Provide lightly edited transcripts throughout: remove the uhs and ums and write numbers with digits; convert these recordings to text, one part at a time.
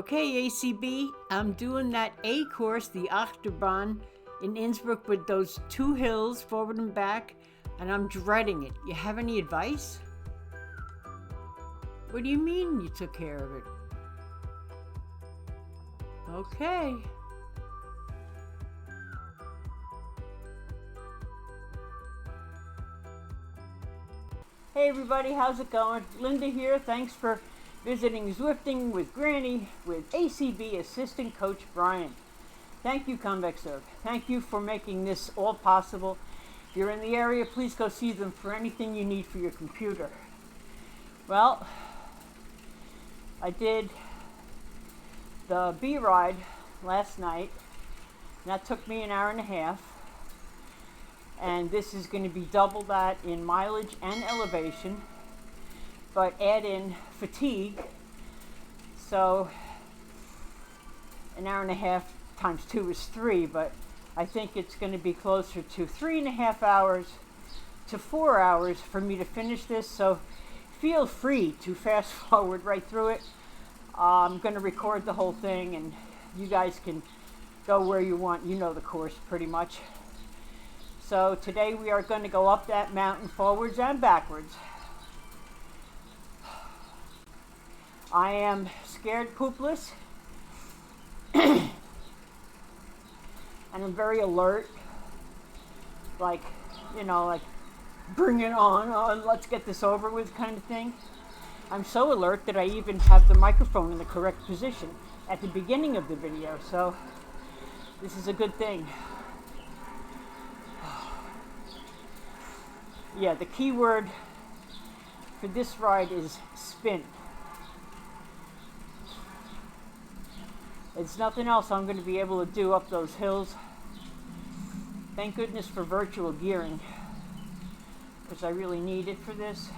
Okay, ACB, I'm doing that A course, the Achterbahn in Innsbruck with those 2 hills forward and back, and I'm dreading it. You have any advice? What do you mean you took care of it? Okay. Hey everybody, how's it going? Linda here. Thanks for visiting Zwifting with Granny with ACB Assistant Coach Brian. Thank you, Convex Serve. Thank you for making this all possible. If you're in the area, please go see them for anything you need for your computer. Well, I did the B ride last night. That took me an hour and a half. And this is going to be double that in mileage and elevation, but add in fatigue. So an hour and a half times 2 is 3, but I think it's going to be closer to 3.5 hours to 4 hours for me to finish this. So feel free to fast forward right through it. I'm going to record the whole thing and you guys can go where you want. You know the course pretty much. So today we are going to go up that mountain forwards and backwards. I am scared poopless and I'm very alert, like, you know, like bring it on, let's get this over with kind of thing. I'm so alert that I even have the microphone in the correct position at the beginning of the video, so this is a good thing. Yeah, the key word for this ride is spin. It's nothing else I'm going to be able to do up those hills. Thank goodness for virtual gearing, because I really need it for this.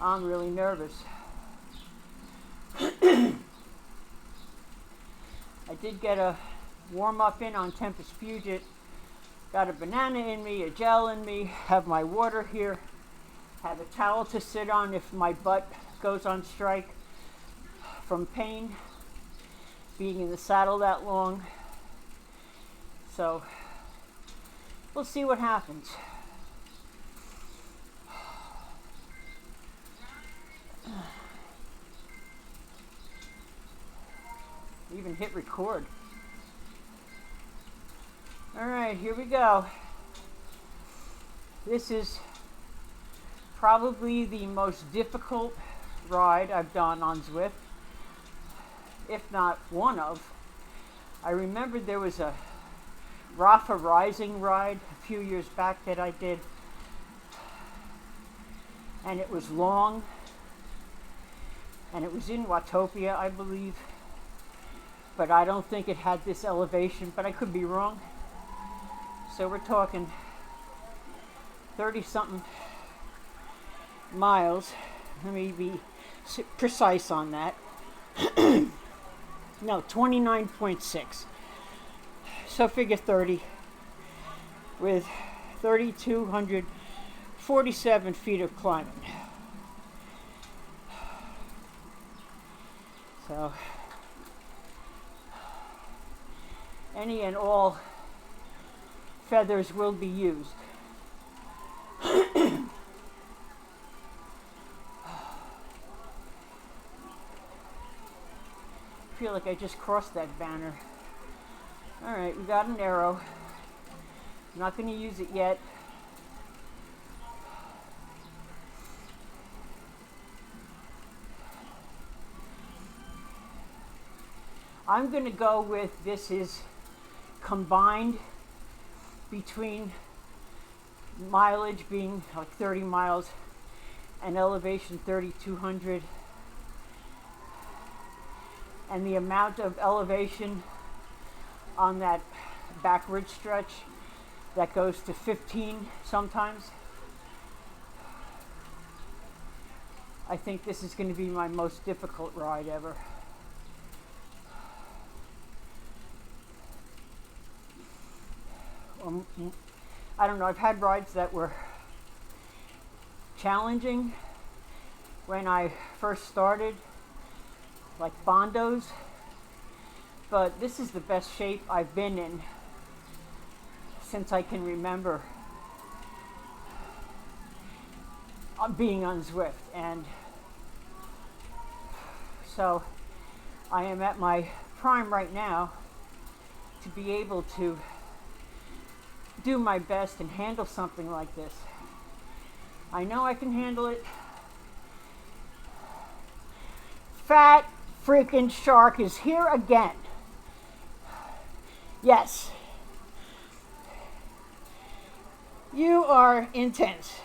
I'm really nervous. I did get a warm-up in on Tempest Fugit. Got a banana in me, a gel in me, have my water here, have a towel to sit on if my butt goes on strike from pain, being in the saddle that long. So we'll see what happens. Even hit record. All right, here we go. This is probably the most difficult ride I've done on Zwift, if not one of. I remember there was a Rafa Rising ride a few years back that I did, and it was long, and it was in Watopia, I believe, but I don't think it had this elevation, but I could be wrong. So we're talking 30-something miles. Let me be precise on that. No, 29.6. So figure 30 with 3,247 feet of climbing. So any and all feathers will be used. I feel like I just crossed that banner. All right, we got an arrow. I'm not going to use it yet. I'm going to go with, this is combined between mileage being like 30 miles and elevation 3,200, and the amount of elevation on that backward stretch that goes to 15 sometimes. I think this is going to be my most difficult ride ever. I don't know, I've had rides that were challenging, when I first started, like Bondos, but this is the best shape I've been in since I can remember being on Zwift. And so I am at my prime right now to be able to do my best and handle something like this. I know I can handle it. Fat freaking shark is here again. Yes. You are intense.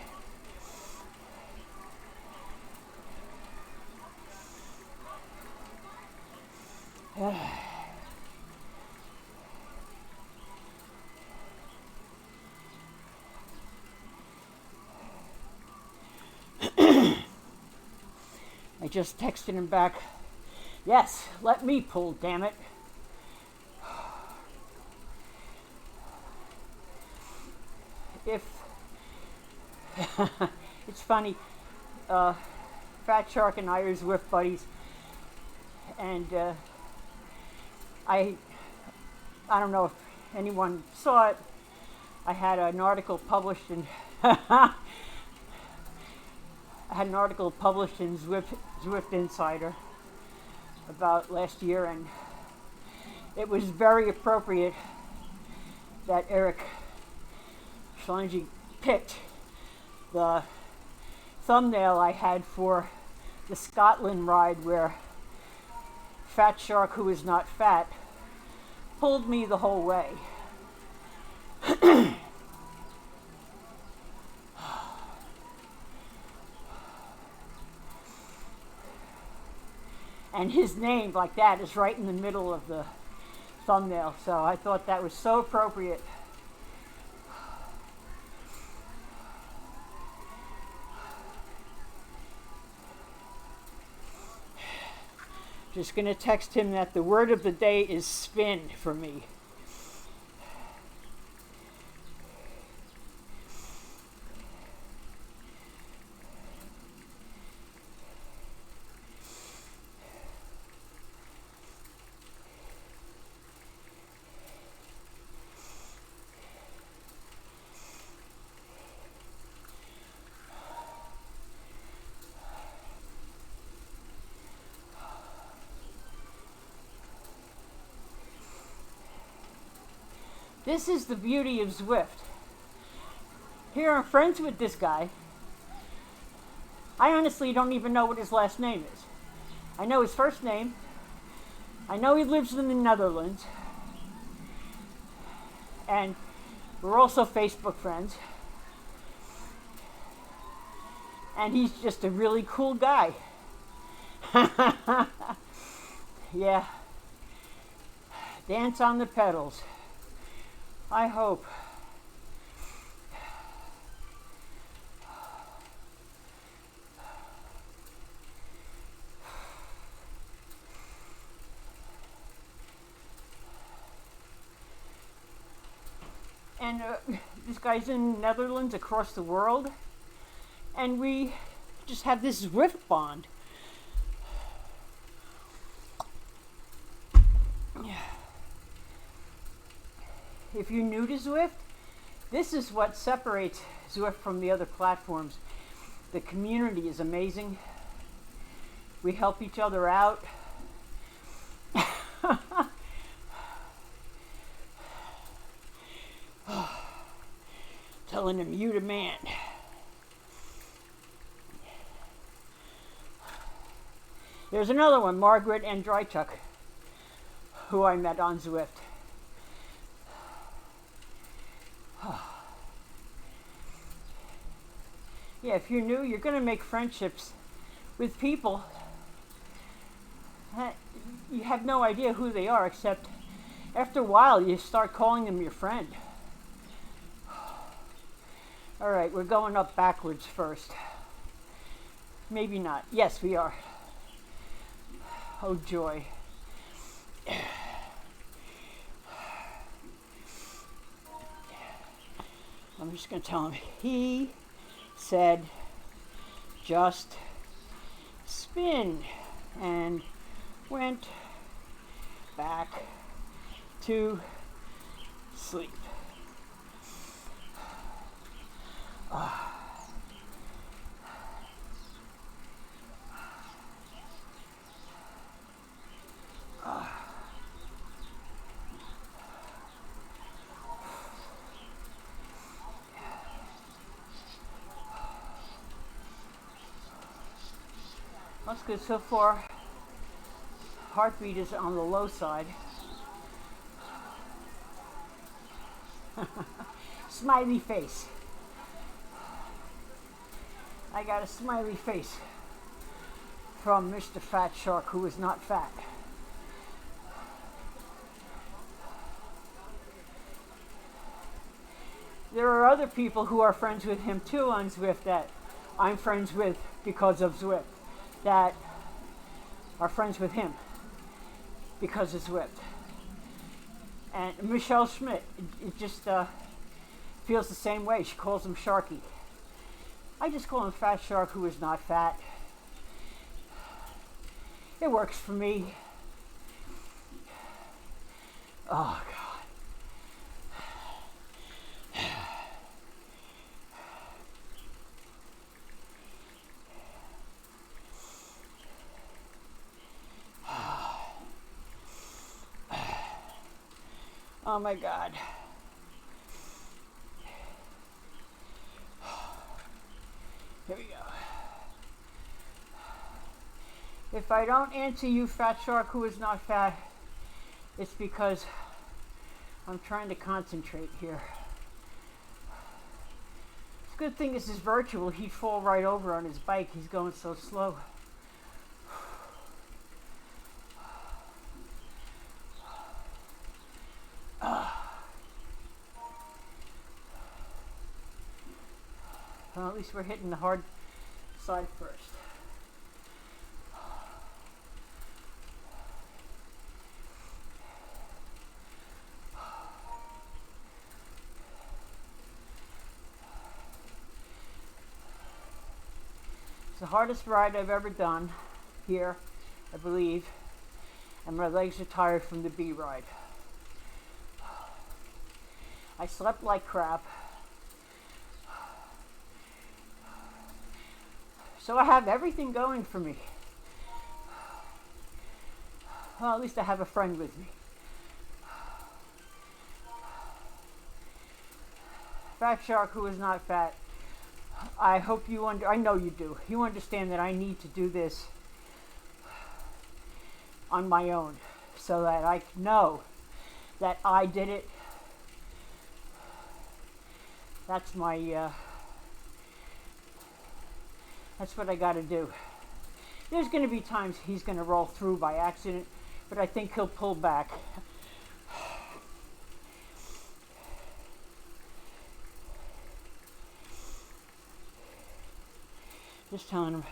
I just texted him back, yes, let me pull, damn it. If, it's funny, Fat Shark and I are Zwift buddies, and I don't know if anyone saw it. I had an article published in Zwift Insider about last year, and it was very appropriate that Eric Schlange picked the thumbnail I had for the Scotland ride, where Fat Shark, who is not fat, pulled me the whole way. And his name, like that, is right in the middle of the thumbnail. So I thought that was so appropriate. Just going to text him that the word of the day is spin for me. This is the beauty of Zwift. Here I'm friends with this guy. I honestly don't even know what his last name is. I know his first name. I know he lives in the Netherlands. And we're also Facebook friends. And he's just a really cool guy. Yeah. Dance on the pedals. I hope. And this guy's in the Netherlands, across the world, and we just have this Zwift bond. If you're new to Zwift, this is what separates Zwift from the other platforms. The community is amazing. We help each other out. Telling him, you the man. There's another one, Margaret and Drychuck, who I met on Zwift. Yeah, if you're new, you're going to make friendships with people. You have no idea who they are, except after a while you start calling them your friend. All right, we're going up backwards first. Maybe not. Yes, we are. Oh, joy. I'm just going to tell him. He said, just spin, and went back to sleep. That's good so far. Heartbeat is on the low side. Smiley face. I got a smiley face from Mr. Fat Shark, who is not fat. There are other people who are friends with him too on Zwift that I'm friends with because of Zwift, that are friends with him because of Zwift. And Michelle Schmidt, it just feels the same way. She calls him Sharky. I just call him Fat Shark, who is not fat. It works for me. Oh, God. Oh my God. Here we go. If I don't answer you, Fat Shark, who is not fat, it's because I'm trying to concentrate here. The good thing is this virtual, he'd fall right over on his bike. He's going so slow. Well, at least we're hitting the hard side first. It's the hardest ride I've ever done here, I believe, and my legs are tired from the B ride. I slept like crap. So I have everything going for me. Well, at least I have a friend with me. Fat Shark, who is not fat. I hope you I know you do. You understand that I need to do this on my own so that I know that I did it. That's my that's what I got to do. There's going to be times he's going to roll through by accident, but I think he'll pull back. Just telling him.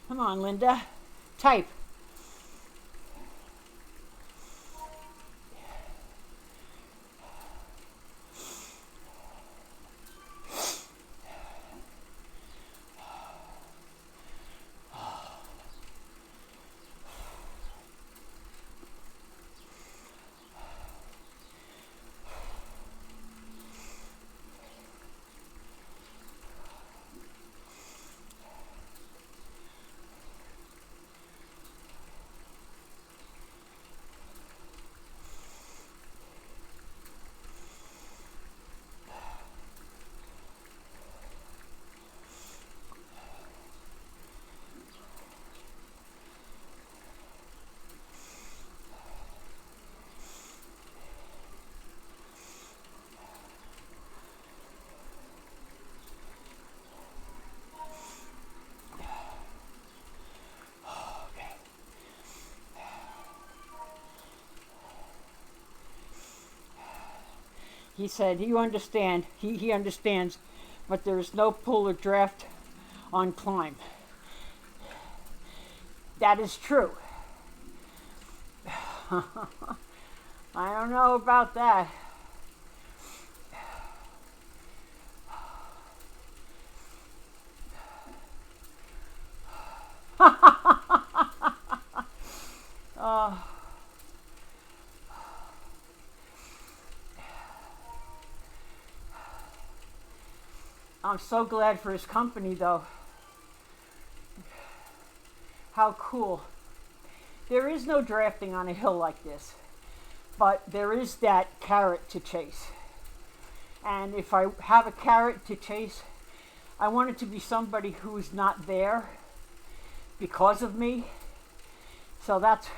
Come on, Linda. Type. he said, you understand, he understands, but there's no pull or draft on climb. That is true. I don't know about that. I'm so glad for his company, though. How cool. There is no drafting on a hill like this, but there is that carrot to chase. And if I have a carrot to chase, I want it to be somebody who is not there because of me. So that's,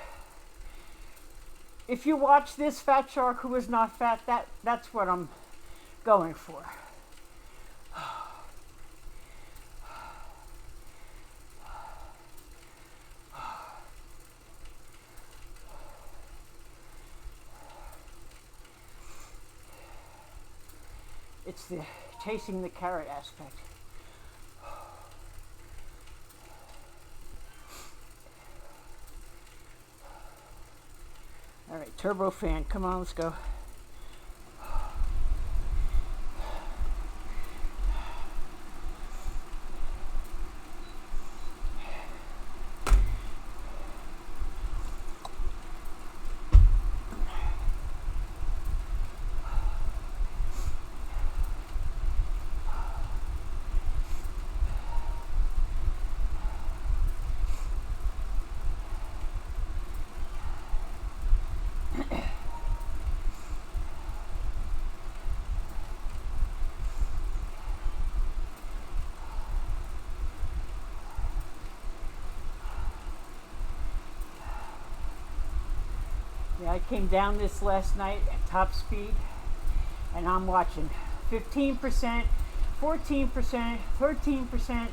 if you watch this fat shark who is not fat, that's what I'm going for. It's the chasing the carrot aspect. All right, turbo fan, come on, let's go. Yeah, I came down this last night at top speed, and I'm watching 15%, 14%, 13%.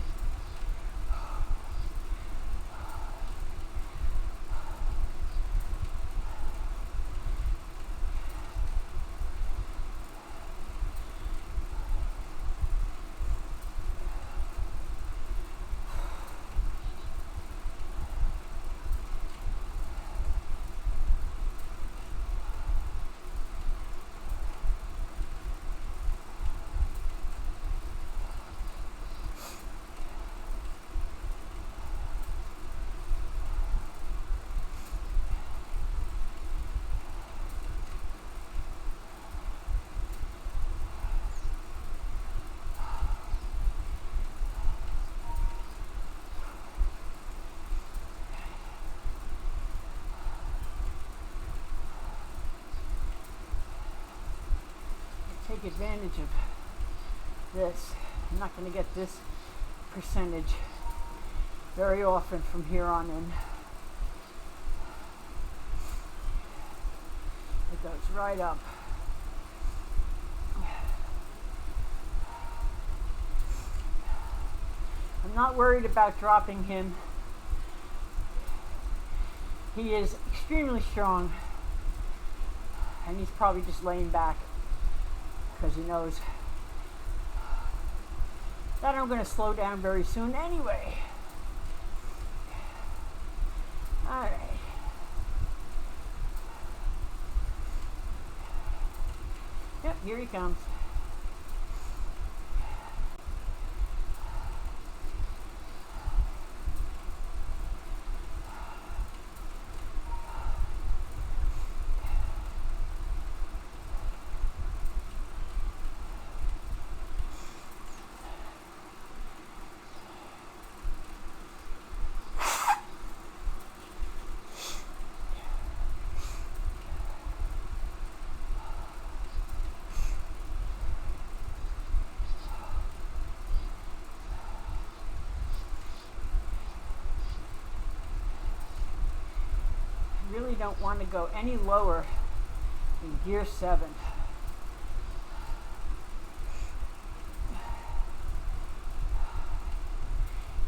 Take advantage of this. I'm not going to get this percentage very often from here on in. It goes right up. I'm not worried about dropping him. He is extremely strong, and he's probably just laying back because he knows that I'm going to slow down very soon anyway. All right. Yep, here he comes. Really don't want to go any lower than gear 7.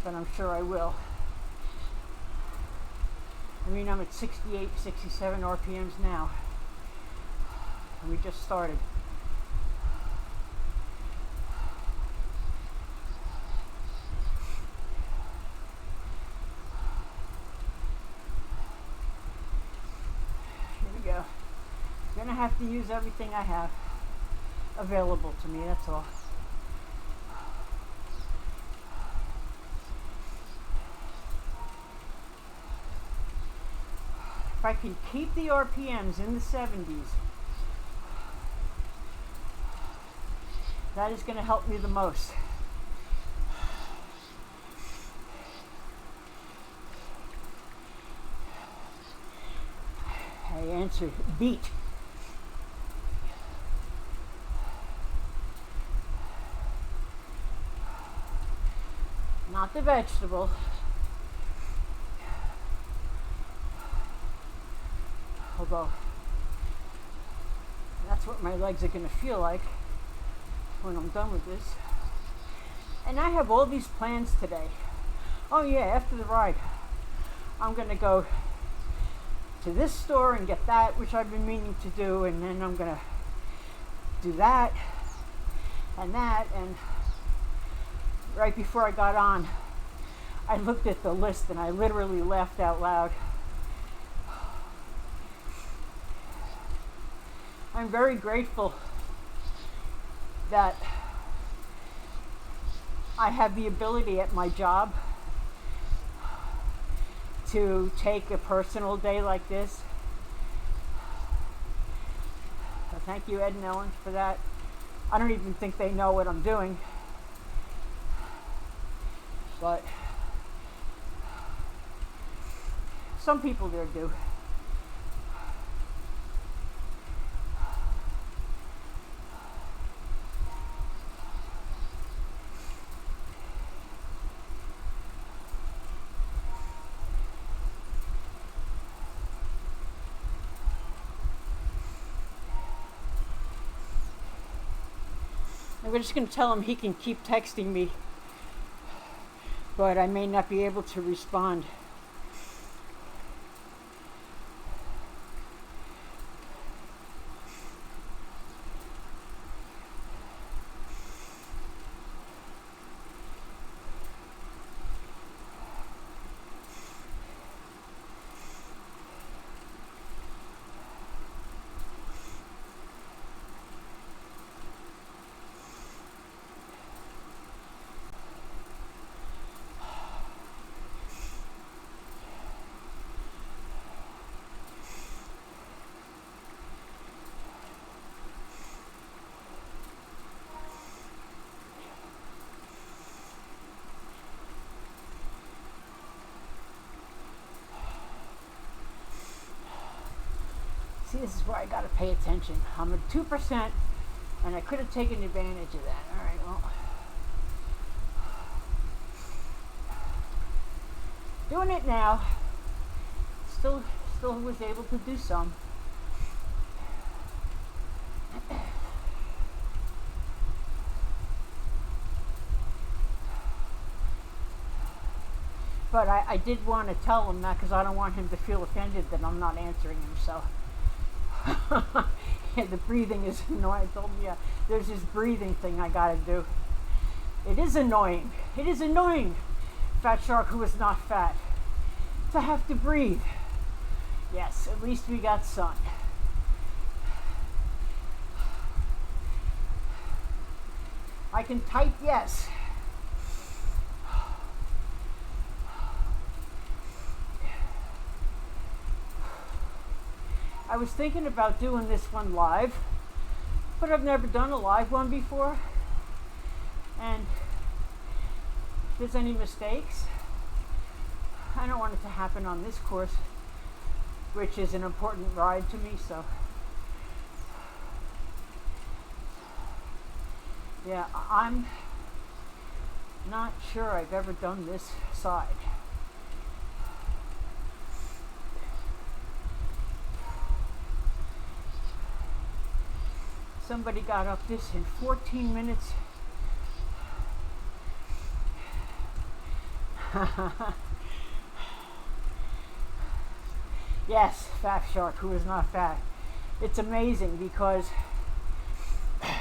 But I'm sure I will. I mean, I'm at 68, 67 RPMs now. And we just started. have to use everything I have available to me, that's all. If I can keep the RPMs in the 70s, that is going to help me the most. I answered beet. Not the vegetable. Although that's what my legs are going to feel like when I'm done with this. And I have all these plans today. Oh yeah, after the ride, I'm going to go to this store and get that, which I've been meaning to do, and then I'm going to do that. And right before I got on, I looked at the list and I literally laughed out loud. I'm very grateful that I have the ability at my job to take a personal day like this. So thank you, Ed and Ellen, for that. I don't even think they know what I'm doing, but some people there do. I'm just going to tell him he can keep texting me, but I may not be able to respond. See, this is where I got to pay attention. I'm at 2%, and I could have taken advantage of that. All right, well, doing it now. Still was able to do some. But I did want to tell him that because I don't want him to feel offended that I'm not answering him, so. Yeah, the breathing is annoying. I told him, yeah, there's this breathing thing I gotta do. It is annoying. It is annoying, fat shark who is not fat, to have to breathe. Yes, at least we got sun. I can type yes. I was thinking about doing this one live, but I've never done a live one before. And if there's any mistakes, I don't want it to happen on this course, which is an important ride to me, so. Yeah, I'm not sure I've ever done this side. Somebody got up this in 14 minutes. Yes, fat shark who is not fat. It's amazing because I'm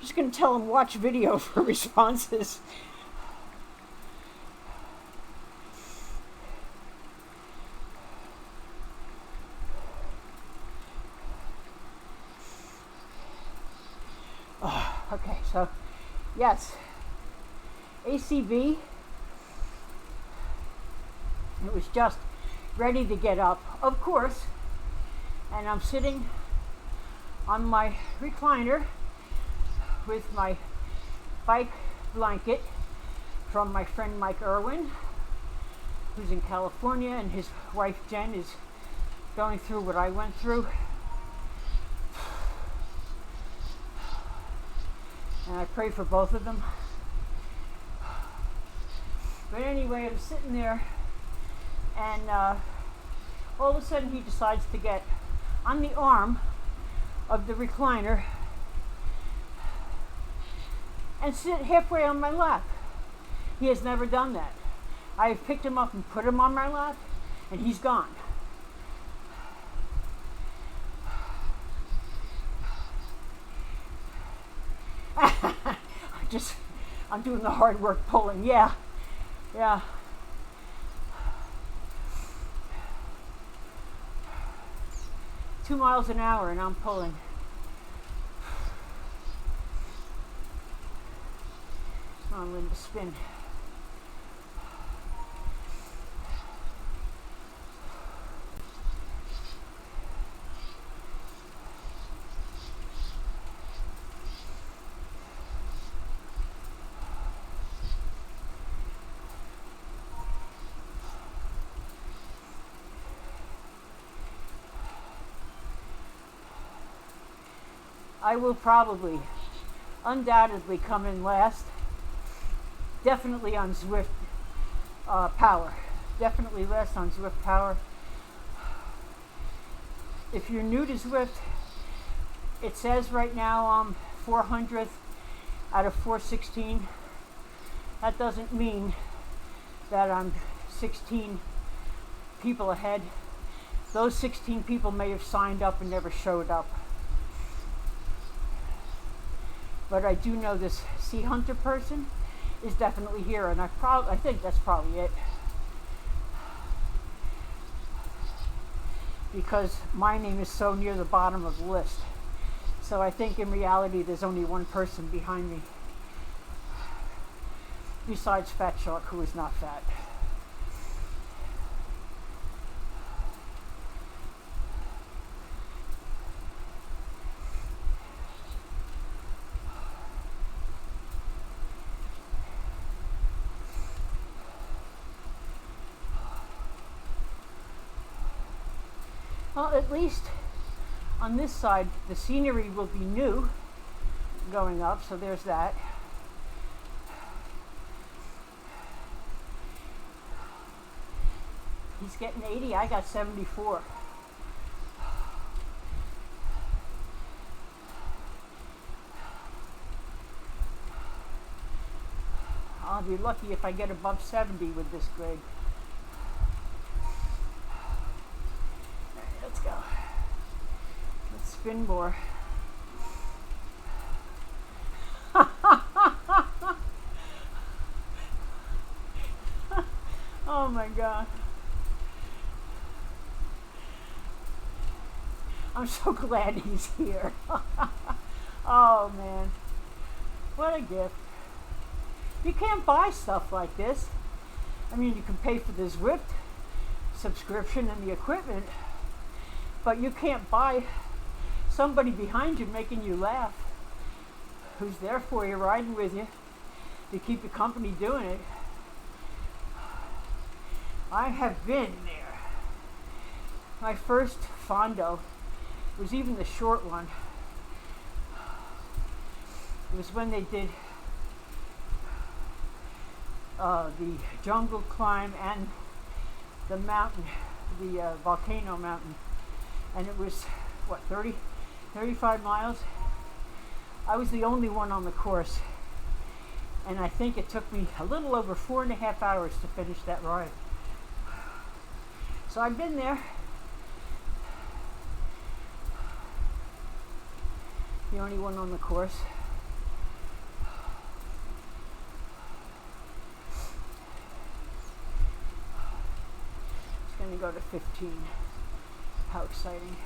just going to tell him watch video for responses. Okay, so yes, ACB, it was just ready to get up, of course, and I'm sitting on my recliner with my bike blanket from my friend Mike Irwin, who's in California, and his wife Jen is going through what I went through. And I pray for both of them. But anyway, I'm sitting there, and all of a sudden he decides to get on the arm of the recliner and sit halfway on my lap. He has never done that. I have picked him up and put him on my lap, and he's gone. I'm doing the hard work pulling. Yeah. 2 miles an hour, and I'm pulling. I'm going to spin. I will probably, undoubtedly come in last. Definitely on Zwift Power. Definitely less on Zwift Power. If you're new to Zwift, it says right now I'm 400th out of 416. That doesn't mean that I'm 16 people ahead. Those 16 people may have signed up and never showed up. But I do know this Sea Hunter person is definitely here, and I think that's probably it. Because my name is so near the bottom of the list. So I think in reality there's only one person behind me. Besides Fat Shark, who is not fat. Well, at least on this side, the scenery will be new going up, so there's that. He's getting 80, I got 74. I'll be lucky if I get above 70 with this grade. Let's go. Let's spin more. Oh my God. I'm so glad he's here. Oh man. What a gift. You can't buy stuff like this. I mean, you can pay for the Zwift subscription and the equipment, but you can't buy somebody behind you making you laugh, who's there for you, riding with you, to keep you company doing it. I have been there. My first Fondo was even the short one. It was when they did the jungle climb and the mountain, the volcano mountain. And it was, what, 35 miles? I was the only one on the course. And I think it took me a little over 4.5 hours to finish that ride. So I've been there. The only one on the course. It's going to go to 15. How exciting.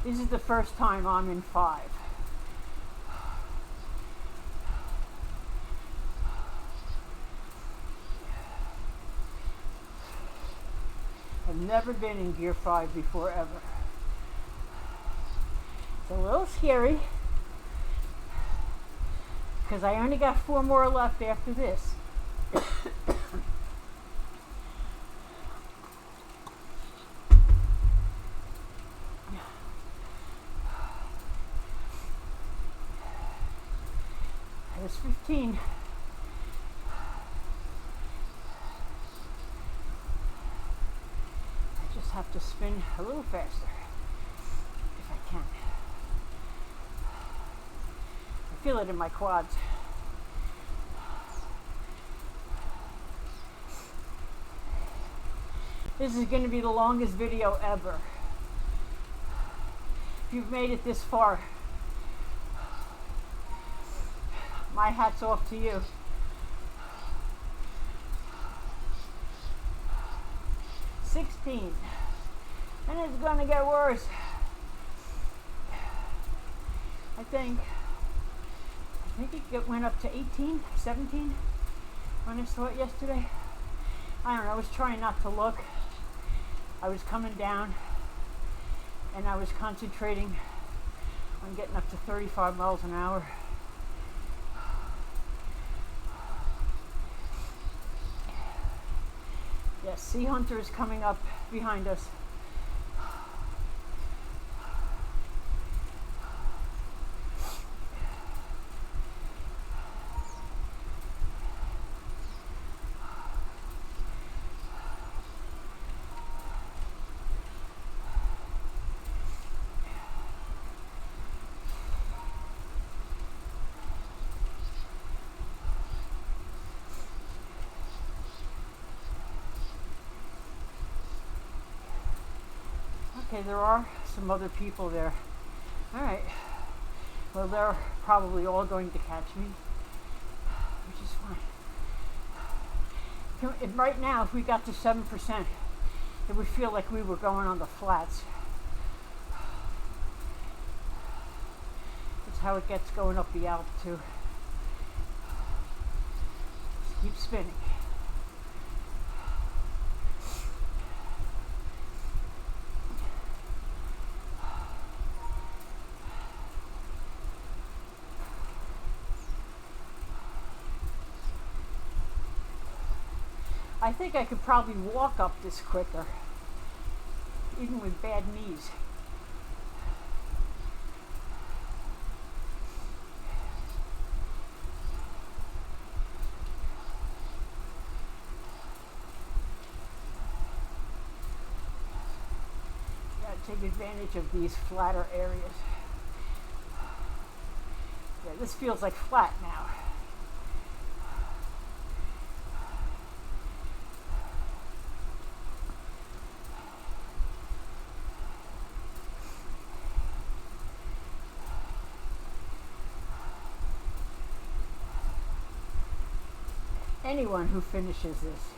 This is the first time I'm in 5. never been in Gear 5 before, ever. It's a little scary because I only got 4 more left after this. There's 15. I just have to spin a little faster if I can. I feel it in my quads. This is going to be the longest video ever. If you've made it this far, my hat's off to you. $16. And it's going to get worse. I think it went up to 18, 17 when I saw it yesterday. I don't know, I was trying not to look. I was coming down and I was concentrating on getting up to 35 miles an hour. Yes, Sea Hunter is coming up behind us. Okay, there are some other people there. All right. Well, they're probably all going to catch me, which is fine. Right now, if we got to 7%, it would feel like we were going on the flats. That's how it gets going up the altitude. Just keep spinning. I think I could probably walk up this quicker, even with bad knees. Gotta take advantage of these flatter areas. Yeah, this feels like flat now. Anyone who finishes this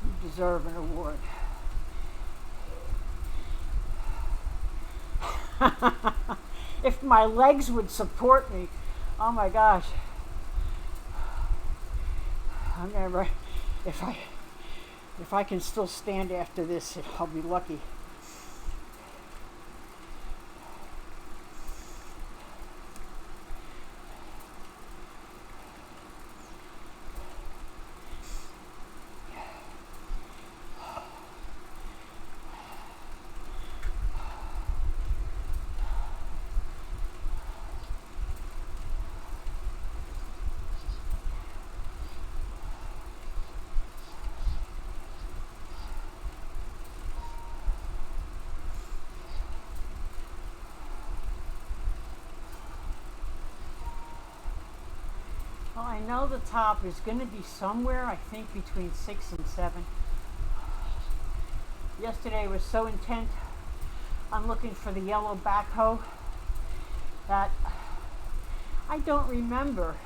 you deserve an award. If my legs would support me, oh my gosh. I'm never, if I can still stand after this, I'll be lucky. Well, I know the top is going to be somewhere, I think, between 6 and 7. Yesterday was so intent on looking for the yellow backhoe that I don't remember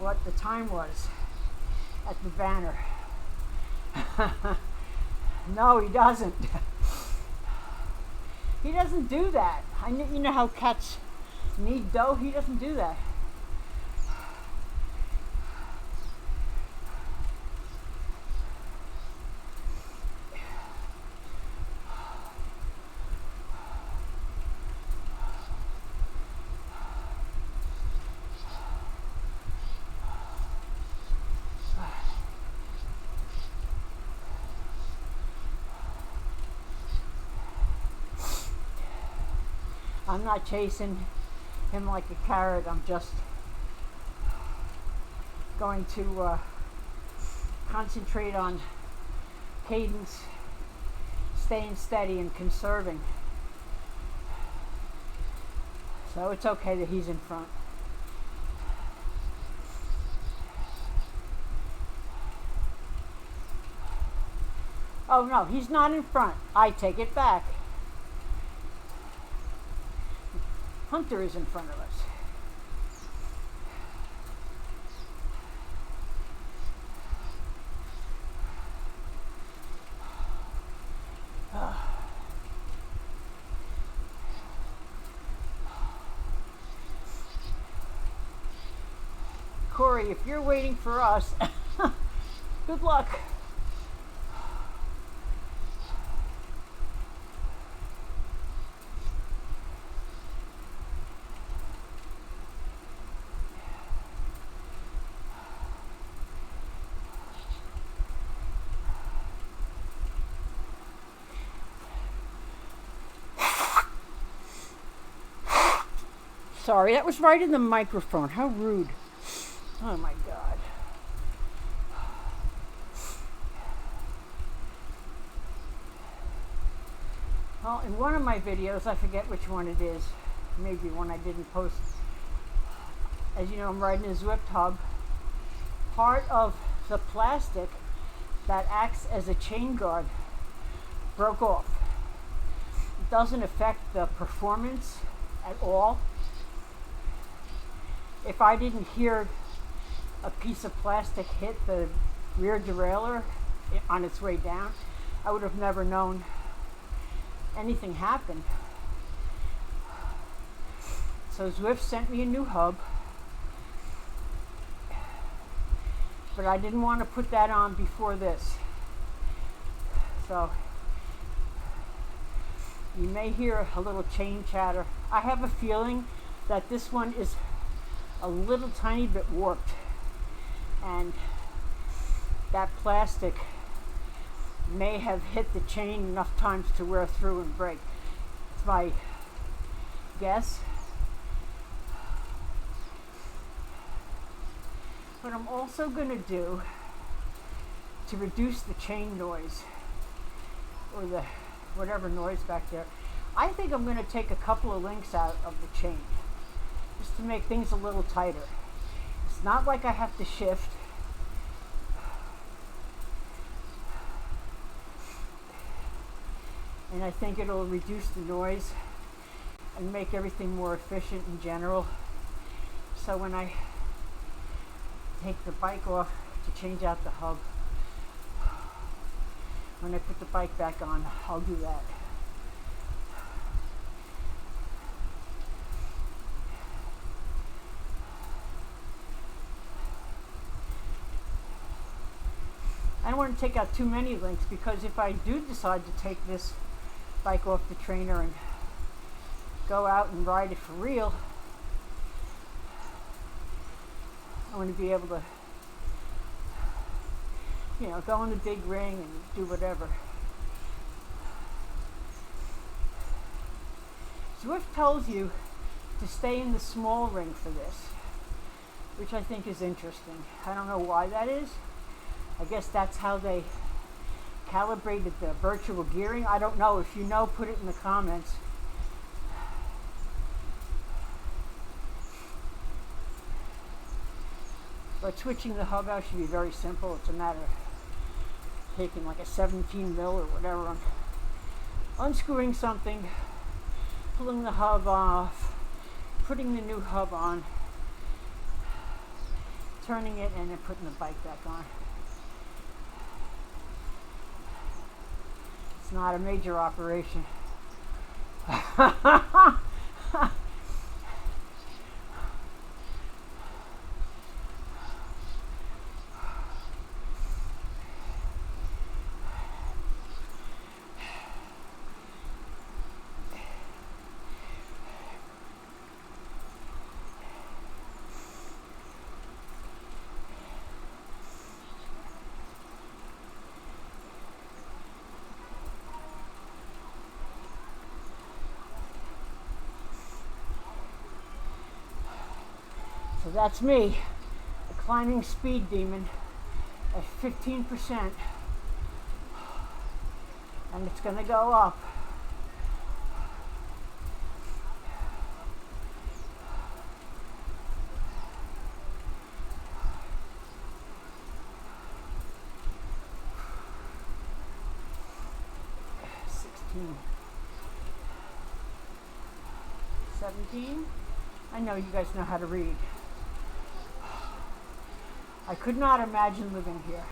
what the time was at the banner. No, he doesn't. He doesn't do that. You know how cats need dough? He doesn't do that. I'm not chasing him like a carrot. I'm just going to concentrate on cadence, staying steady and conserving. So it's okay that he's in front. Oh no, he's not in front. I take it back. Hunter is in front of us. Corey, if you're waiting for us, good luck. Sorry, that was right in the microphone. How rude. Oh my God. Well, in one of my videos, I forget which one it is, maybe one I didn't post. As you know, I'm riding a Zwift hub. Part of the plastic that acts as a chain guard broke off. It doesn't affect the performance at all. If I didn't hear a piece of plastic hit the rear derailleur on its way down, I would have never known anything happened. So Zwift sent me a new hub, but I didn't want to put that on before this. So you may hear a little chain chatter. I have a feeling that this one is a little tiny bit warped, and that plastic may have hit the chain enough times to wear through and break. It's my guess. What I'm also going to do to reduce the chain noise, or the whatever noise back there, I think I'm going to take a couple of links out of the chain, just to make things a little tighter. It's not like I have to shift. And I think it'll reduce the noise and make everything more efficient in general. So when I take the bike off to change out the hub, when I put the bike back on, I'll do that. I don't want to take out too many links, because if I do decide to take this bike off the trainer and go out and ride it for real, I want to be able to, you know, go in the big ring and do whatever. Zwift tells you to stay in the small ring for this, which I think is interesting. I don't know why that is. I guess that's how they calibrated the virtual gearing. I don't know. If you know, put it in the comments. But switching the hub out should be very simple. It's a matter of taking like a 17 mil or whatever, unscrewing something, pulling the hub off, putting the new hub on, turning it, and then putting the bike back on. It's not a major operation. That's me, a climbing speed demon at 15%, and it's going to go up. $16, $17. I know you guys know how to read. I could not imagine living here.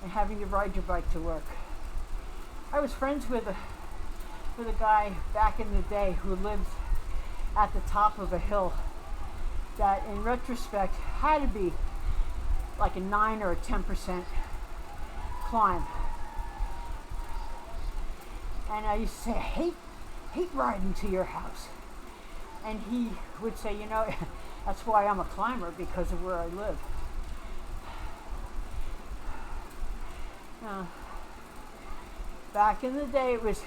And having to ride your bike to work. I was friends with a guy back in the day who lived at the top of a hill that in retrospect had to be like a 9 or a 10% climb. And I used to say, I hate riding to your house. And he would say, you know, that's why I'm a climber, because of where I live. Back in the day, it was,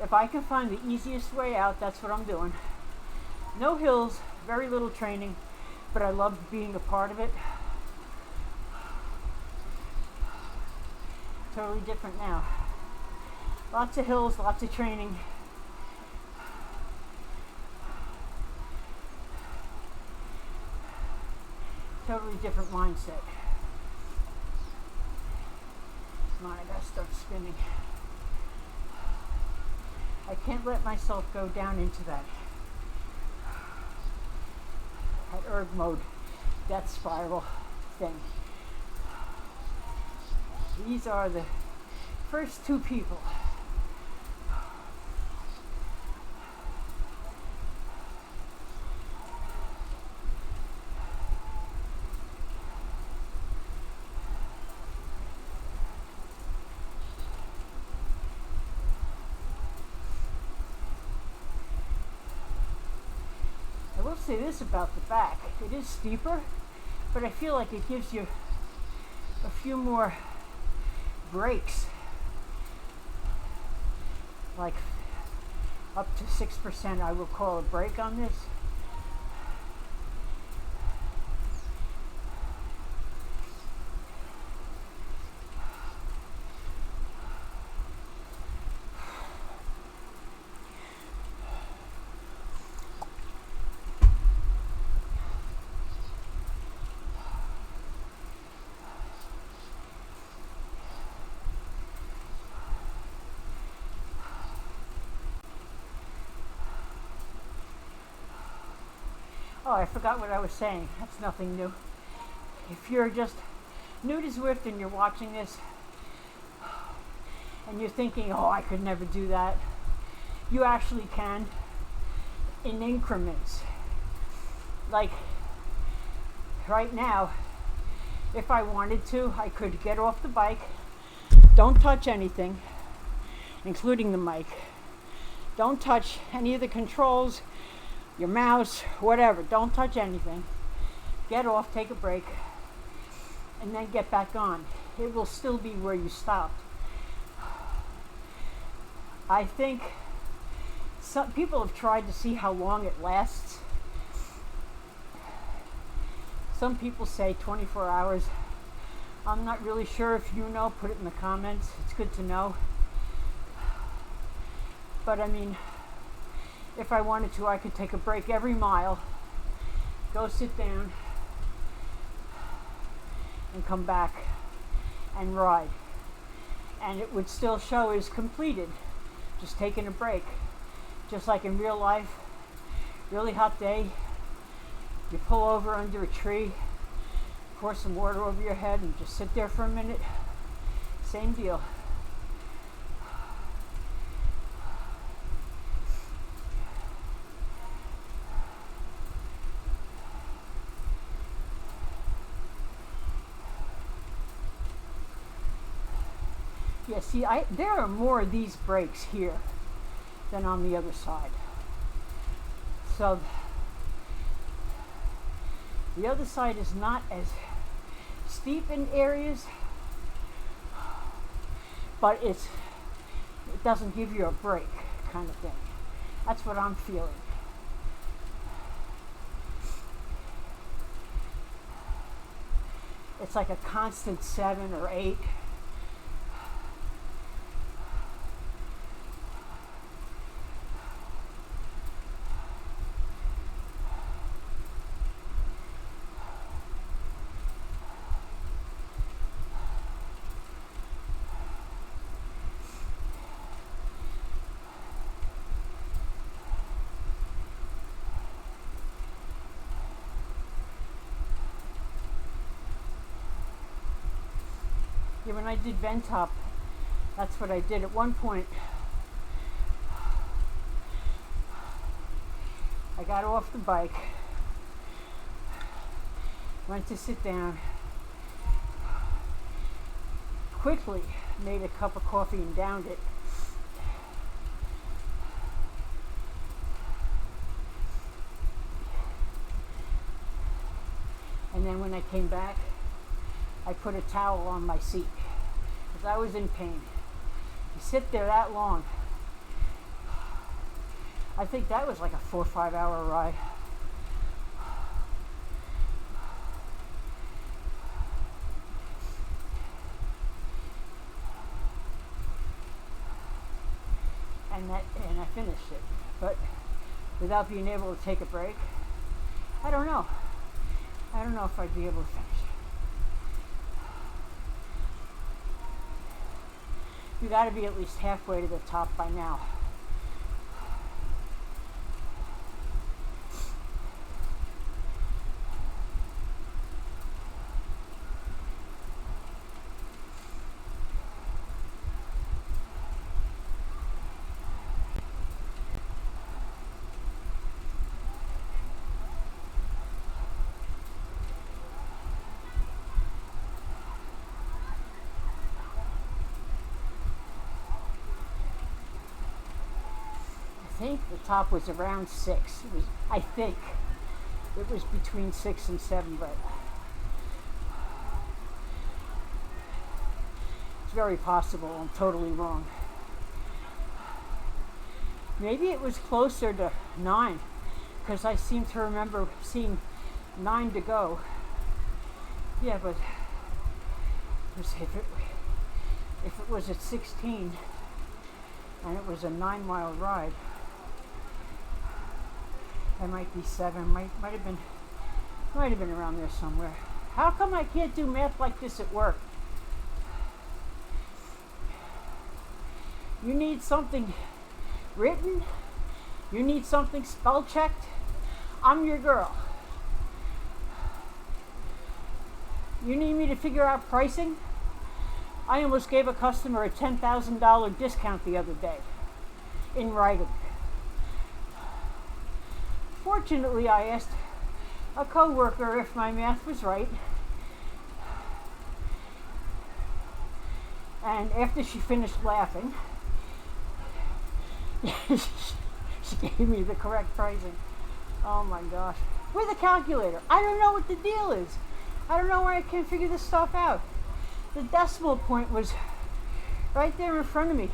if I can find the easiest way out, that's what I'm doing. No hills, very little training, but I loved being a part of it. Totally different now. Lots of hills, lots of training. Totally different mindset. Come on, I gotta start spinning. I can't let myself go down into that erg mode, death spiral thing. These are the first two people. I will say this about the back. It is steeper, but I feel like it gives you a few more breaks, like up to 6% I will call a break on this. Oh, I forgot what I was saying. That's nothing new. If you're just new to Zwift and you're watching this and you're thinking, oh, I could never do that, you actually can in increments. Like right now, if I wanted to, I could get off the bike, don't touch anything, including the mic. Don't touch any of the controls, your mouse, whatever. Don't touch anything. Get off, take a break, and then get back on. It will still be where you stopped. I think some people have tried to see how long it lasts. Some people say 24 hours. I'm not really sure. If you know, put it in the comments. It's good to know. But I mean, if I wanted to, I could take a break every mile, go sit down, and come back and ride. And it would still show as completed, just taking a break. Just like in real life, really hot day, you pull over under a tree, pour some water over your head, and just sit there for a minute. Same deal. Yeah, see, there are more of these breaks here than on the other side. So the other side is not as steep in areas, but it's it doesn't give you a break kind of thing. That's what I'm feeling. It's like a constant 7 or 8. Yeah, when I did Ventop, that's what I did. At one point, I got off the bike, went to sit down, quickly made a cup of coffee and downed it. And then when I came back, I put a towel on my seat because I was in pain. You sit there that long. I think that was like a 4 or 5 hour ride. And I finished it. But without being able to take a break, I don't know. I don't know if I'd be able to finish it. You got to be at least halfway to the top by now. I think the top was around 6. I think it was between 6 and 7, but it's very possible. I'm totally wrong. Maybe it was closer to 9, because I seem to remember seeing 9 to go. Yeah, but if it was at 16 and it was a 9-mile ride, that might be 7. Might have been around there somewhere. How come I can't do math like this at work? You need something written? You need something spell checked? I'm your girl. You need me to figure out pricing? I almost gave a customer a $10,000 discount the other day in writing. Fortunately, I asked a coworker if my math was right, and after she finished laughing, she gave me the correct pricing. Oh my gosh. With a calculator. I don't know what the deal is. I don't know why I can't figure this stuff out. The decimal point was right there in front of me,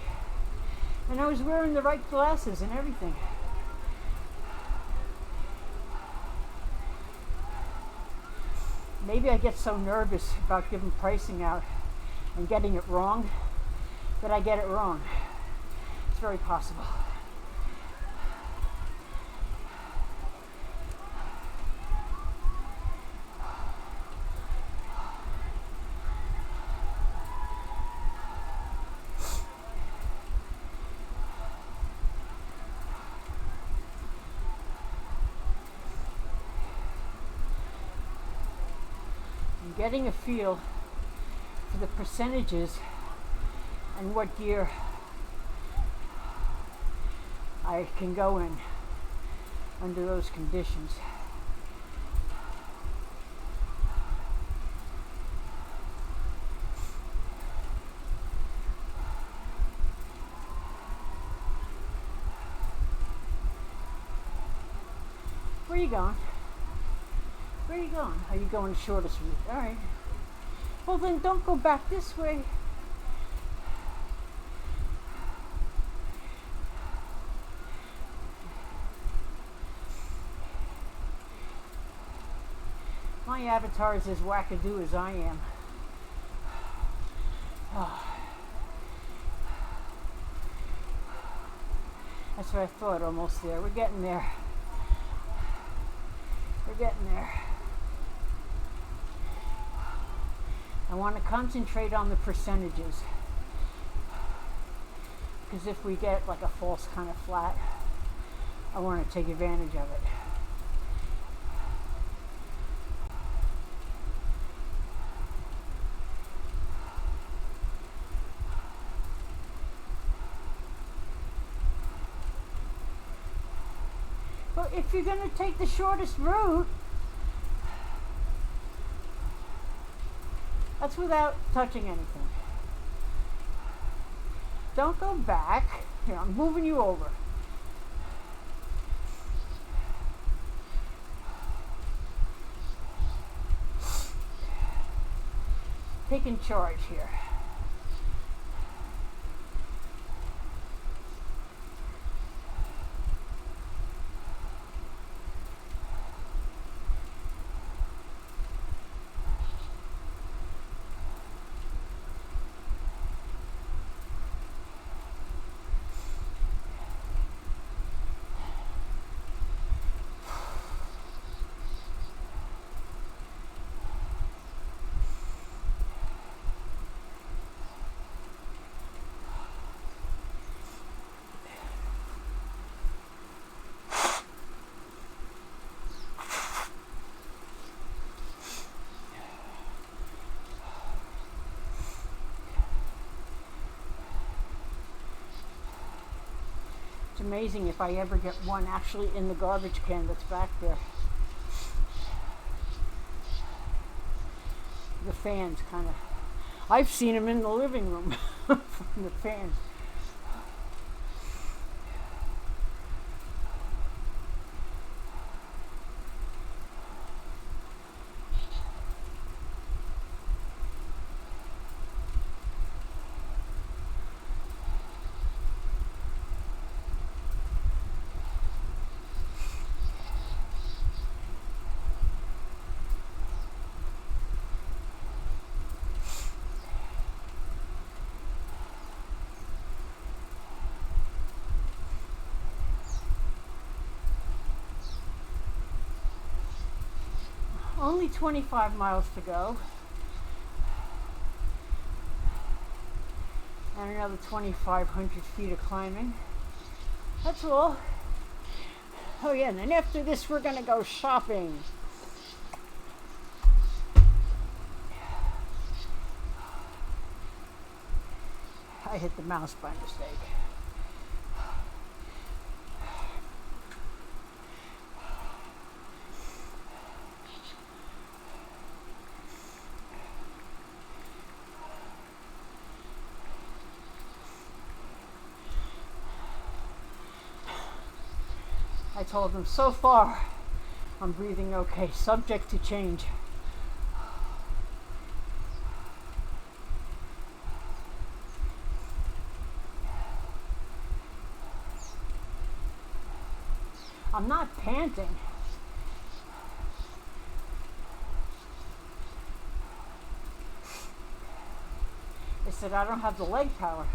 and I was wearing the right glasses and everything. Maybe I get so nervous about giving pricing out and getting it wrong that I get it wrong. It's very possible. Getting a feel for the percentages and what gear I can go in under those conditions. Where are you going? Where are you going? Are you going the shortest route? All right. Well, then don't go back this way. my avatar is as wackadoo as I am. That's what I thought, almost there. We're getting there. We're getting there. I want to concentrate on the percentages. Because if we get like a false kind of flat, I want to take advantage of it. But if you're going to take the shortest route, that's without touching anything. Don't go back. Here, I'm moving you over. Taking charge here. It's amazing if I ever get one actually in the garbage can that's back there. The fans kind of, I've seen them in the living room from the fans. Only 25 miles to go. And another 2,500 feet of climbing. That's all. Oh yeah, and then after this we're gonna go shopping. I hit the mouse by mistake. I told them, so far, I'm breathing okay, subject to change. I'm not panting. They said I don't have the leg power.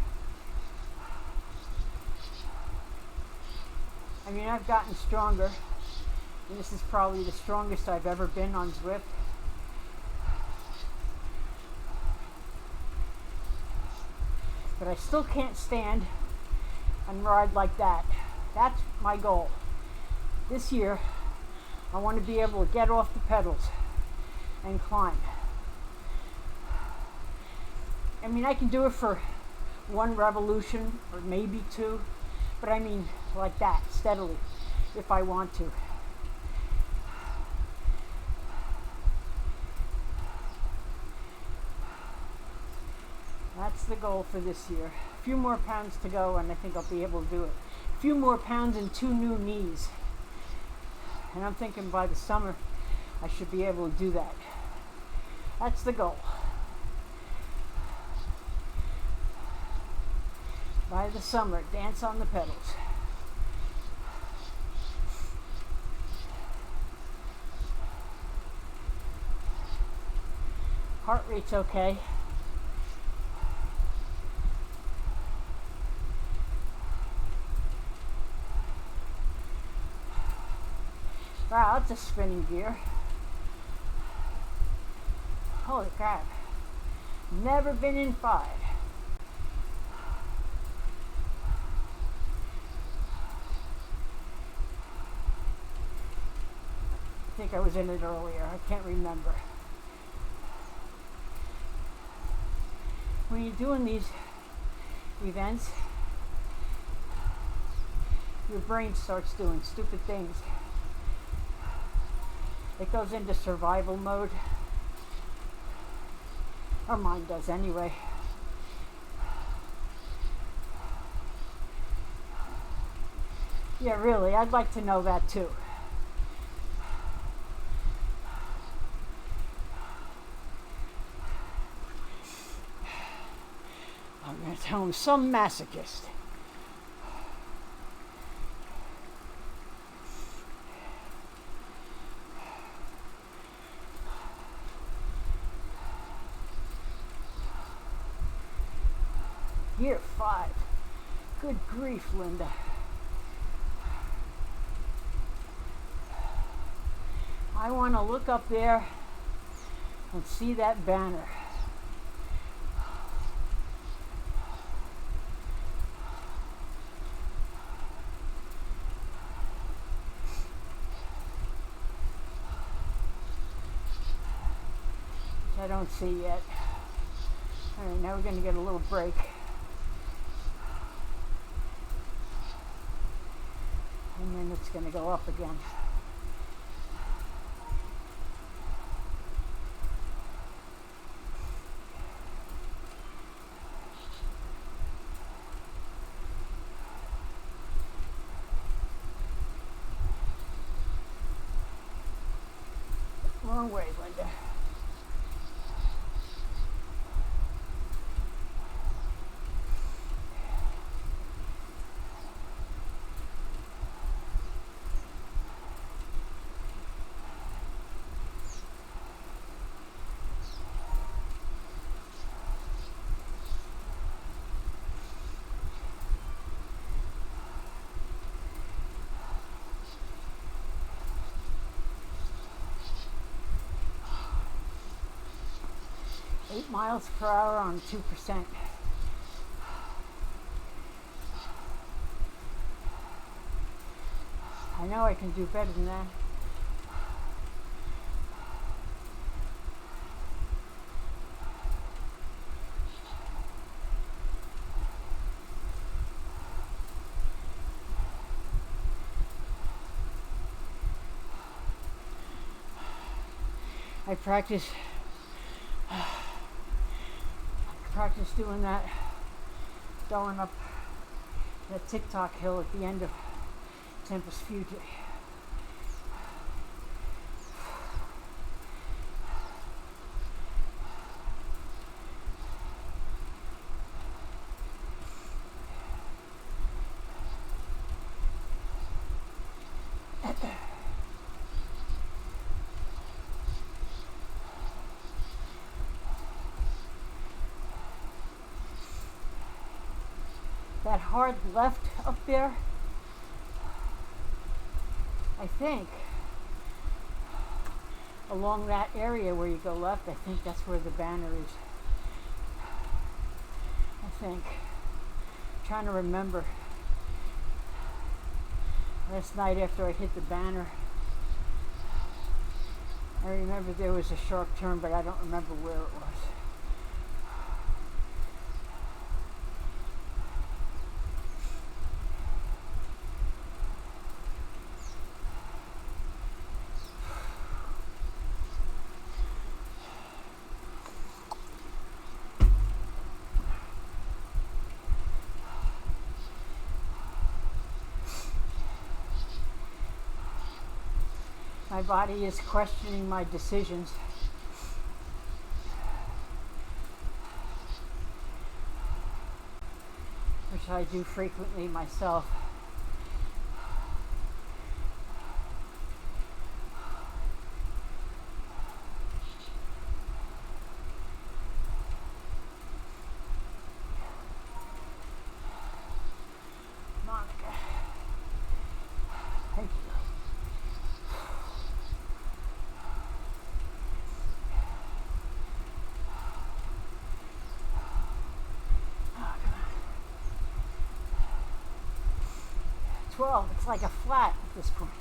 I mean, I've gotten stronger, and this is probably the strongest I've ever been on Zwift. But I still can't stand and ride like that. That's my goal. This year, I want to be able to get off the pedals and climb. I mean, I can do it for one revolution or maybe two, but I mean like that, steadily, if I want to. That's the goal for this year. A few more pounds to go and I think I'll be able to do it. A few more pounds and 2 new knees. And I'm thinking by the summer I should be able to do that. That's the goal. By the summer, dance on the pedals. Heart rate's okay. Wow, that's a spinning gear. Holy crap. Never been in 5. I think I was in it earlier. I can't remember. When you're doing these events, your brain starts doing stupid things. It goes into survival mode. Or mine does anyway. Yeah, really, I'd like to know that too. I'm going to tell him some masochist. Year 5. Good grief, Linda. I want to look up there and see that banner. Which I don't see yet. All right, now we're going to get a little break. And then it's going to go up again. Wrong way, Linda. Miles per hour on 2%. I know I can do better than that. I practice doing that, going up that TikTok hill at the end of Tempest Fuji. That hard left up there, I think, along that area where you go left, I think that's where the banner is. I think. I'm trying to remember. Last night after I hit the banner, I remember there was a sharp turn, but I don't remember where it was. My body is questioning my decisions. Which I do frequently myself. 12. It's like a flat at this point.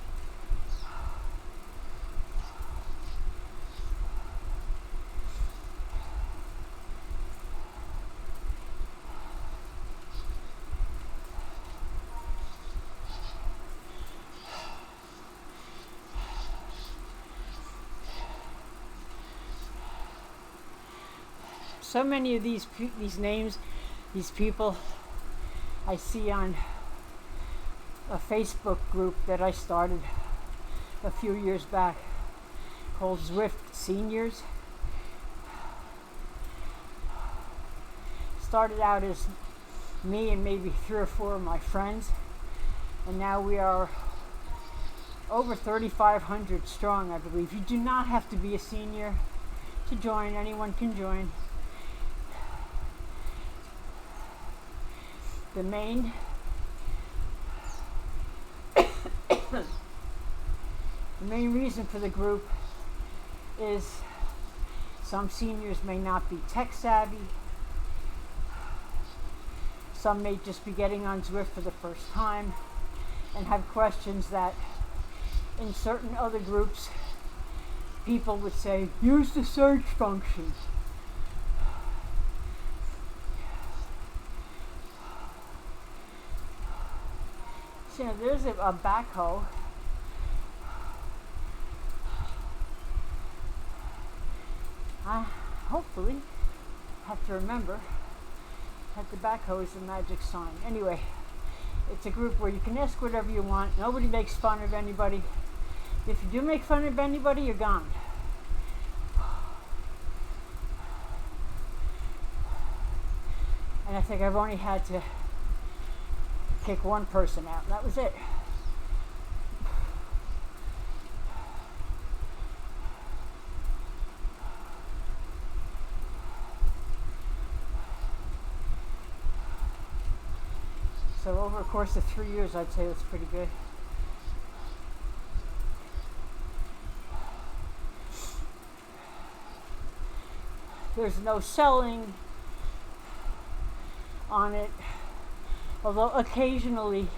So many of these names, these people, I see on a Facebook group that I started a few years back called Zwift Seniors. Started out as me and maybe 3 or 4 of my friends, and now we are over 3,500 strong, I believe. You do not have to be a senior to join. Anyone can join. The main reason for the group is some seniors may not be tech savvy. Some may just be getting on Zwift for the first time and have questions that in certain other groups people would say, use the search function. So there's a backhoe. I hopefully have to remember that the backhoe is a magic sign. Anyway, it's a group where you can ask whatever you want. Nobody makes fun of anybody. If you do make fun of anybody, you're gone. And I think I've only had to kick one person out. That was it. So over a course of 3 years, I'd say that's pretty good. There's no selling on it. Although occasionally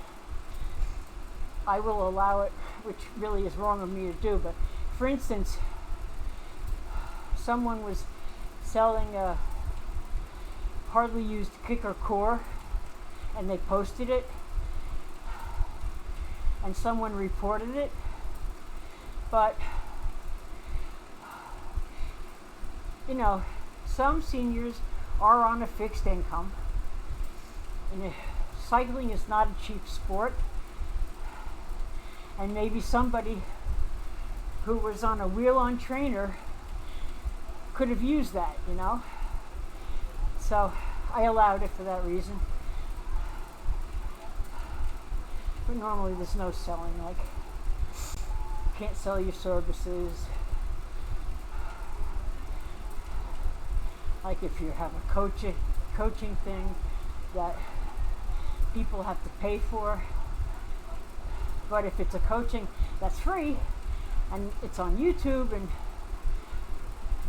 I will allow it, which really is wrong of me to do. But for instance, someone was selling a hardly used kicker core and they posted it and someone reported it. But, you know, some seniors are on a fixed income. And cycling is not a cheap sport, and maybe somebody who was on a wheel-on trainer could have used that, you know. So I allowed it for that reason. But normally there's no selling, like you can't sell your services. Like if you have a coaching thing that people have to pay for, but if it's a coaching that's free and it's on YouTube and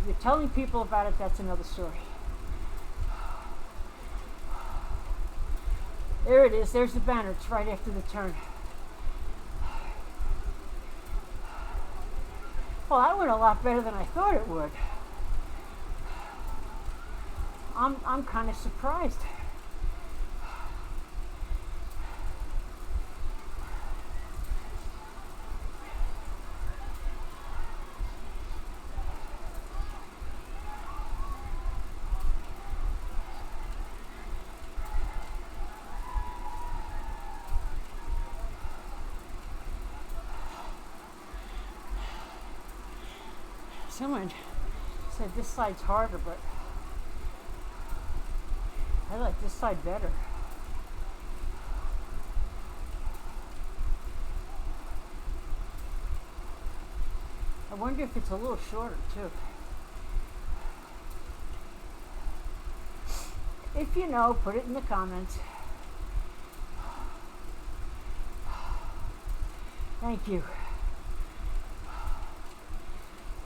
you're telling people about it, that's another story. There it is, there's the banner, it's right after the turn. Well, that went a lot better than I thought it would. I'm kind of surprised. Someone said this side's harder, but I like this side better. I wonder if it's a little shorter too. If you know, put it in the comments. Thank you.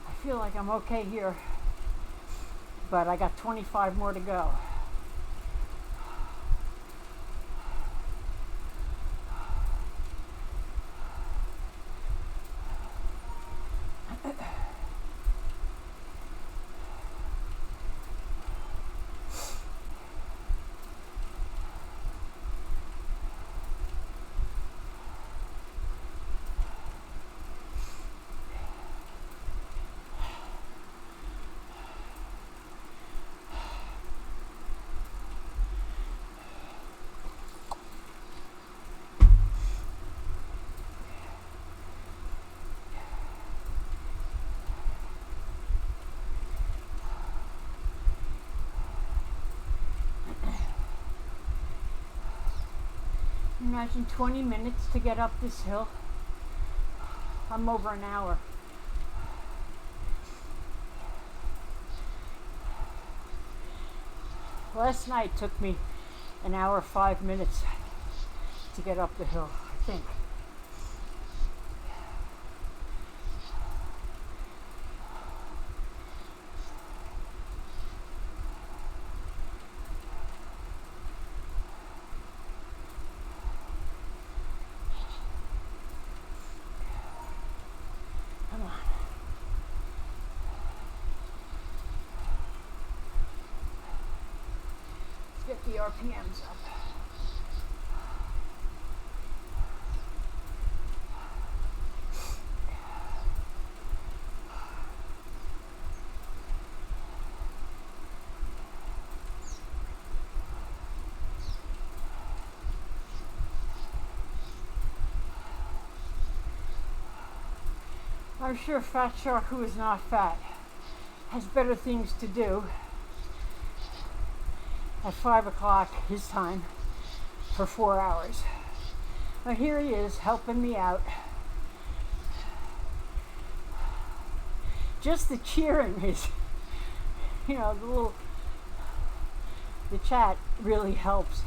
I feel like I'm okay here, but I got 25 more to go. Imagine 20 minutes to get up this hill. I'm over an hour. Last night took me an hour 5 minutes to get up the hill, I think. Come on. Let's get the RPMs up. I'm sure Fat Shark, who is not fat, has better things to do at 5 o'clock his time for 4 hours. But here he is helping me out. Just the cheering is, the chat really helps.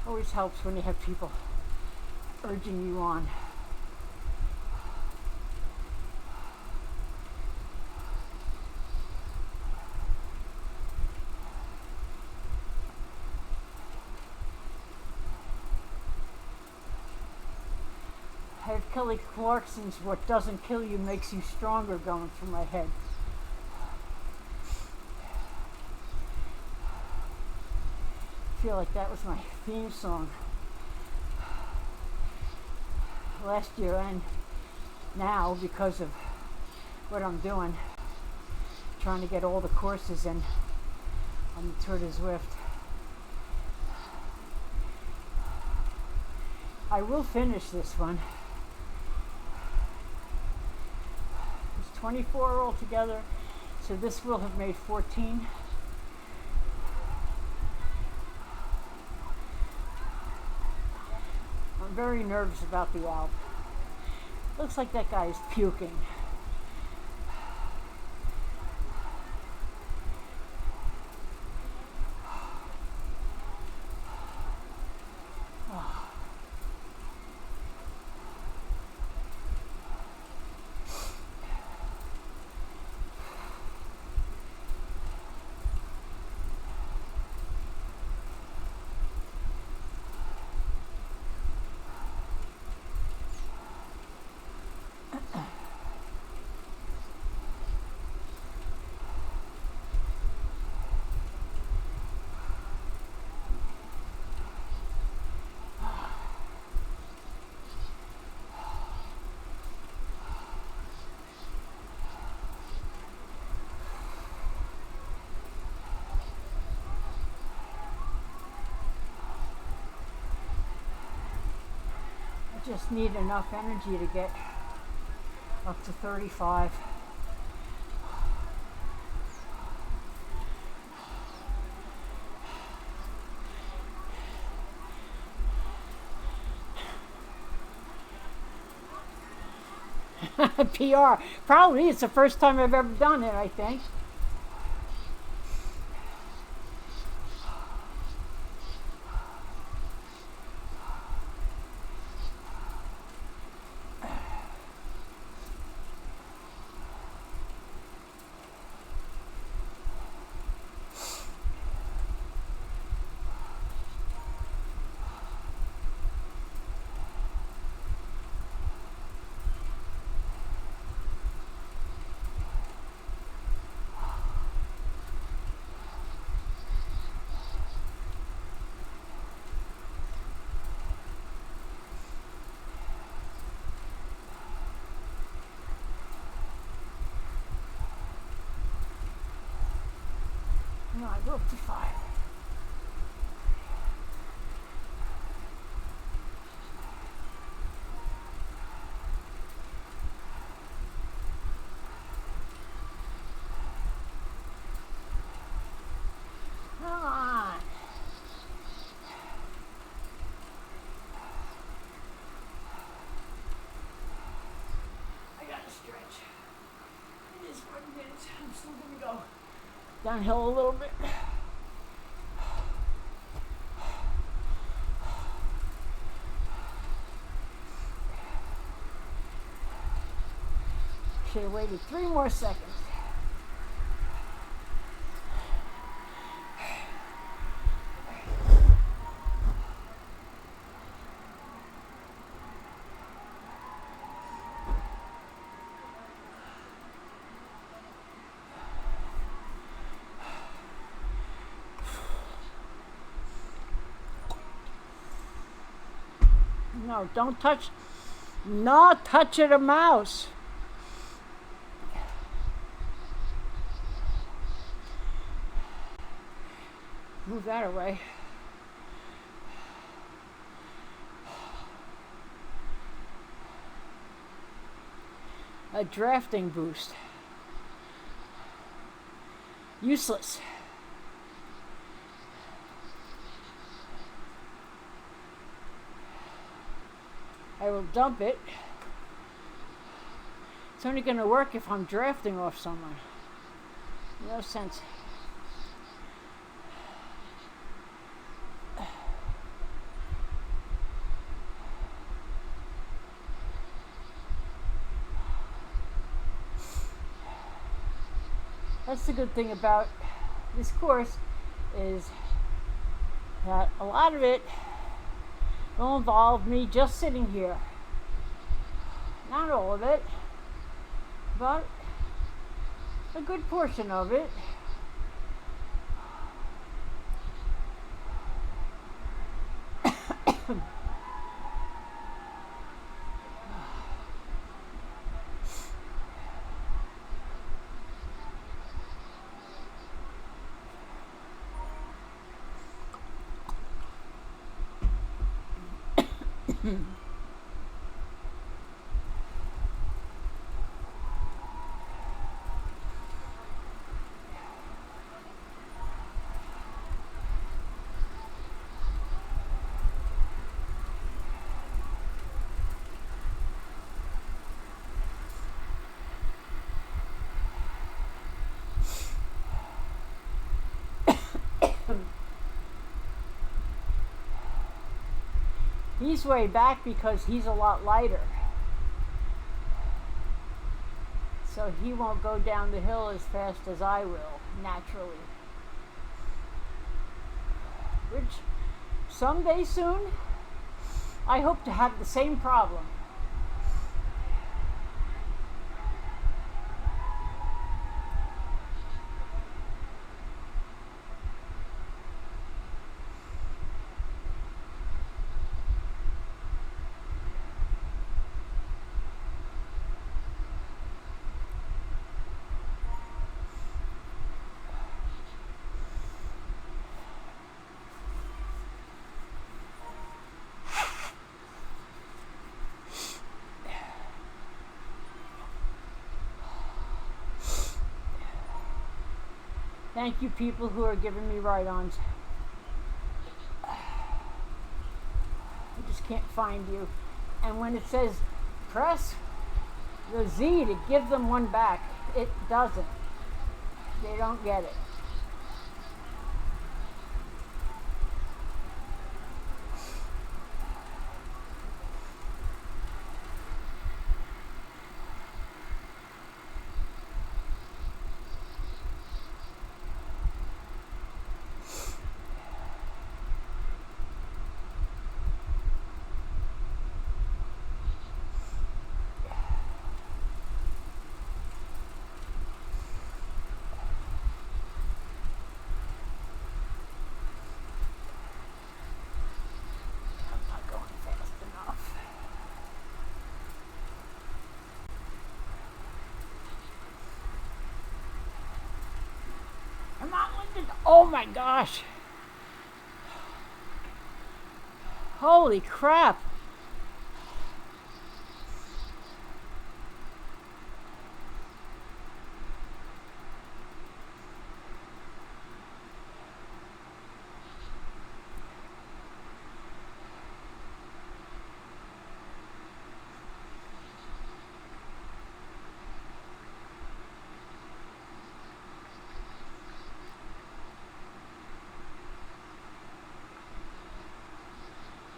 Always helps when you have people urging you on. I have Kelly Clarkson's "What Doesn't Kill You Makes You Stronger" going through my head. I feel like that was my theme song last year and now, because of what I'm doing, trying to get all the courses in on the Tour de Zwift. I will finish this one. There's 24 altogether, so this will have made 14. I'm very nervous about the Alp. Looks like that guy is puking. Just need enough energy to get up to 35. PR. Probably it's the first time I've ever done it, I think. No, I go up to 5. stretch. It is 1 minute. I'm still going to go downhill a little bit. Should have waited 3 more seconds. No, don't touch. Not touching a mouse. Move that away. A drafting boost. Useless. I will dump it. It's only going to work if I'm drafting off someone. No sense. That's the good thing about this course, is that a lot of it will involve me just sitting here. Not all of it, but a good portion of it. He's way back because he's a lot lighter. So he won't go down the hill as fast as I will, naturally. Which, someday soon, I hope to have the same problem. Thank you, people who are giving me ride-ons. I just can't find you. And when it says press the Z to give them one back, it doesn't. They don't get it. Oh my gosh. Holy crap.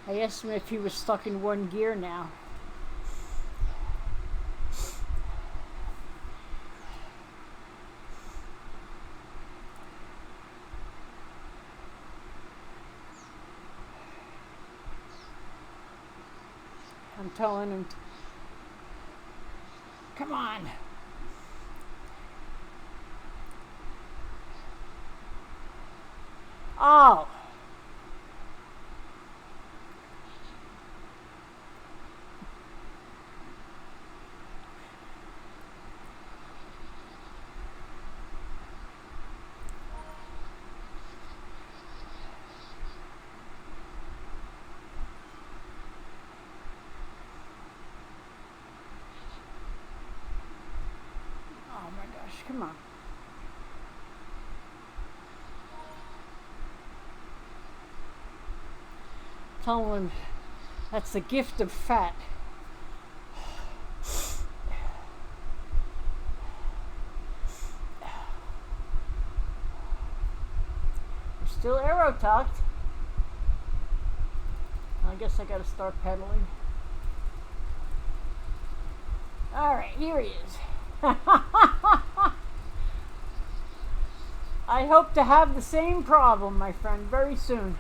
I asked him if he was stuck in one gear now. I'm telling him, come on. Oh. Oh my gosh, come on. Tell him that's the gift of fat. We're still aero tucked. I guess I gotta start pedaling. Alright, here he is. I hope to have the same problem, my friend, very soon.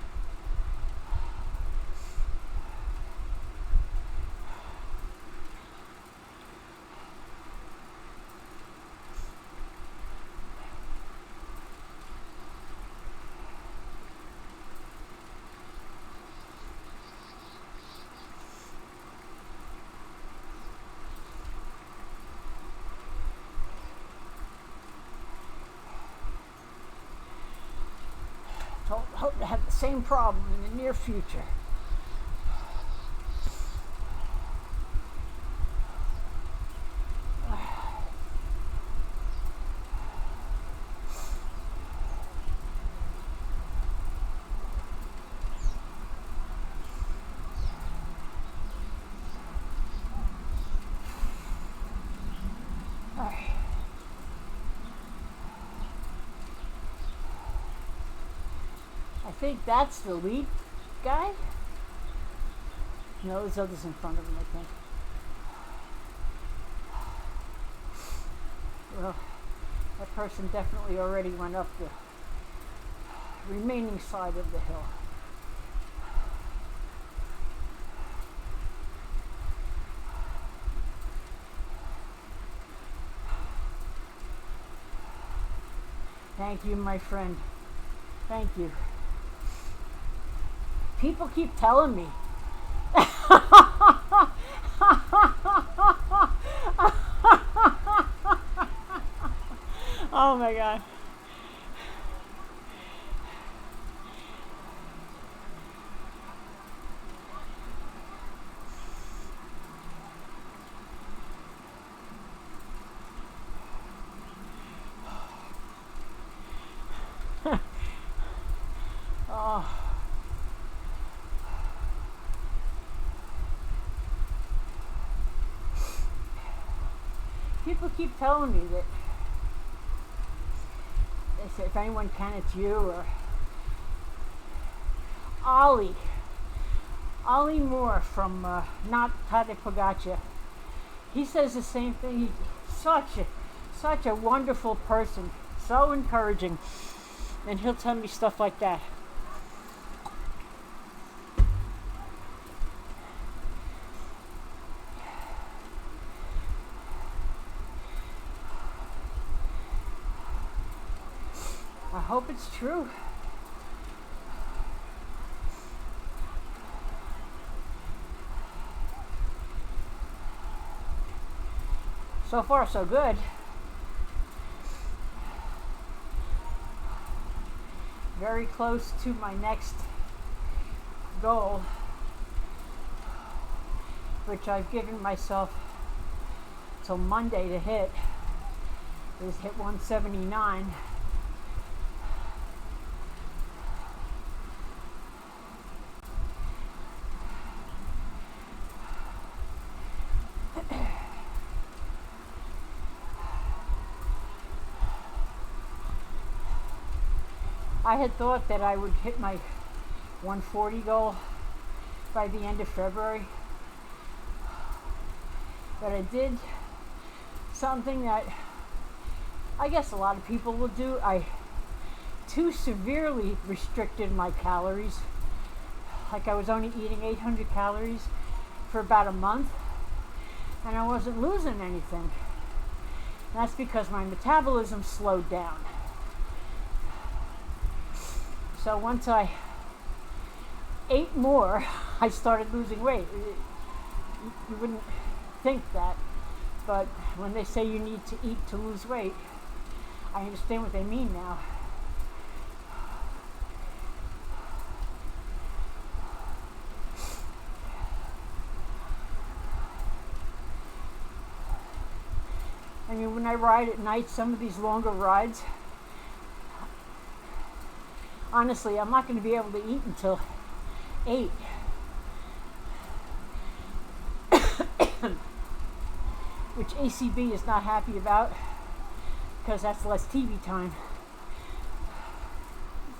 Hope to have the same problem in the near future. I think that's the lead guy. No, there's others in front of him, I think. Well, that person definitely already went up the remaining side of the hill. Thank you, my friend. Thank you. People keep telling me. Oh my God. Oh. People keep telling me that they say if anyone can, it's you or Ollie Moore from Not Tadej Pogacar. He says the same thing. He's such a wonderful person, so encouraging, and he'll tell me stuff like that. I hope it's true. So far, so good. Very close to my next goal, which I've given myself till Monday to hit, is hit 179. I had thought that I would hit my 140 goal by the end of February. But I did something that I guess a lot of people will do. I too severely restricted my calories. Like I was only eating 800 calories for about a month, and I wasn't losing anything. And that's because my metabolism slowed down. So once I ate more, I started losing weight. You wouldn't think that, but when they say you need to eat to lose weight, I understand what they mean now. I mean, when I ride at night, some of these longer rides, honestly, I'm not going to be able to eat until 8. Which ACB is not happy about, because that's less TV time.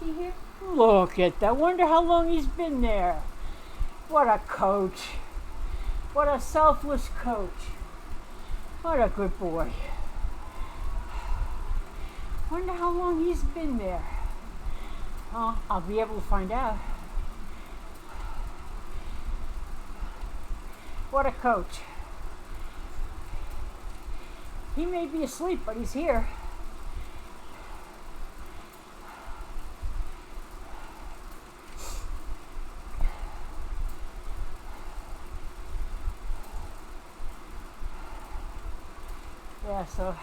Is he here? Look at that. Wonder how long he's been there. What a coach. What a selfless coach. What a good boy. Wonder how long he's been there. Oh, I'll be able to find out. What a coach. He may be asleep, but he's here. Yeah, so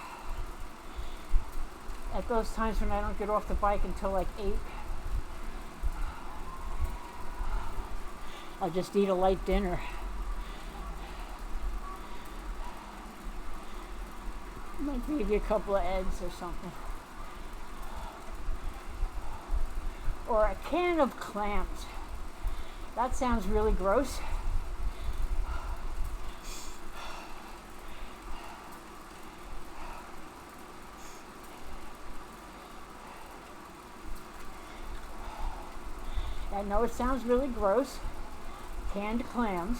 at those times when I don't get off the bike until like 8, I'll just eat a light dinner. Like maybe a couple of eggs or something. Or a can of clams. That sounds really gross. I know it sounds really gross, canned clams,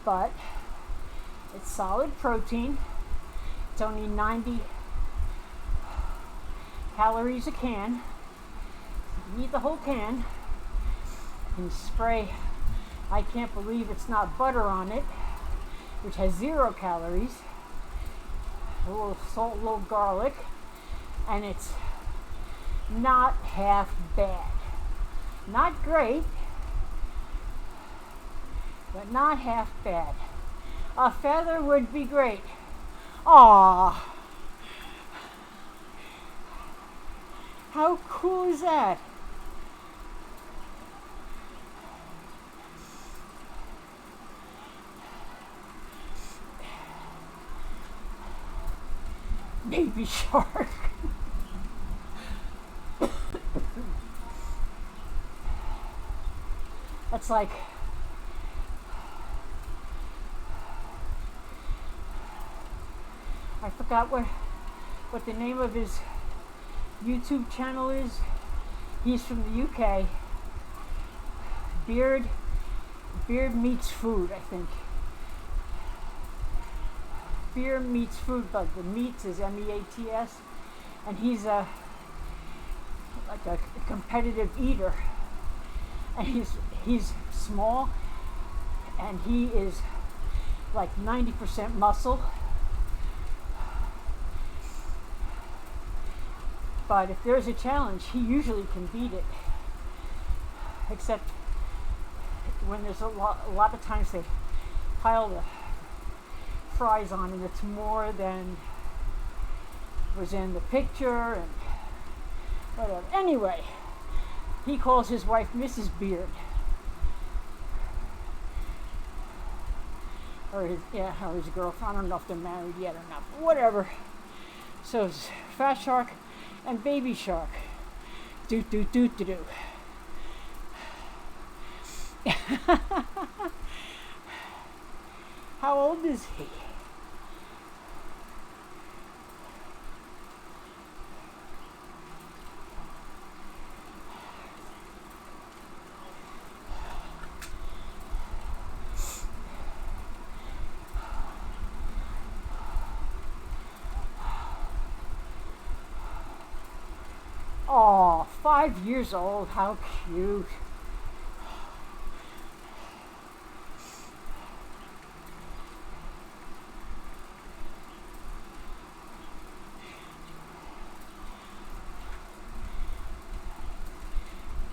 but it's solid protein. It's only 90 calories a can. You eat the whole can and spray, I can't believe it's not butter on it, which has 0 calories, a little salt, a little garlic, and it's not half bad. Not great, but not half bad. A feather would be great. Aww. How cool is that? Baby shark. That's like I forgot what the name of his YouTube channel is. He's from the UK. Beard Meets Food, I think. Beer Meets Food, but the meats is MEATS, and he's like a competitive eater, and he's small, and he is like 90% muscle. But if there's a challenge, he usually can beat it. Except when there's a lot of times they pile the fries on and it's more than was in the picture and whatever. Anyway, he calls his wife Mrs. Beard. Or his girlfriend. I don't know if they're married yet or not, but whatever. So it's Fat Shark and Baby Shark. Do do do do do. How old is he? Oh, 5 years old. How cute.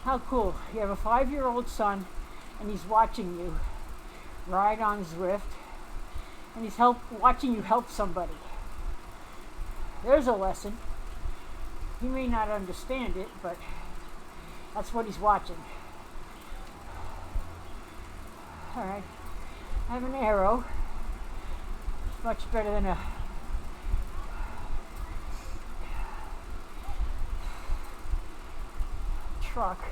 How cool. You have a 5-year-old son and he's watching you ride on Zwift and he's watching you help somebody. There's a lesson. He may not understand it, but that's what he's watching. Alright, I have an arrow. It's much better than a truck.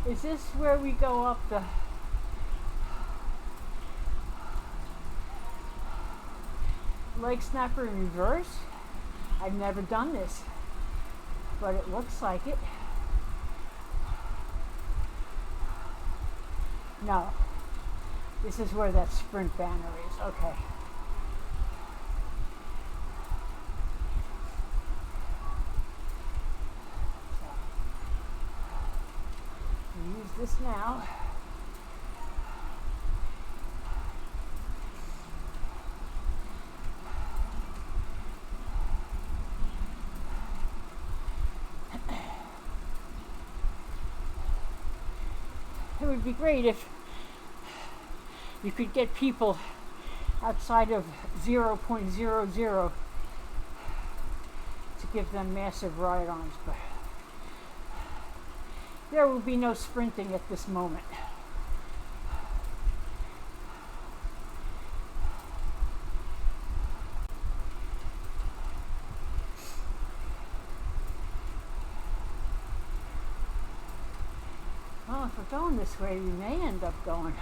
Is this where we go up the leg snapper in reverse? I've never done this, but it looks like it. No, this is where that sprint banner is. Okay. Use this now. It would be great if you could get people outside of 0.00 to give them massive ride-ons, but there will be no sprinting at this moment. Well, if we're going this way, we may end up going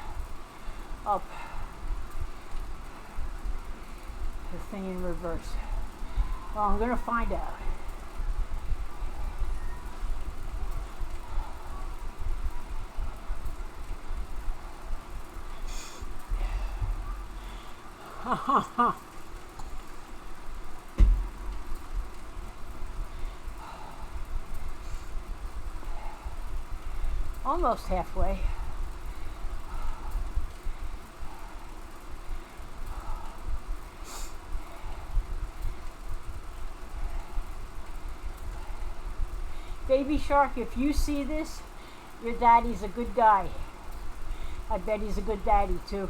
up the thing in reverse. Well, I'm going to find out. Almost halfway. Baby Shark, if you see this, your daddy's a good guy. I bet he's a good daddy too.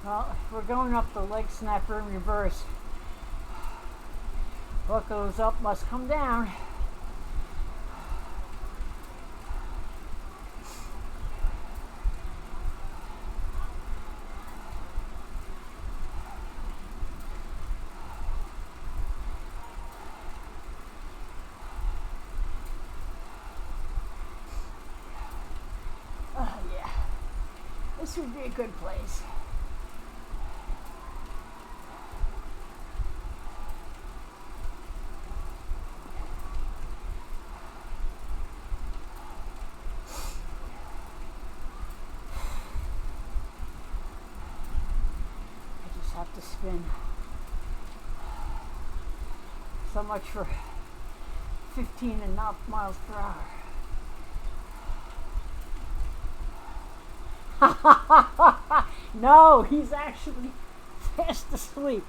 Well, if we're going up the leg snapper in reverse, what goes up must come down. Oh yeah, this would be a good place. Have to spin. So much for 15.5 miles per hour. No, he's actually fast asleep.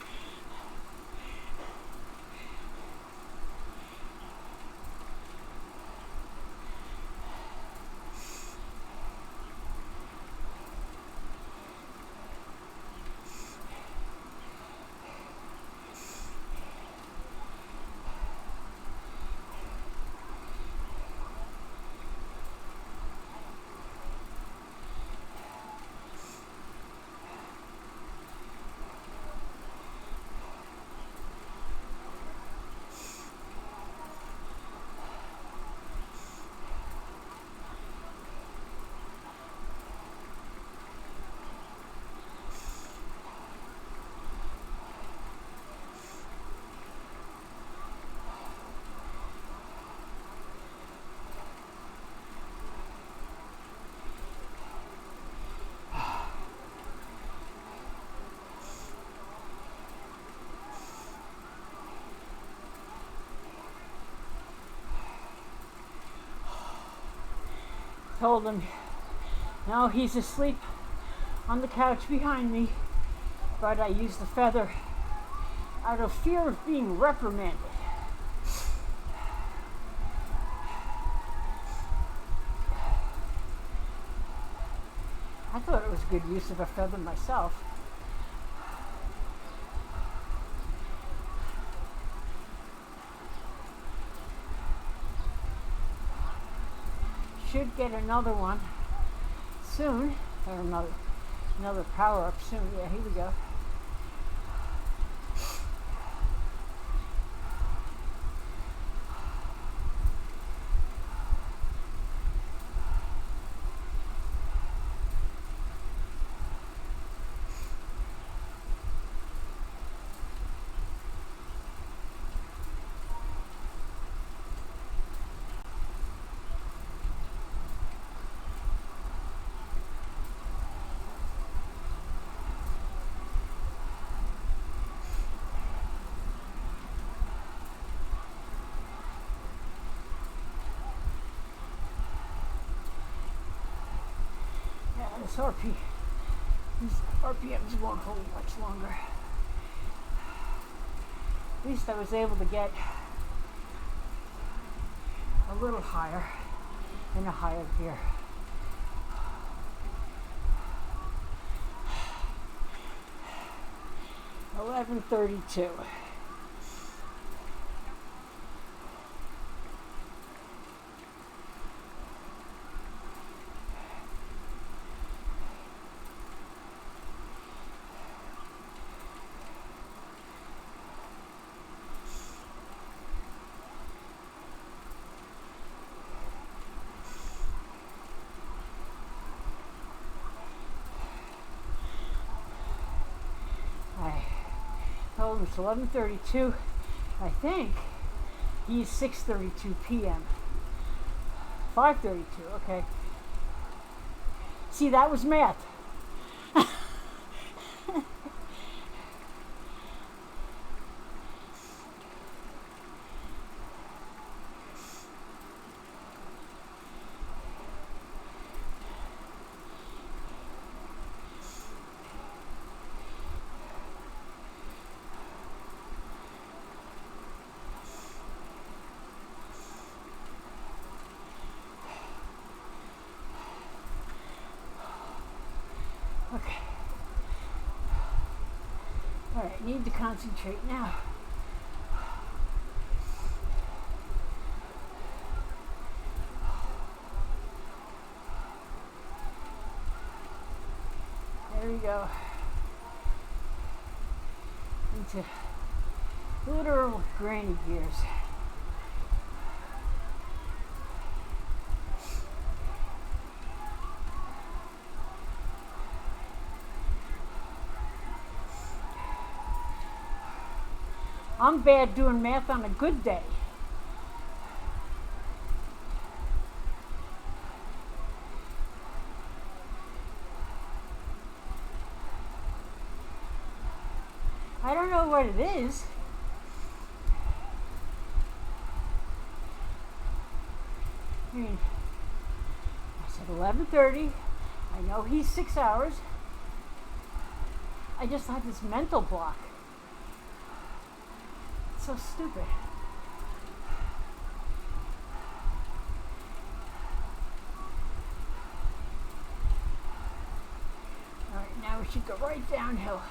Told him, no, he's asleep on the couch behind me, but I used the feather out of fear of being reprimanded. I thought it was good use of a feather myself. Should get another one soon, or another power up soon. Yeah, here we go. These RPMs won't hold much longer. At least I was able to get a little higher in a higher gear. $11:32. It's 11:32. I think he's 6:32 p.m. 5:32. Okay. See, that was math. Okay. All right, need to concentrate now. There we go. Into literal granny gears. I'm bad doing math on a good day. I don't know what it is. I mean, I said 11:30. I know he's 6 hours. I just had this mental block. So stupid. All right, now we should go right downhill.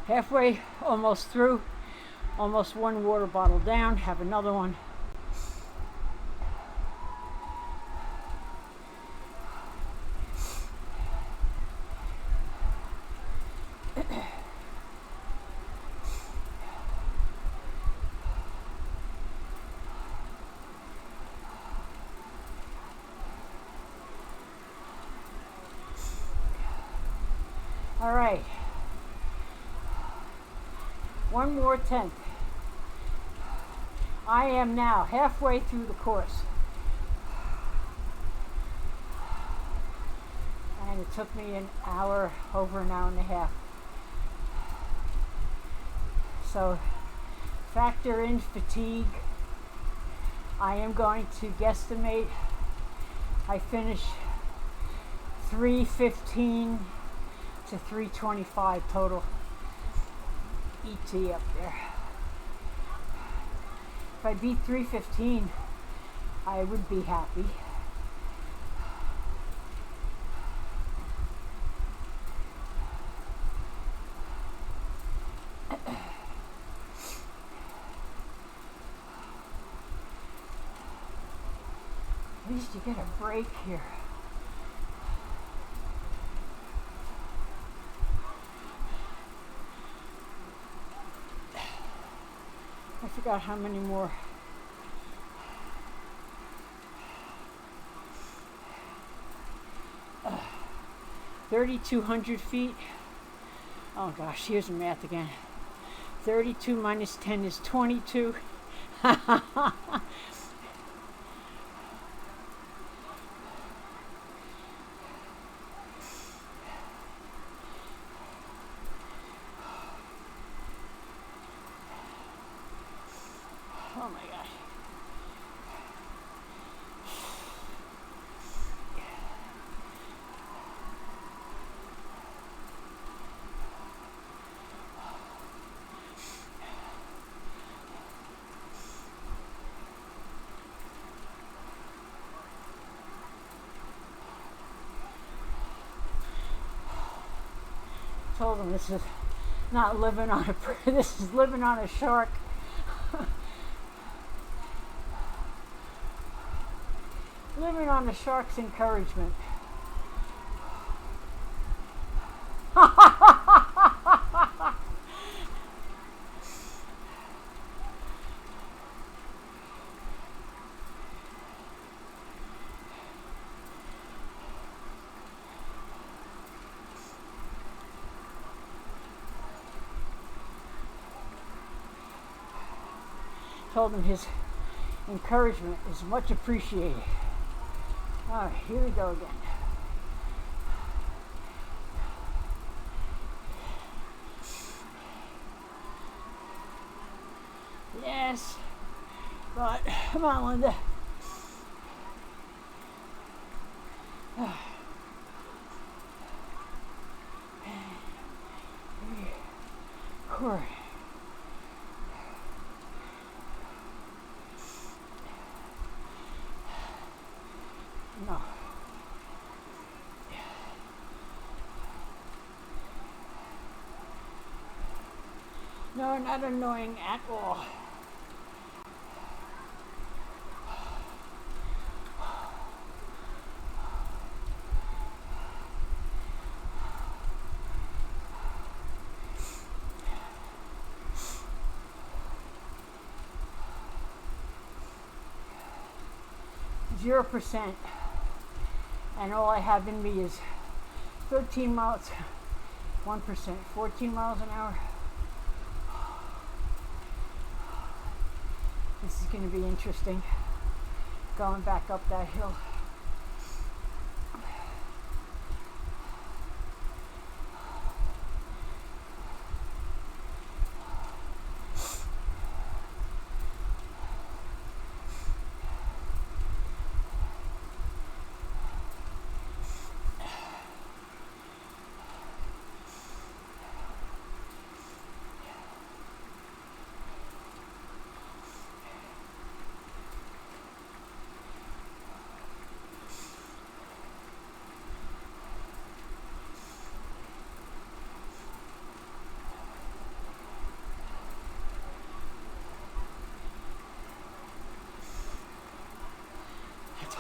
Halfway, almost through, almost one water bottle down, have another one. All right. One more tenth. I am now halfway through the course. And it took me over an hour and a half. So factor in fatigue. I am going to guesstimate I finish 3:15 to 3:25 total ET up there. If I beat 3:15, I would be happy. At least you get a break here. I forgot how many more. Uh, 3,200 feet. Oh gosh, here's the math again. 32 minus 10 is 22. Oh my gosh. Told them this is not living on a this is living on a shark. Living on a shark's encouragement. Told him his encouragement is much appreciated. All right, here we go again. Yes, but come on, Linda. Corey. No. No, not annoying at all. %, and all I have in me is 13 miles, 1%, 14 miles an hour. This is going to be interesting, going back up that hill.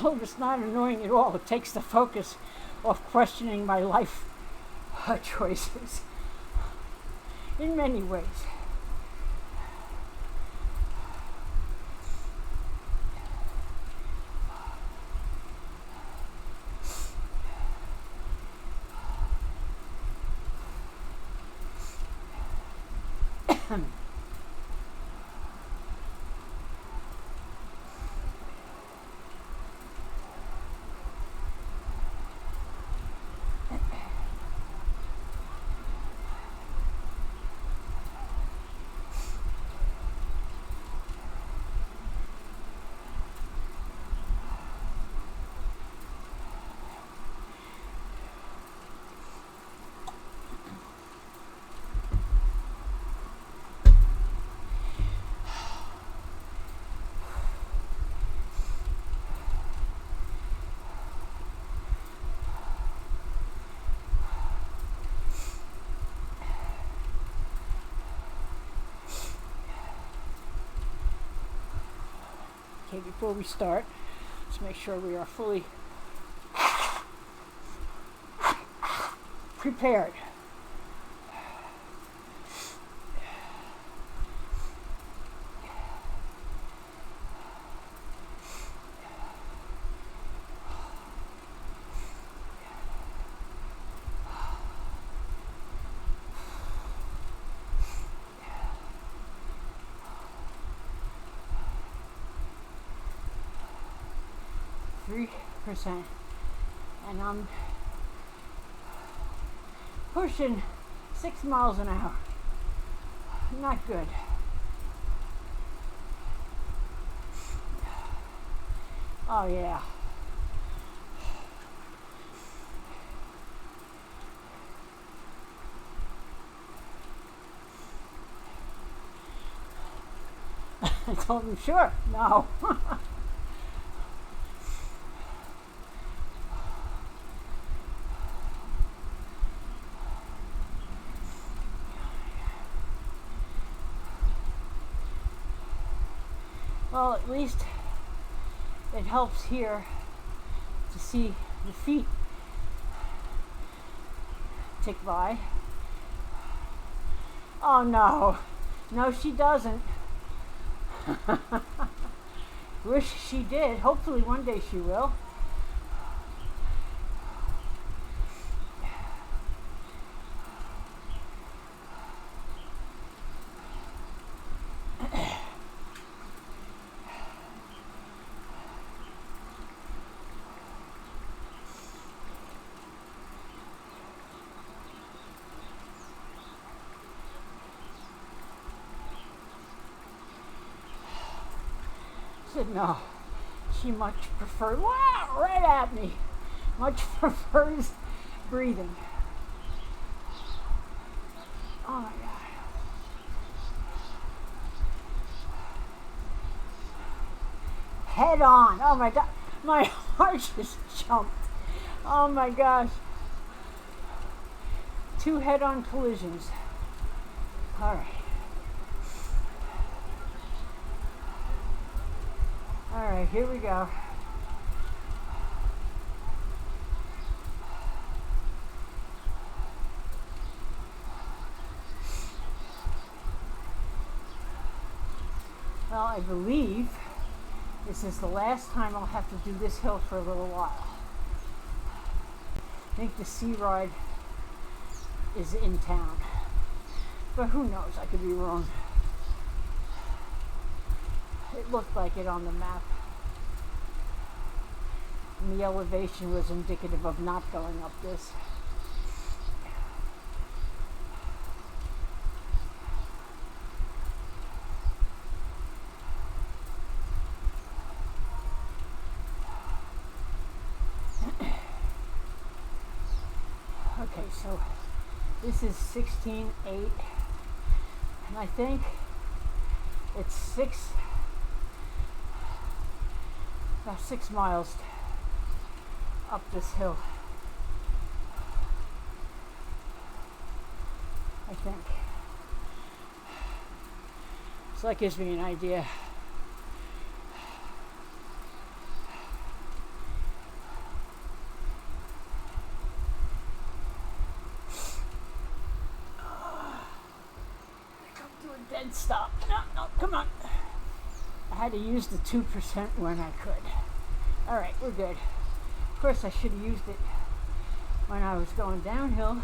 Oh, it's not annoying at all. It takes the focus off questioning my life choices in many ways. Okay, before we start, let's make sure we are fully prepared. %, and I'm pushing 6 miles an hour. Not good. Oh yeah. I told him, sure, no. Well, at least it helps here to see the feet tick by. Oh no, no she doesn't. Wish she did. Hopefully one day she will. Said no, she much prefers, wow, right at me, much prefers breathing. Oh my God. Head on, oh my God, my heart just jumped. Oh my gosh. 2 head-on collisions. All right. All right, here we go. Well, I believe this is the last time I'll have to do this hill for a little while. I think the C Ride is in town, but who knows, I could be wrong. It looked like it on the map. And the elevation was indicative of not going up this. Okay, so this is 16.8, and I think it's about 6 miles up this hill, I think. So that gives me an idea. Come to a dead stop. No, come on. I had to use the 2% when I could. All right, we're good. Of course, I should have used it when I was going downhill.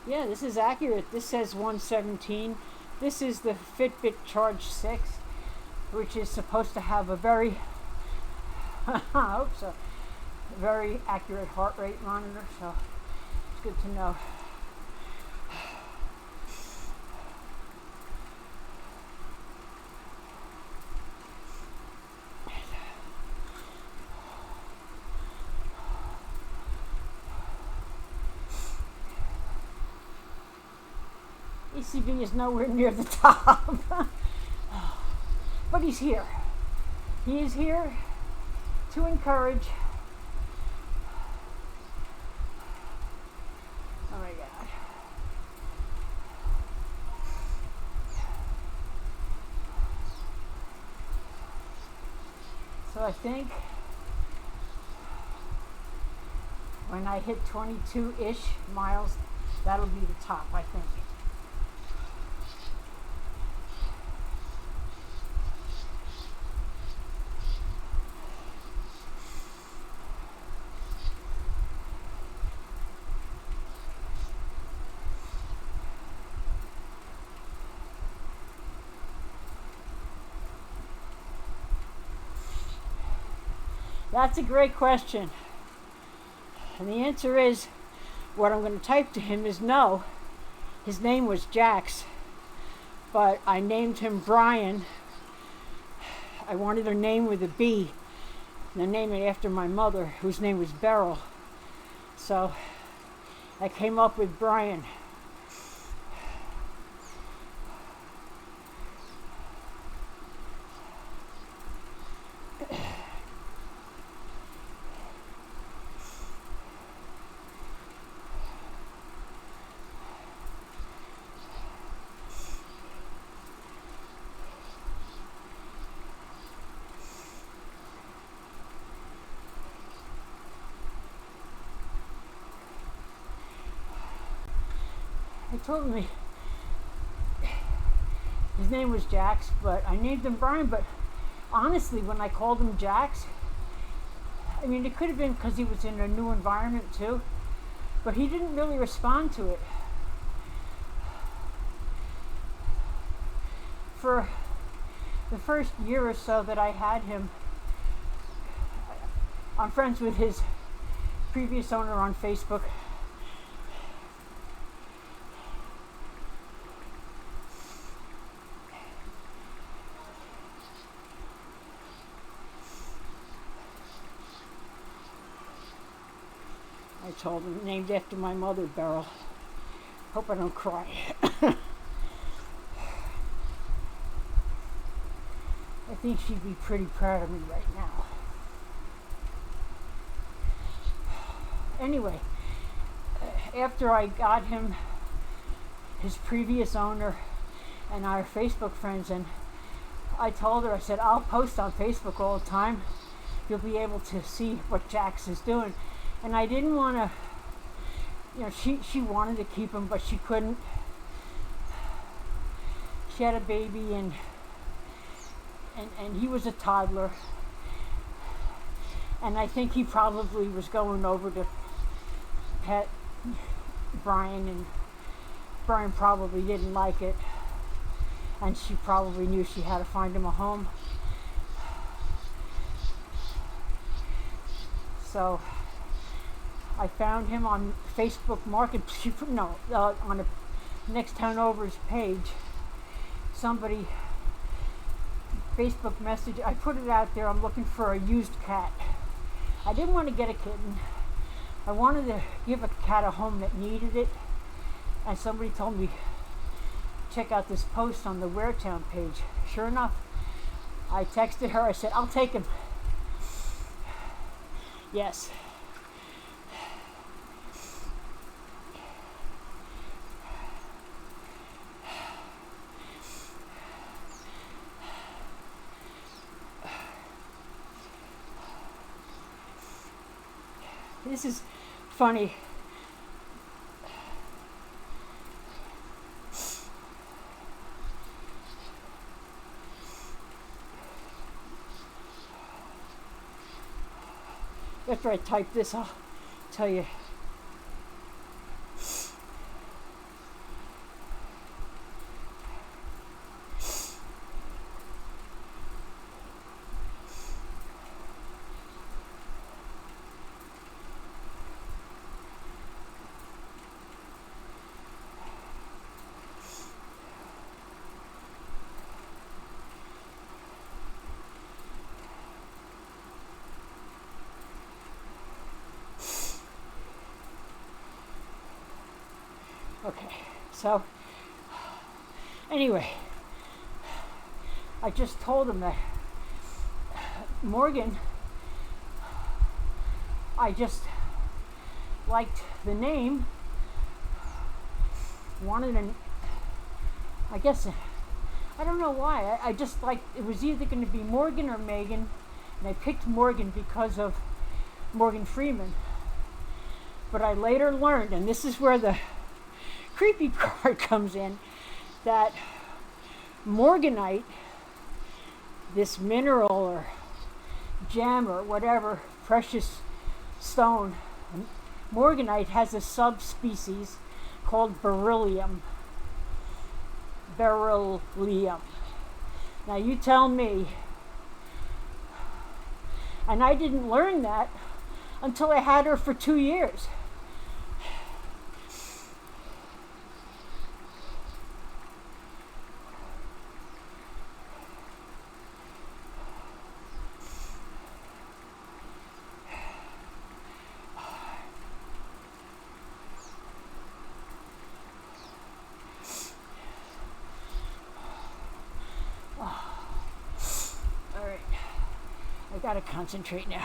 Yeah, this is accurate. This says 117. This is the Fitbit Charge 6, which is supposed to have a very, I hope so, very accurate heart rate monitor, so it's good to know. ACB is nowhere near the top, but he's here. He is here to encourage. Oh my God. So I think when I hit 22-ish miles, that'll be the top, I think. That's a great question. And the answer is, what I'm going to type to him is no. His name was Jax, but I named him Brian. I wanted a name with a B, and I named it after my mother, whose name was Beryl. So I came up with Brian. I told him his name was Jax, but I named him Brian. But honestly, when I called him Jax, I mean, it could have been because he was in a new environment too, but he didn't really respond to it. For the first year or so that I had him, I'm friends with his previous owner on Facebook. I told him, named after my mother, Beryl. Hope I don't cry. I think she'd be pretty proud of me right now. Anyway, after I got him his previous owner and our Facebook friends, and I told her, I said, I'll post on Facebook all the time. You'll be able to see what Jax is doing. And I didn't want to, you know, she wanted to keep him, but she couldn't. She had a baby, and he was a toddler. And I think he probably was going over to pet Brian, and Brian probably didn't like it. And she probably knew she had to find him a home. So I found him on Facebook Market, on a Next Town Over's page. Somebody Facebook message, I put it out there, I'm looking for a used cat. I didn't want to get a kitten. I wanted to give a cat a home that needed it. And somebody told me, check out this post on the Waretown page. Sure enough, I texted her, I said, I'll take him. Yes. This is funny. After I type this, I'll tell you. Okay, so anyway, I just told him that Morgan, I just liked the name, wanted an, I guess, I don't know why, I just liked, it was either going to be Morgan or Megan, and I picked Morgan because of Morgan Freeman. But I later learned, and this is where the creepy part comes in, that morganite, this mineral or gem or whatever, precious stone, morganite has a subspecies called beryllium. Beryllium. Now you tell me. And I didn't learn that until I had her for 2 years. I gotta concentrate now.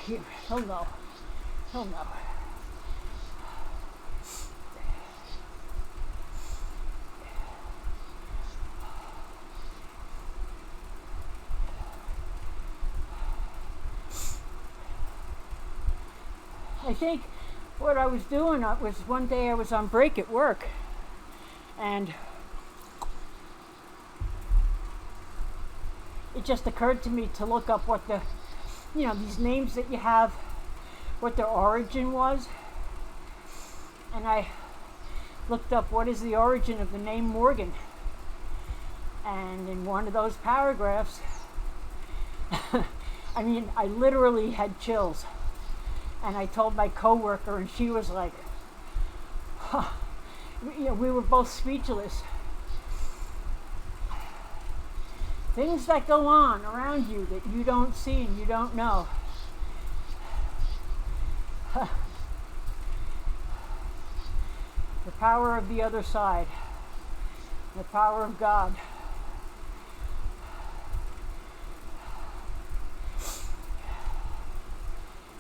He'll know. He'll know. I think what I was doing was one day I was on break at work, and it just occurred to me to look up what the, these names that you have, what their origin was. And I looked up what is the origin of the name Morgan. And in one of those paragraphs, I literally had chills. And I told my coworker, and she was like, huh. We were both speechless. Things that go on around you that you don't see and you don't know. The power of the other side. The power of God.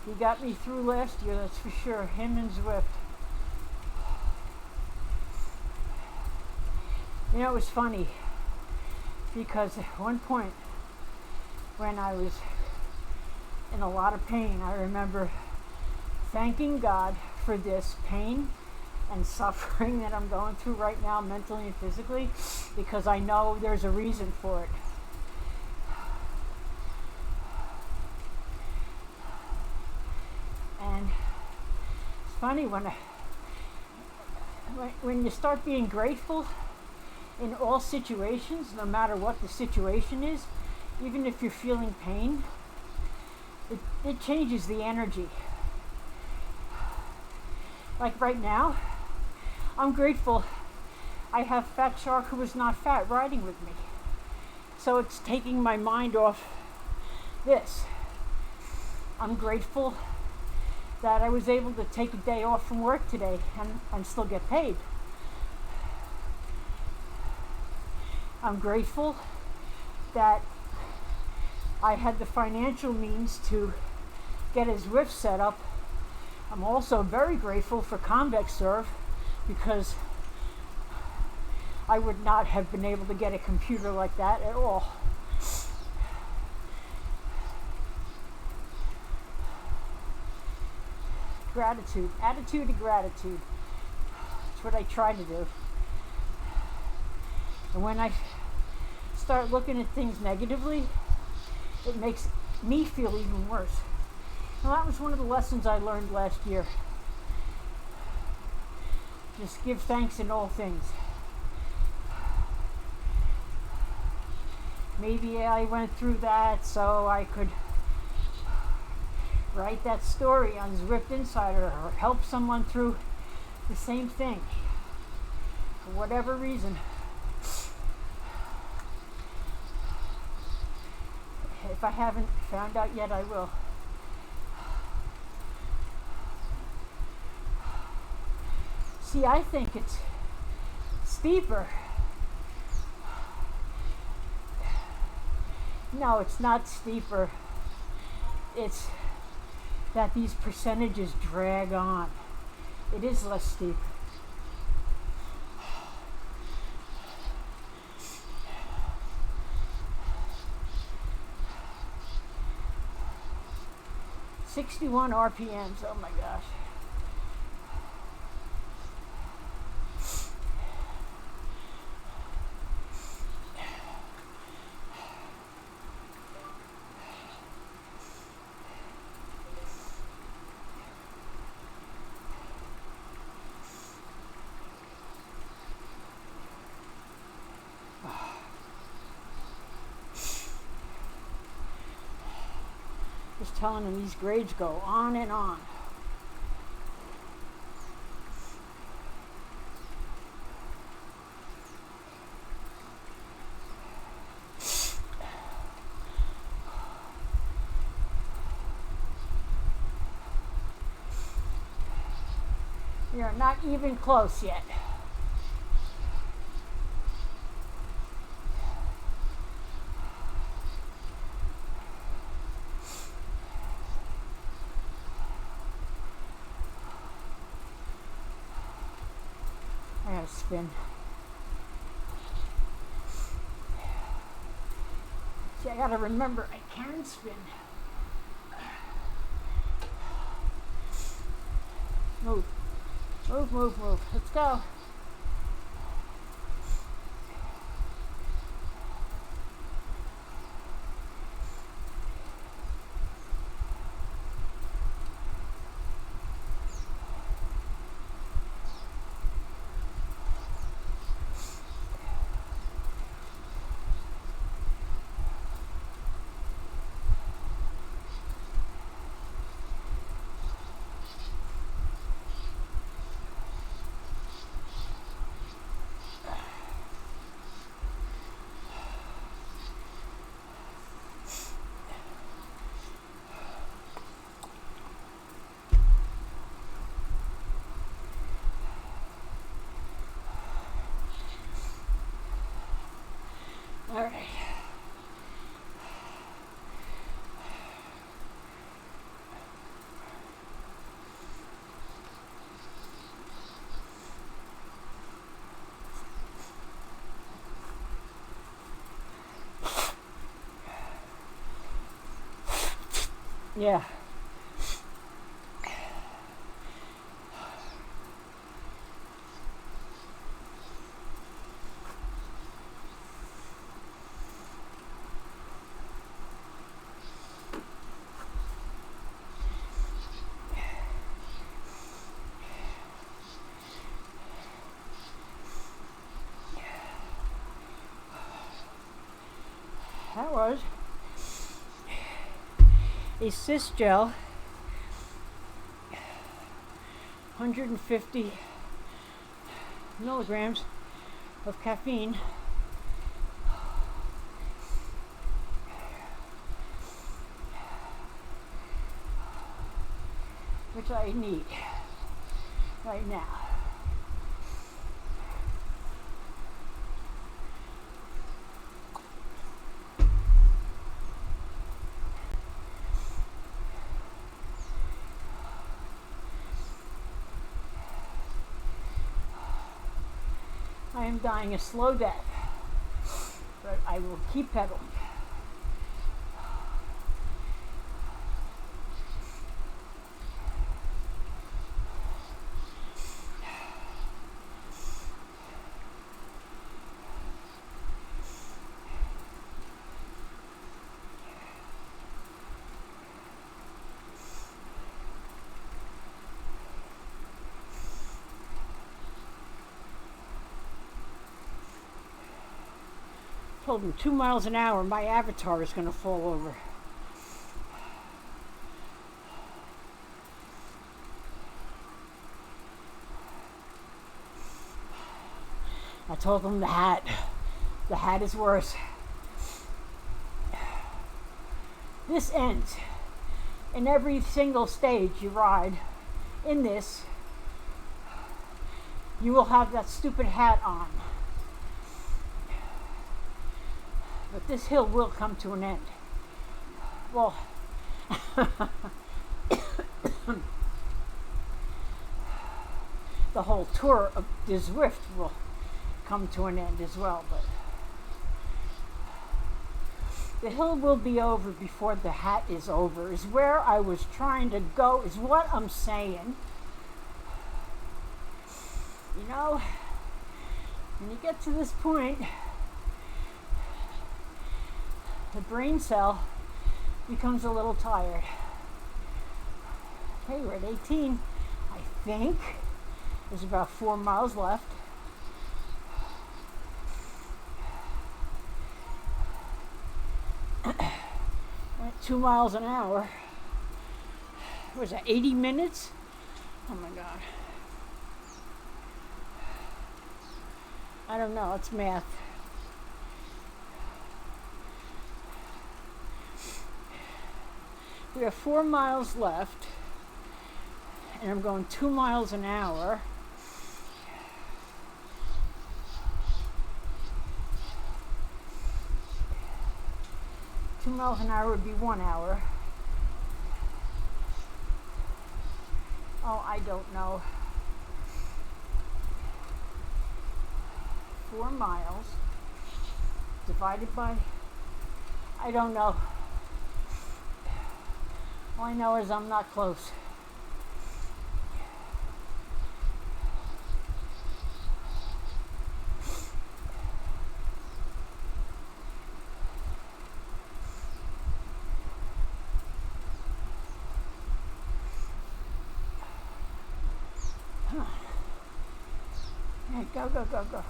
He got me through last year, that's for sure. Him and Zwift. It was funny because at one point when I was in a lot of pain, I remember thanking God for this pain and suffering that I'm going through right now, mentally and physically, because I know there's a reason for it. And it's funny when you start being grateful in all situations, no matter what the situation is, even if you're feeling pain, it changes the energy. Like right now, I'm grateful I have Fat Shark, who is not fat, riding with me. So it's taking my mind off this. I'm grateful that I was able to take a day off from work today and still get paid. I'm grateful that I had the financial means to get a Zwift set up. I'm also very grateful for Convex Serve, because I would not have been able to get a computer like that at all. Gratitude, attitude of gratitude. That's what I try to do. And when I start looking at things negatively, it makes me feel even worse. And that was one of the lessons I learned last year. Just give thanks in all things. Maybe I went through that so I could write that story on Zwift Insider or help someone through the same thing. For whatever reason. If I haven't found out yet, I will. See, I think it's steeper. No, it's not steeper. It's that these percentages drag on. It is less steep. "61 RPMs, oh my gosh. Just telling them these grades go on and on. We are not even close yet. I gotta spin. See, I gotta remember I can spin. Move. Move, move, move. Let's go. All right. Yeah. That was a cyst gel, 150 milligrams of caffeine, which I need right now. I am dying a slow death, but I will keep pedaling. Told him 2 miles an hour, my avatar is going to fall over. I told him the hat is worse. This ends. In every single stage you ride in this, you will have that stupid hat on. But this hill will come to an end. Well, the whole tour of the Zwift will come to an end as well, but the hill will be over before the hat is over, is where I was trying to go, is what I'm saying. You know, when you get to this point, the brain cell becomes a little tired. Okay, we're at 18, I think. There's about 4 miles left. At 2 miles an hour. What was that, 80 minutes? Oh my God. I don't know, it's math. We have 4 miles left, and I'm going 2 miles an hour. Two miles an hour would be 1 hour. Oh, I don't know. 4 miles divided by, I don't know. All I know is I'm not close. Go, go, go, go.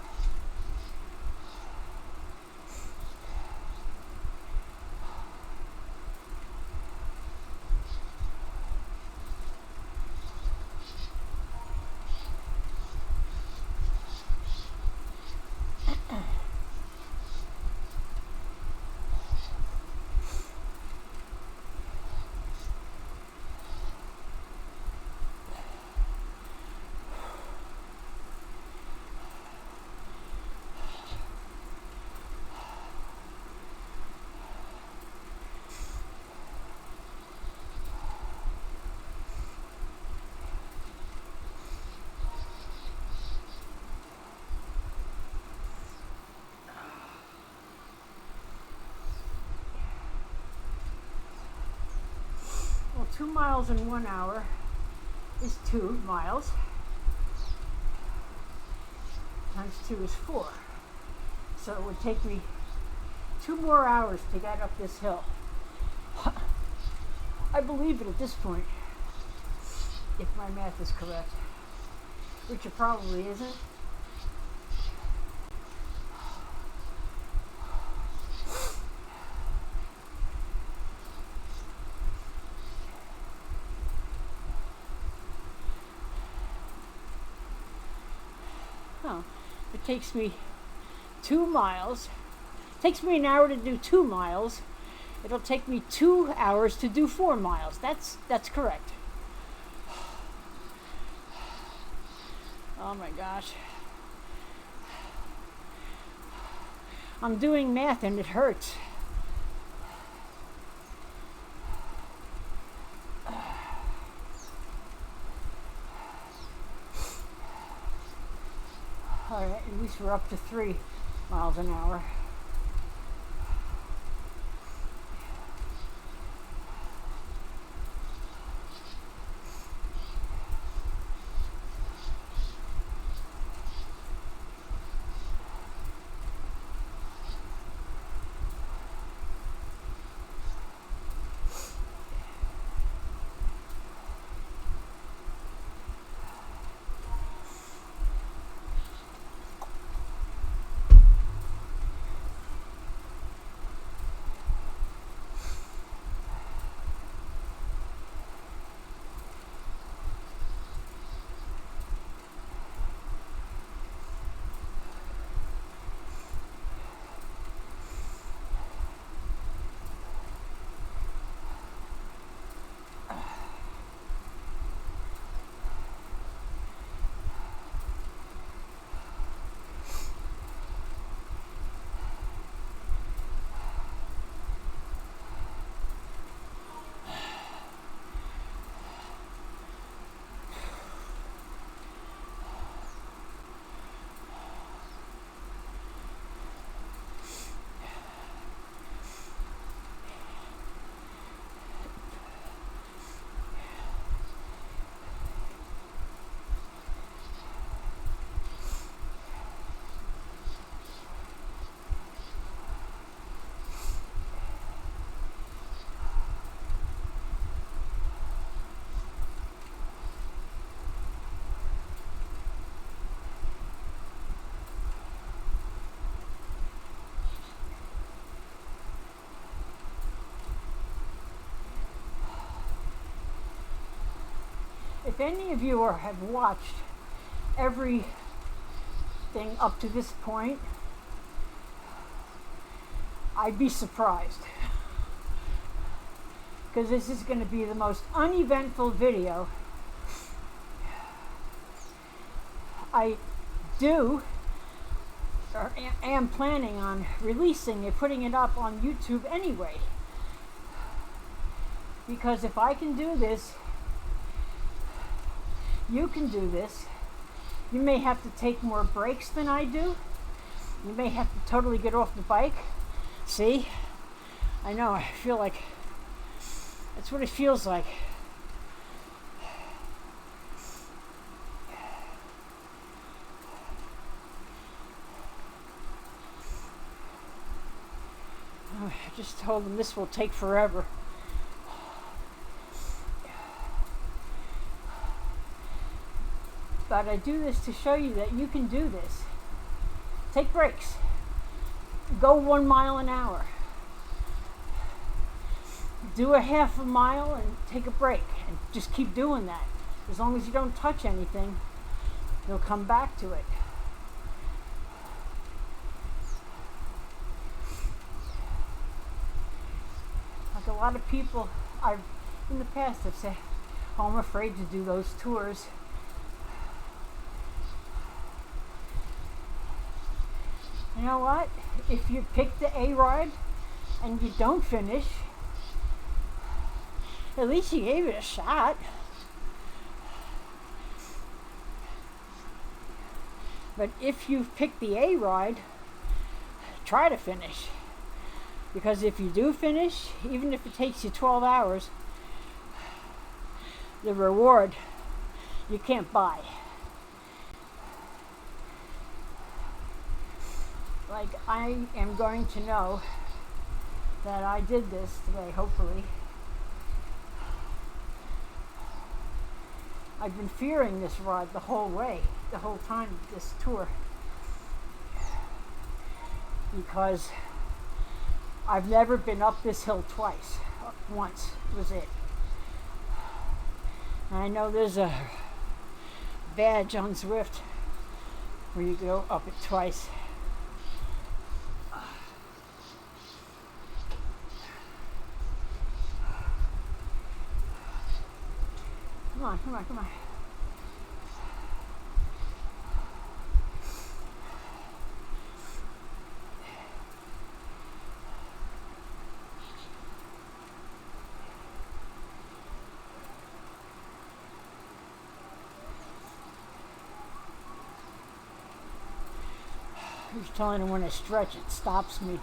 Well, 2 miles in 1 hour is 2 miles. Times 2 is 4. So it would take me 2 more hours to get up this hill. I believe it at this point, if my math is correct, which it probably isn't. Oh, it takes me 2 miles. It takes me an hour to do 2 miles. It'll take me 2 hours to do 4 miles. That's correct. Oh my gosh. I'm doing math and it hurts. All right, at least we're up to 3 miles an hour. if any of you have watched everything up to this point, I'd be surprised. Because this is going to be the most uneventful video. I am planning on releasing it, putting it up on YouTube anyway. Because if I can do this, you can do this. You may have to take more breaks than I do. You may have to totally get off the bike. See? I know, I feel like that's what it feels like. I just told them this will take forever. But I do this to show you that you can do this. Take breaks. Go 1 mile an hour. Do a half a mile and take a break. And just keep doing that. As long as you don't touch anything, you'll come back to it. Like a lot of people in the past have said, oh, I'm afraid to do those tours. You know what? If you pick the A Ride and you don't finish, at least you gave it a shot. But if you've picked the A Ride, try to finish. Because if you do finish, even if it takes you 12 hours, the reward you can't buy. Like, I am going to know that I did this today, hopefully. I've been fearing this ride the whole way, the whole time of this tour. Because I've never been up this hill twice. Once was it. And I know there's a badge on Zwift where you go up it twice. Come on, come on, come on. I was telling him when I stretch, it stops me.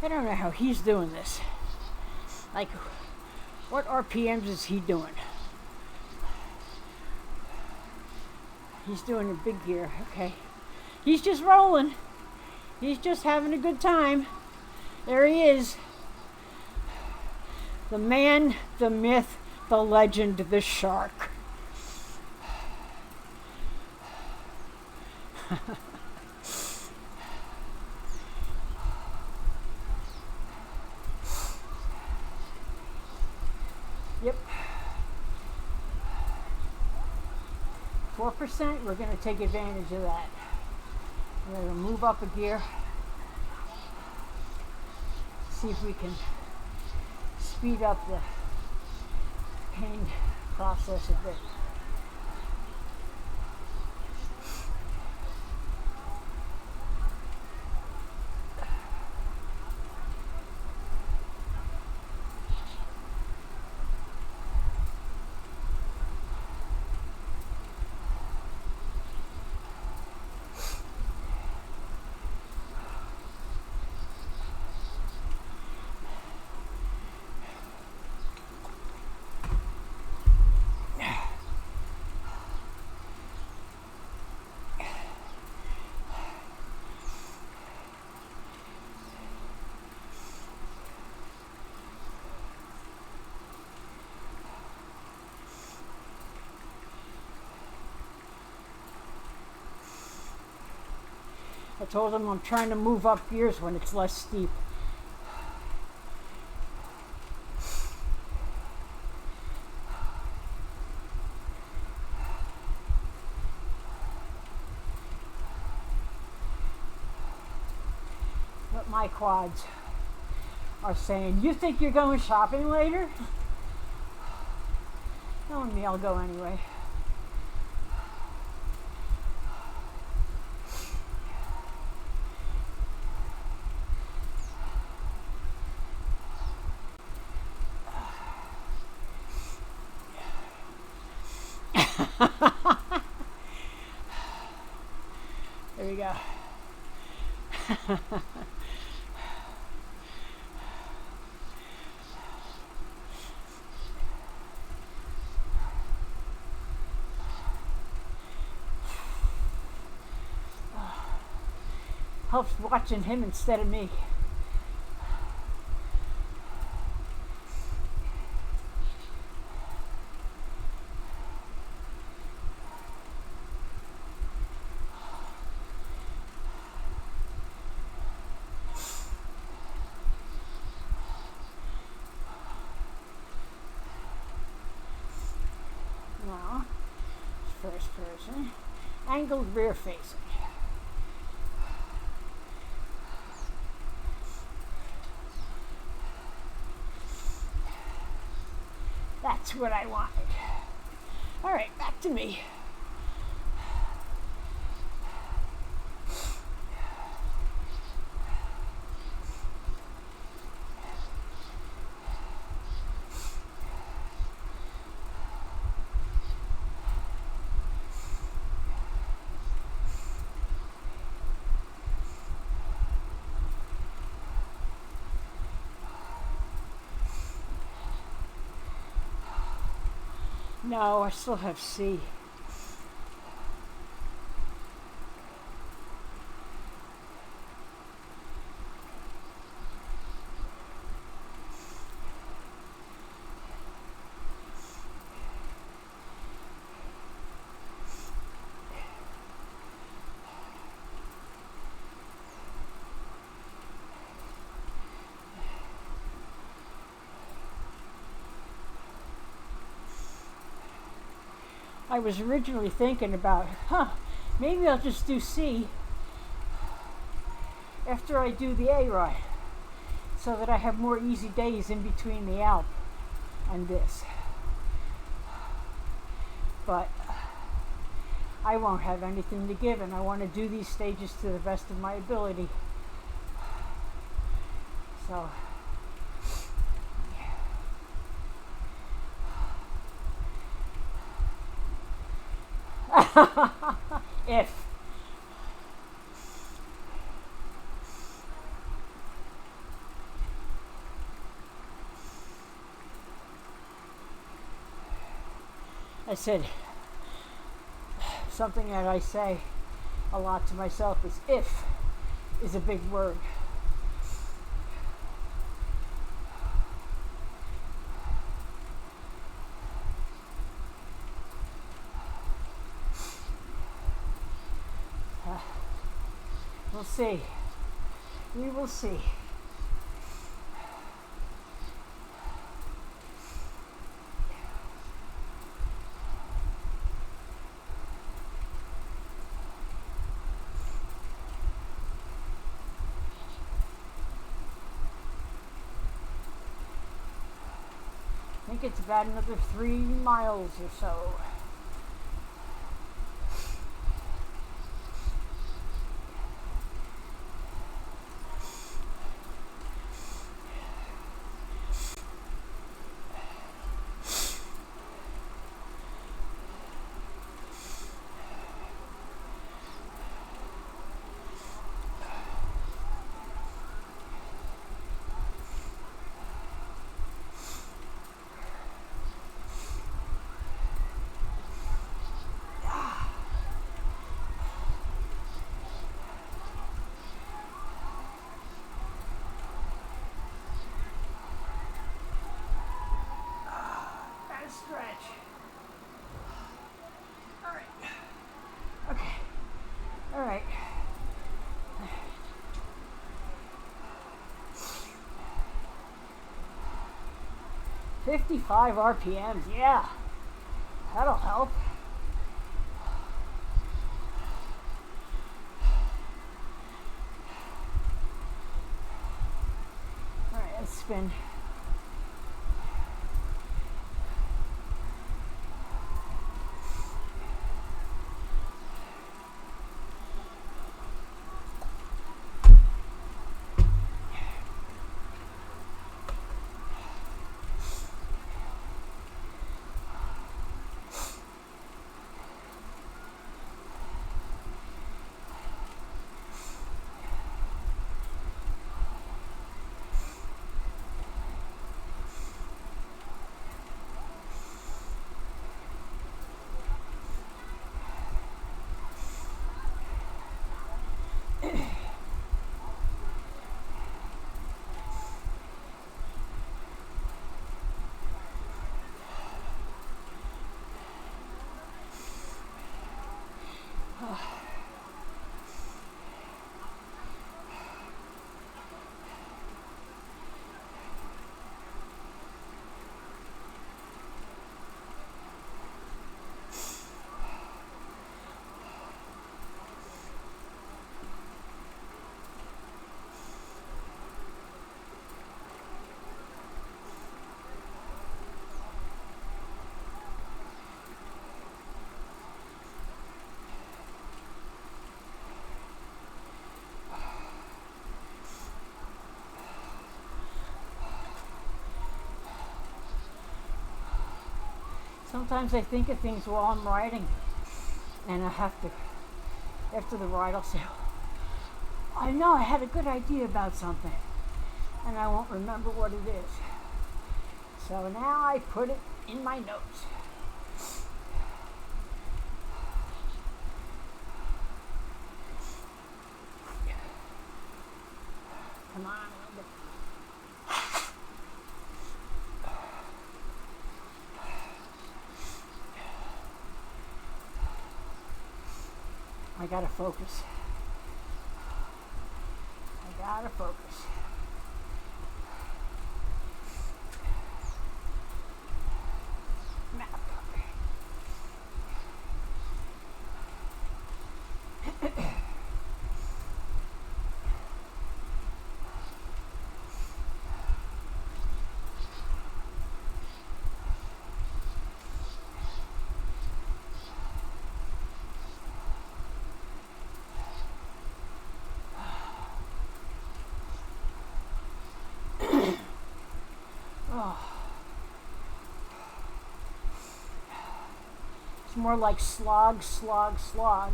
I don't know how he's doing this. Like, what RPMs is he doing? He's doing a big gear, okay. He's just rolling. He's just having a good time. There he is. The man, the myth, the legend, the shark. Yep. 4%, we're going to take advantage of that. We're going to move up a gear. See if we can speed up the pain process a bit. I told him I'm trying to move up gears when it's less steep. But my quads are saying, you think you're going shopping later? Knowing me, I'll go anyway. There we go. Helps watching him instead of me. Now, first person, angled rear facing. That's what I wanted. All right, back to me. No, I still have C. I was originally thinking about, maybe I'll just do C after I do the A ride, so that I have more easy days in between the Alp and this. But I won't have anything to give, and I want to do these stages to the best of my ability. So if I said something that I say a lot to myself is if is a big word. We'll see. We will see. I think it's about another 3 miles or so. 55 RPMs, yeah, that'll help. All right, let's spin. Sometimes I think of things while I'm riding, and I have to, after the ride, I'll say, I know I had a good idea about something, and I won't remember what it is. So now I put it in my notes. Come on, a little bit. I gotta focus. I gotta focus. Map. It's more like slog, slog, slog.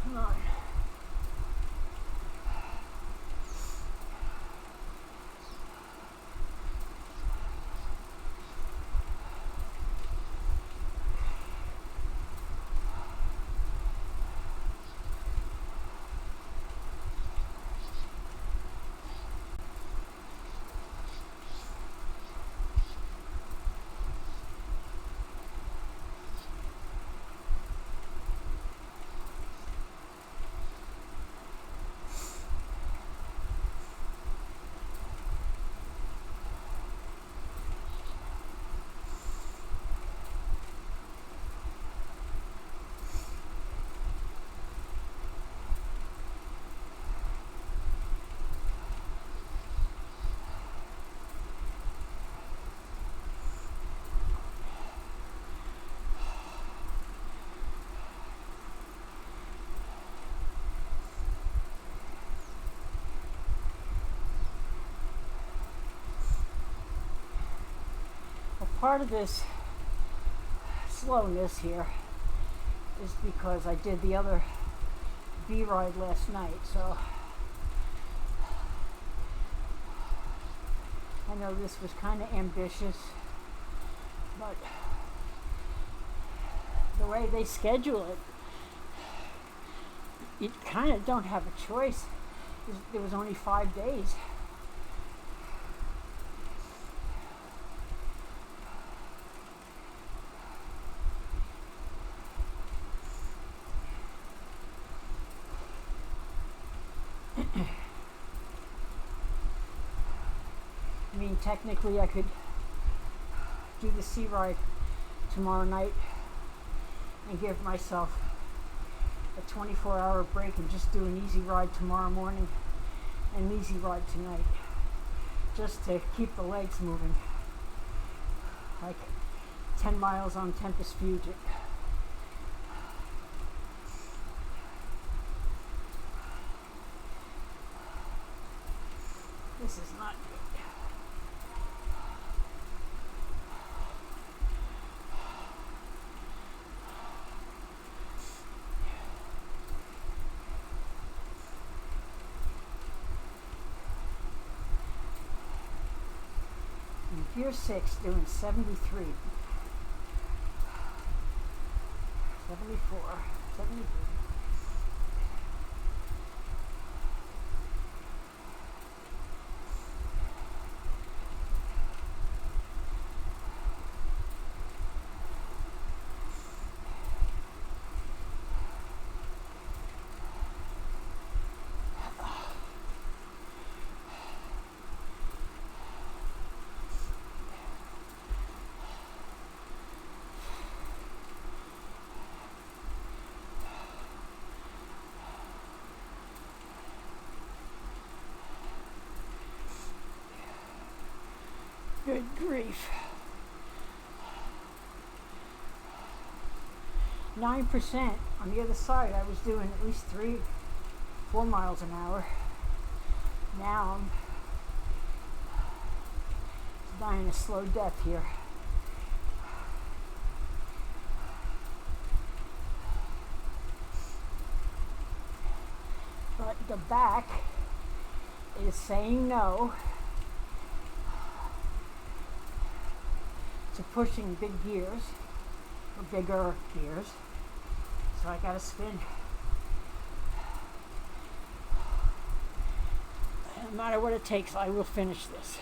Come on. Part of this slowness here is because I did the other B ride last night, so I know this was kind of ambitious, but the way they schedule it, you kind of don't have a choice. There was only 5 days, I mean, technically I could do the sea ride tomorrow night and give myself a 24-hour break and just do an easy ride tomorrow morning and an easy ride tonight, just to keep the legs moving, like 10 miles on Tempest Fugit. This is not good. In Gear 6, doing 73, 74, 73. Good grief. 9% on the other side. I was doing at least 4 miles an hour. Now I'm dying a slow death here. But the back is saying no to pushing big gears, or bigger gears, so I gotta spin. No matter what it takes, I will finish this.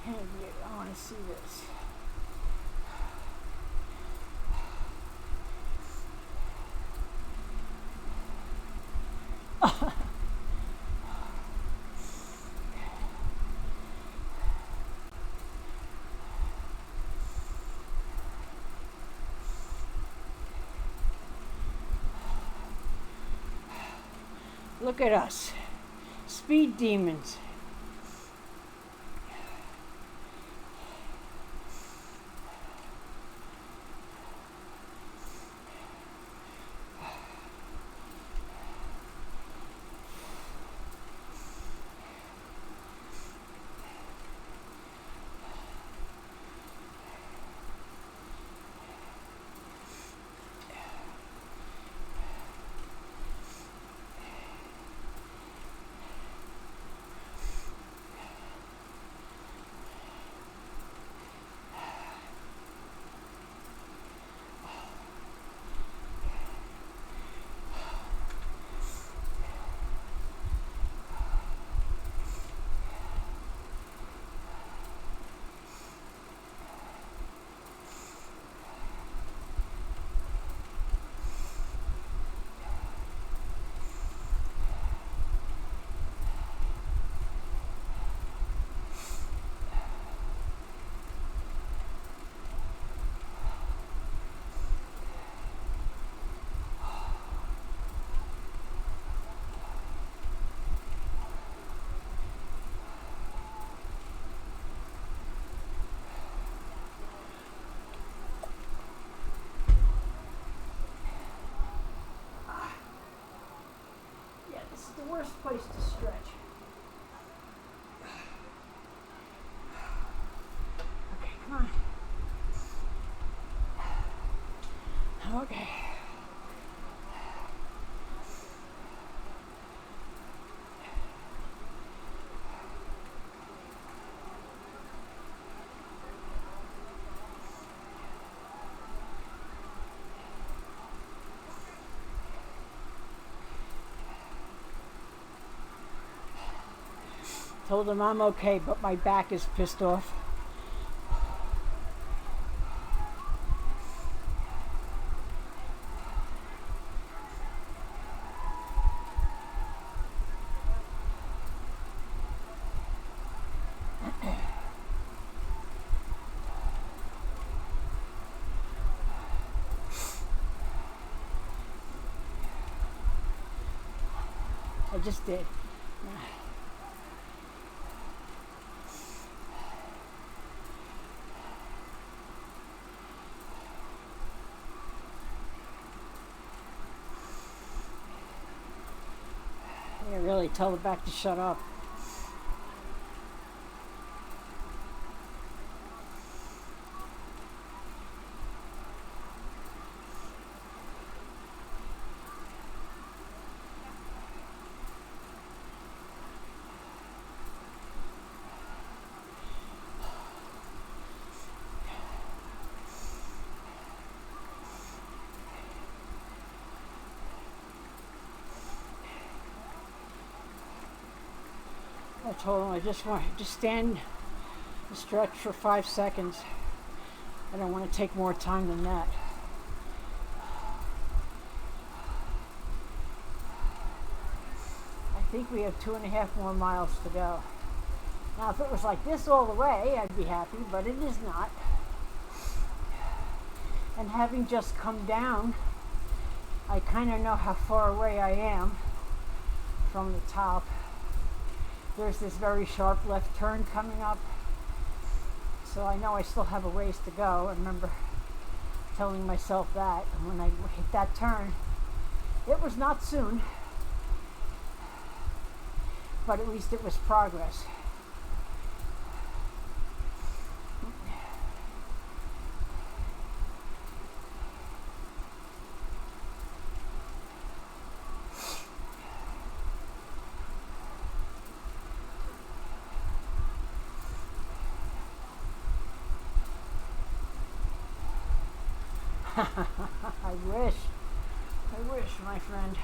I want to see this. Look at us, speed demons. The worst place to stretch. Okay, come on. Okay. Told him I'm okay, but my back is pissed off. I just did. Yeah, really, tell the back to shut up. I told him I just want to stand and stretch for 5 seconds. I don't want to take more time than that. I think we have 2.5 more miles to go. Now, if it was like this all the way, I'd be happy, but it is not. And having just come down, I kind of know how far away I am from the top. There's this very sharp left turn coming up, so I know I still have a ways to go. I remember telling myself that, and when I hit that turn, it was not soon, but at least it was progress. I wish, my friend.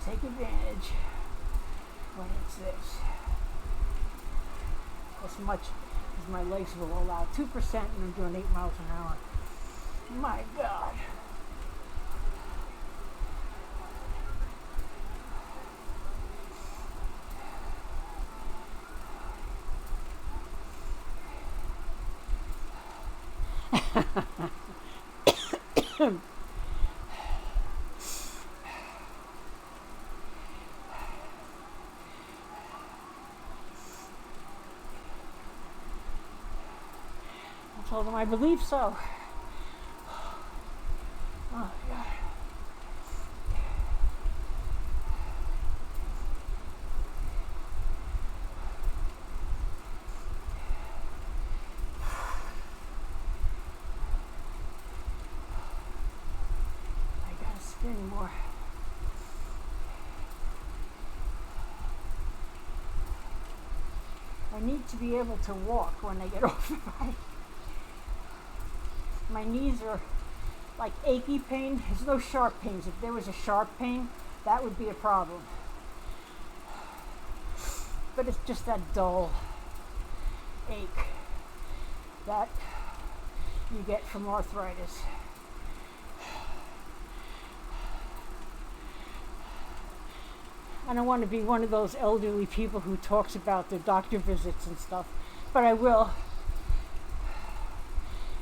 Take advantage when it's this. As much as my legs will allow. 2% and I'm doing 8 miles an hour. My God. I told him I believe so. Oh, God. I gotta spin more. I need to be able to walk when I get off the bike. My knees are like achy pain. There's no sharp pains. If there was a sharp pain, that would be a problem. But it's just that dull ache that you get from arthritis. I don't want to be one of those elderly people who talks about their doctor visits and stuff, but I will.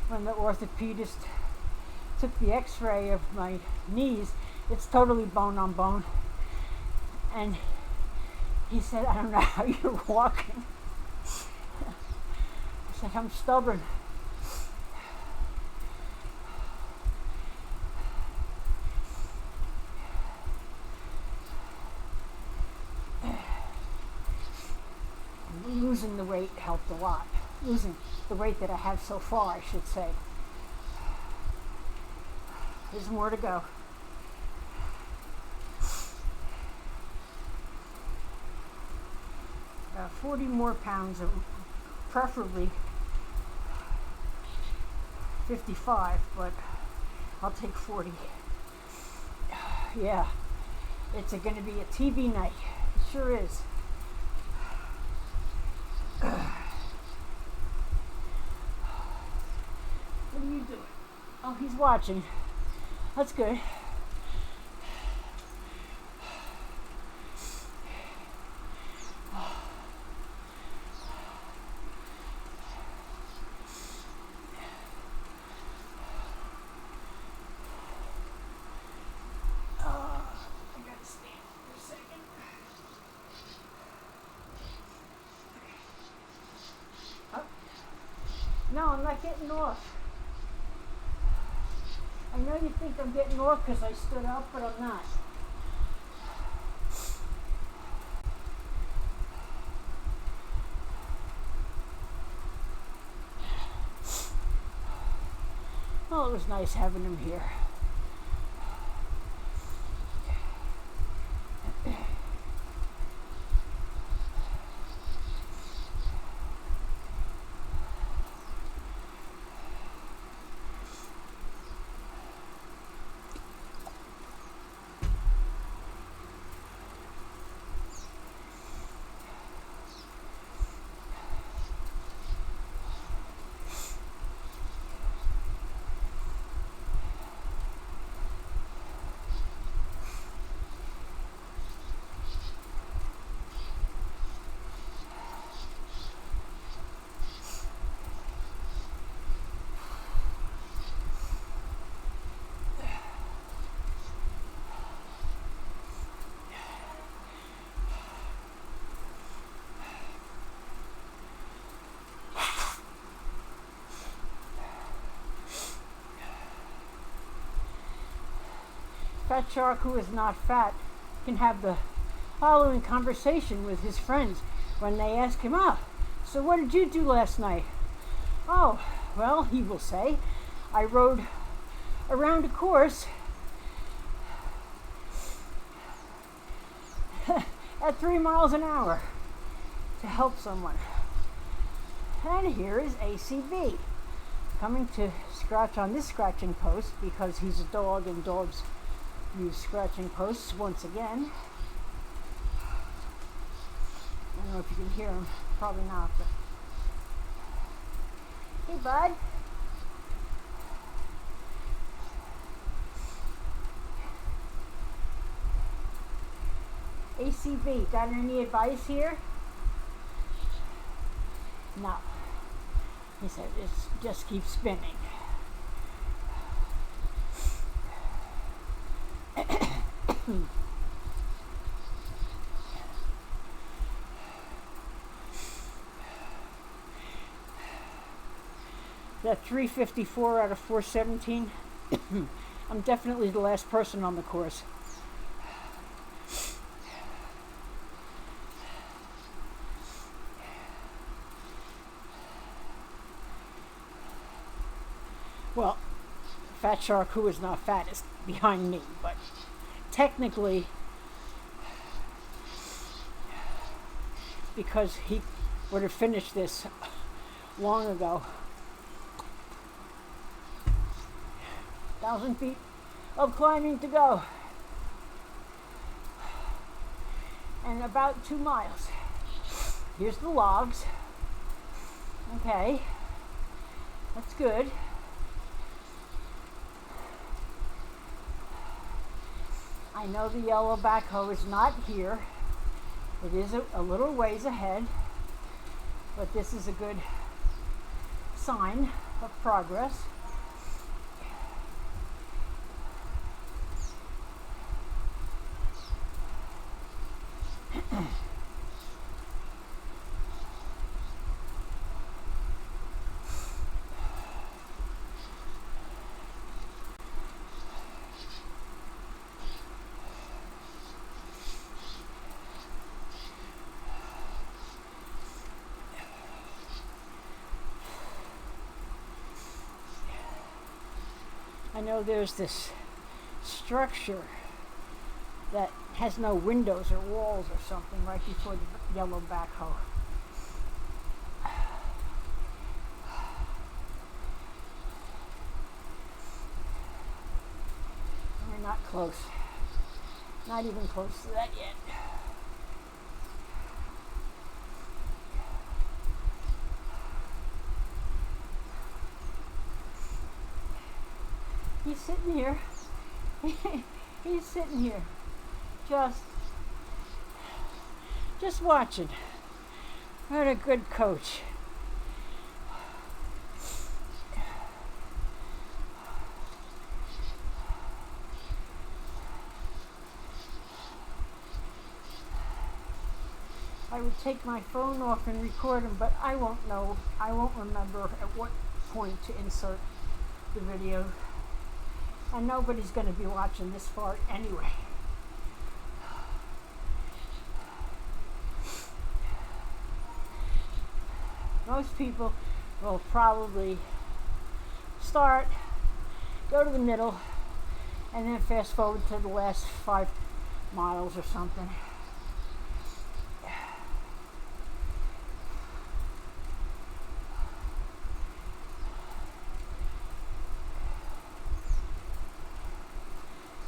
When the orthopedist took the x-ray of my knees, it's totally bone on bone. And he said, I don't know how you're walking. I said, I'm stubborn. losing the weight helped a lot. Losing the weight that I have so far, I should say. There's more to go. 40 more pounds, preferably 55, but I'll take 40. Yeah, it's going to be a TV night. It sure is. What are you doing? Oh, he's watching. That's good. No, I'm not getting off. I know you think I'm getting off because I stood up, but I'm not. Well, it was nice having him here. Fat Shark Who Is Not Fat can have the following conversation with his friends when they ask him, so what did you do last night? Oh, well, he will say, I rode around a course at 3 miles an hour to help someone. And here is ACB coming to scratch on this scratching post because he's a dog and dogs use scratching posts once again. I don't know if you can hear him. Probably not. But hey, bud. ACB, got any advice here? No. He said, just keep spinning. That 354 out of 417. I'm definitely the last person on the course. Well, Fat Shark Who Is Not Fat is behind me, but technically, because he would have finished this long ago. 1,000 feet of climbing to go. And about 2 miles. Here's the logs. Okay. That's good. I know the yellow backhoe is not here. It is a little ways ahead, but this is a good sign of progress. know there's this structure that has no windows or walls or something right before the yellow backhoe. We're not close. Not even close to that yet. He's sitting here. He's sitting here. Just watching. What a good coach. I would take my phone off and record him, but I won't know. I won't remember at what point to insert the video. And nobody's going to be watching this far anyway. Most people will probably start, go to the middle, and then fast forward to the last 5 miles or something.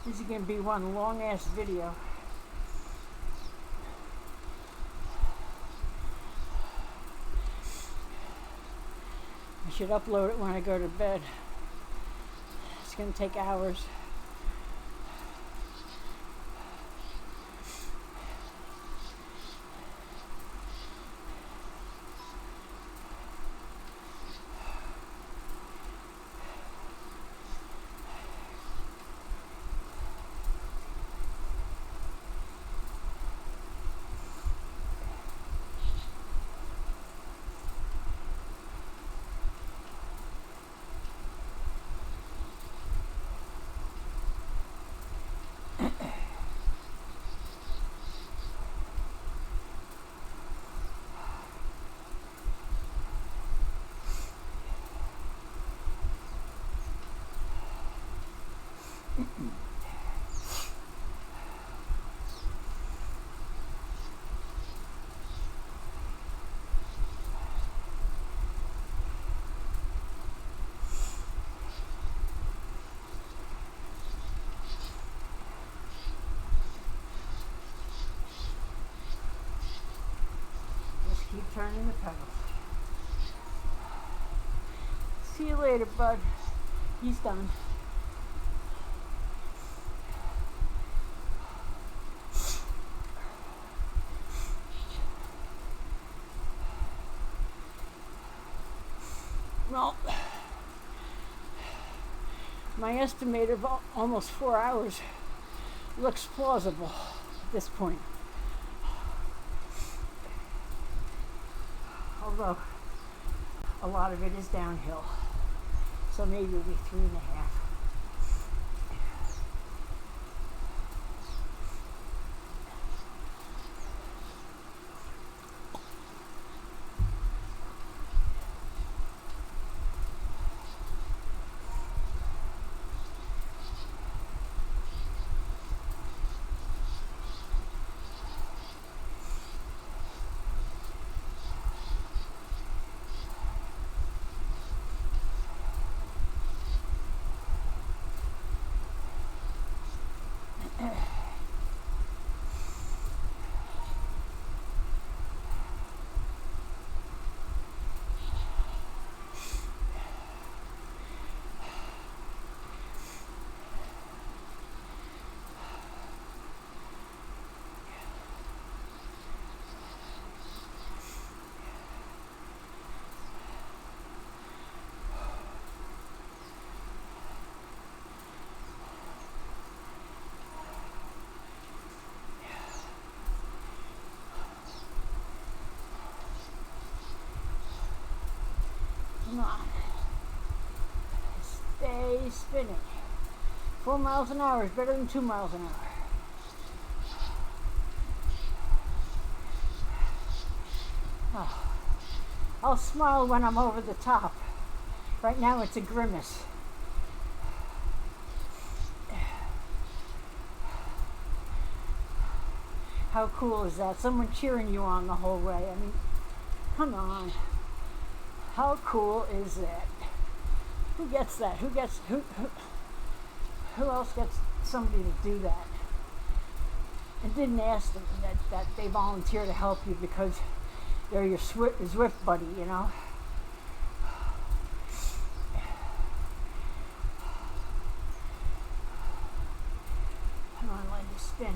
This is going to be one long ass video. I should upload it when I go to bed. It's going to take hours. Keep turning the pedals. See you later, bud. He's done. Well, my estimate of almost 4 hours looks plausible at this point. Although a lot of it is downhill, so maybe it'll be 3.5. Come on. Stay spinning. 4 miles an hour is better than 2 miles an hour. Oh. I'll smile when I'm over the top. Right now it's a grimace. How cool is that? Someone cheering you on the whole way. I mean, come on. How cool is that? Who gets that? Who else gets somebody to do that? And didn't ask them that they volunteer to help you because they're your Zwift buddy, you know? Come on, let it spin.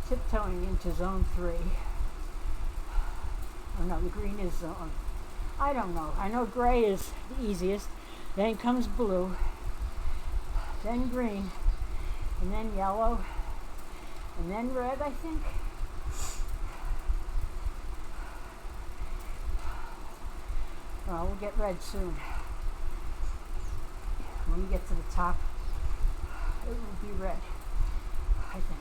Tiptoeing into zone 3. Oh no, the green is zone. I don't know. I know gray is the easiest. Then comes blue. Then green. And then yellow. And then red, I think. Well, we'll get red soon. When we get to the top, it will be red, I think.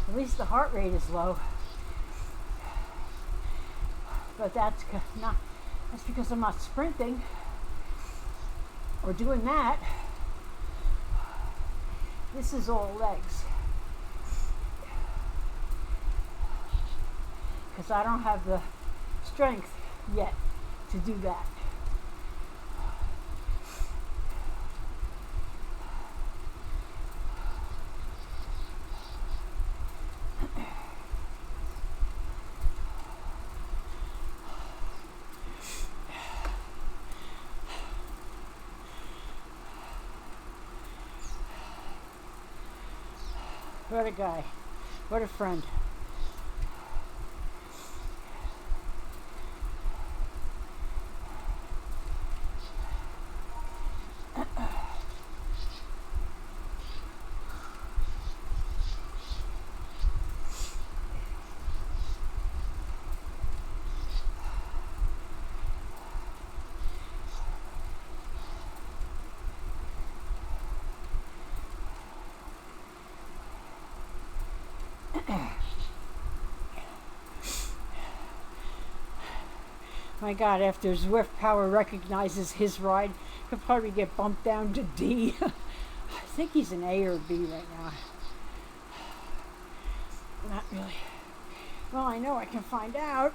At least the heart rate is low, but that's because I'm not sprinting or doing that. This is all legs, because I don't have the strength yet to do that. What a guy. What a friend. My God, after Zwift Power recognizes his ride, he'll probably get bumped down to D. I think he's an A or B right now. Not really. Well, I know I can find out.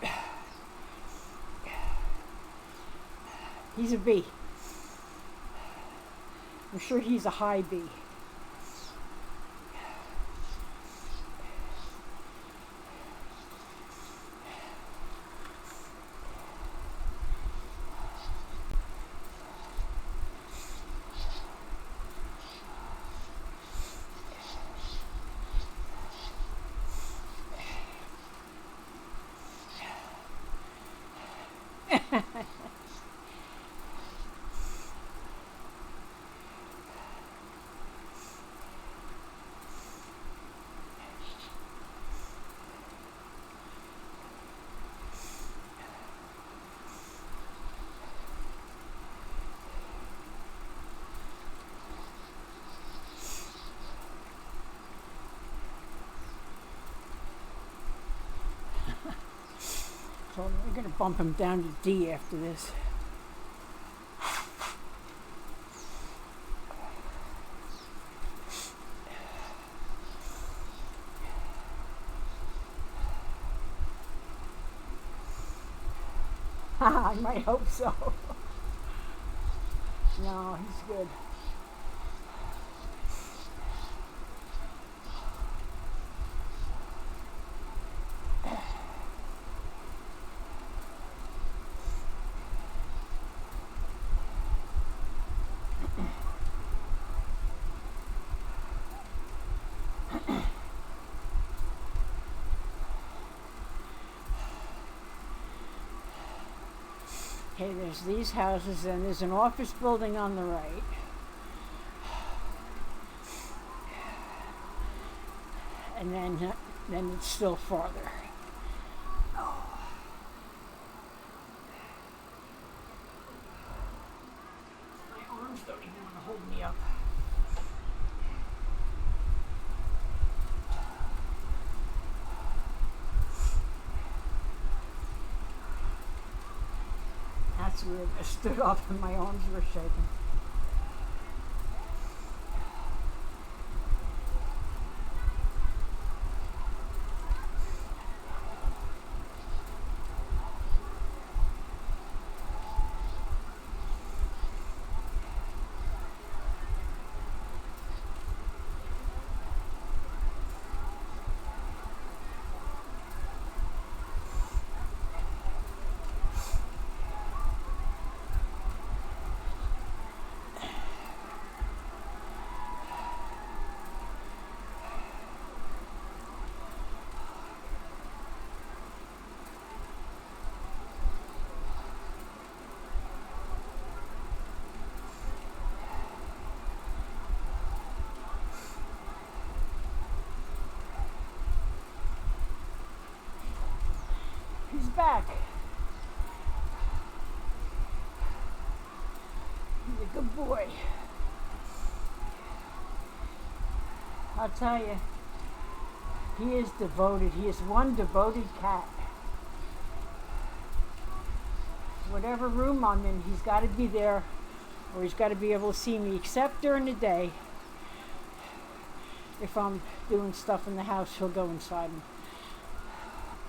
He's a B. I'm sure he's a high B. So we're going to bump him down to D after this. I might hope so. No, he's good. Okay, there's these houses, and there's an office building on the right. And then it's still farther. Oh. My arms don't even want to hold me up. That's weird. I stood up and my arms were shaking. He's back. He's a good boy. I'll tell you, he is devoted. He is one devoted cat. Whatever room I'm in, he's got to be there, or he's got to be able to see me, except during the day. If I'm doing stuff in the house, he'll go inside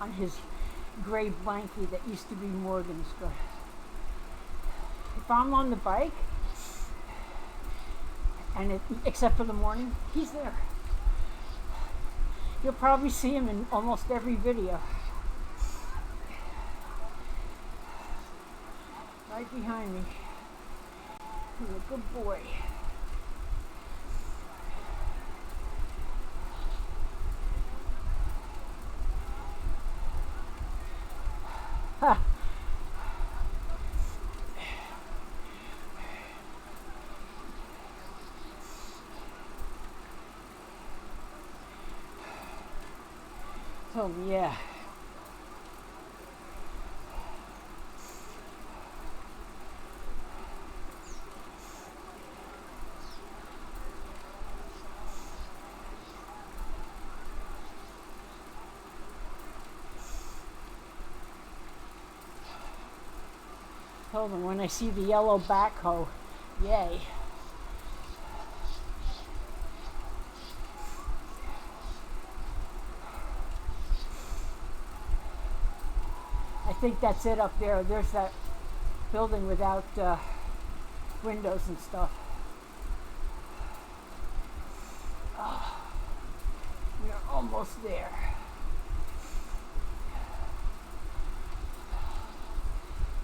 on his gray blankie that used to be Morgan's. But if I'm on the bike, and except for the morning, he's there. You'll probably see him in almost every video. Right behind me. He's a good boy. Ha! Oh, yeah. Told them when I see the yellow backhoe, yay. I think that's it up there. There's that building without windows and stuff. Oh, we are almost there.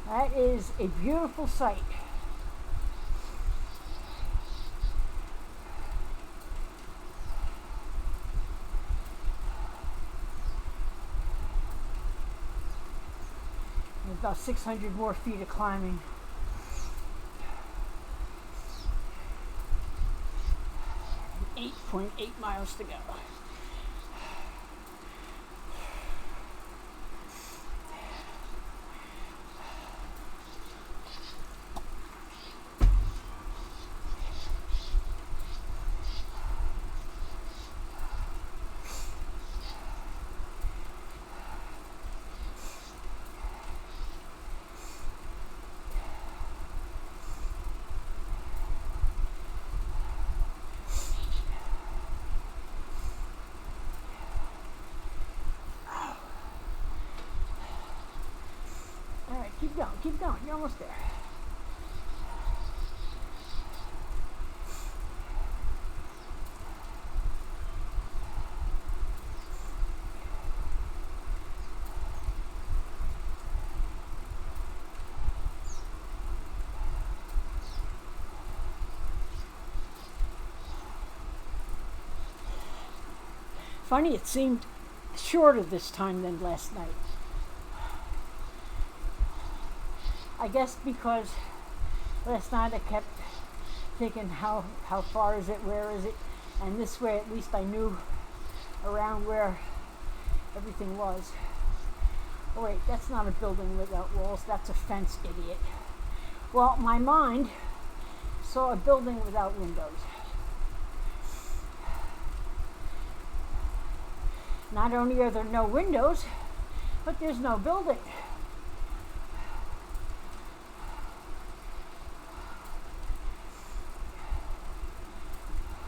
That is a beautiful sight. There's about 600 more feet of climbing. And 8.8 miles to go. Keep going, you're almost there. Funny, it seemed shorter this time than last night. I guess because last night I kept thinking how far is it, where is it, and this way at least I knew around where everything was. Oh wait, that's not a building without walls, that's a fence, idiot. Well, my mind saw a building without windows. Not only are there no windows, but there's no building.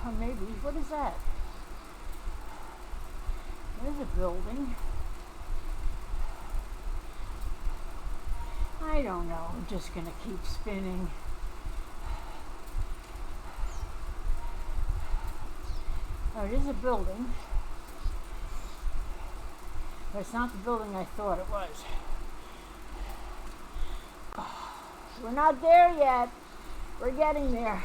Or maybe, what is that? There's a building. I don't know, I'm just gonna keep spinning. Oh, it is a building. But it's not the building I thought it was. We're not there yet. We're getting there.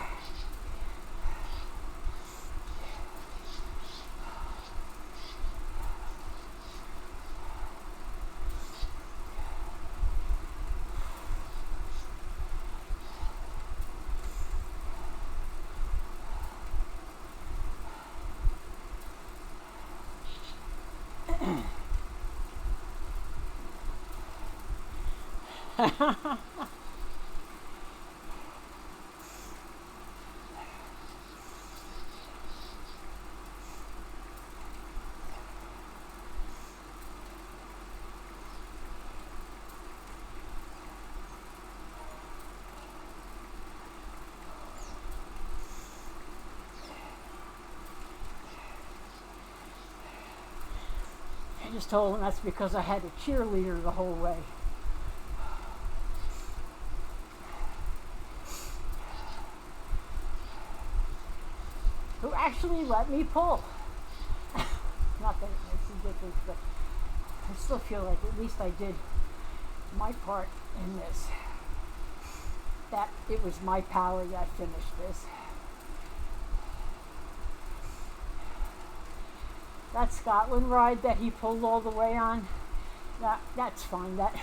I just told him that's because I had a cheerleader the whole way. Who actually let me pull. Not that it makes a difference, but I still feel like at least I did my part in this. That it was my power that finished this. That Scotland ride that he pulled all the way on, that's fine. That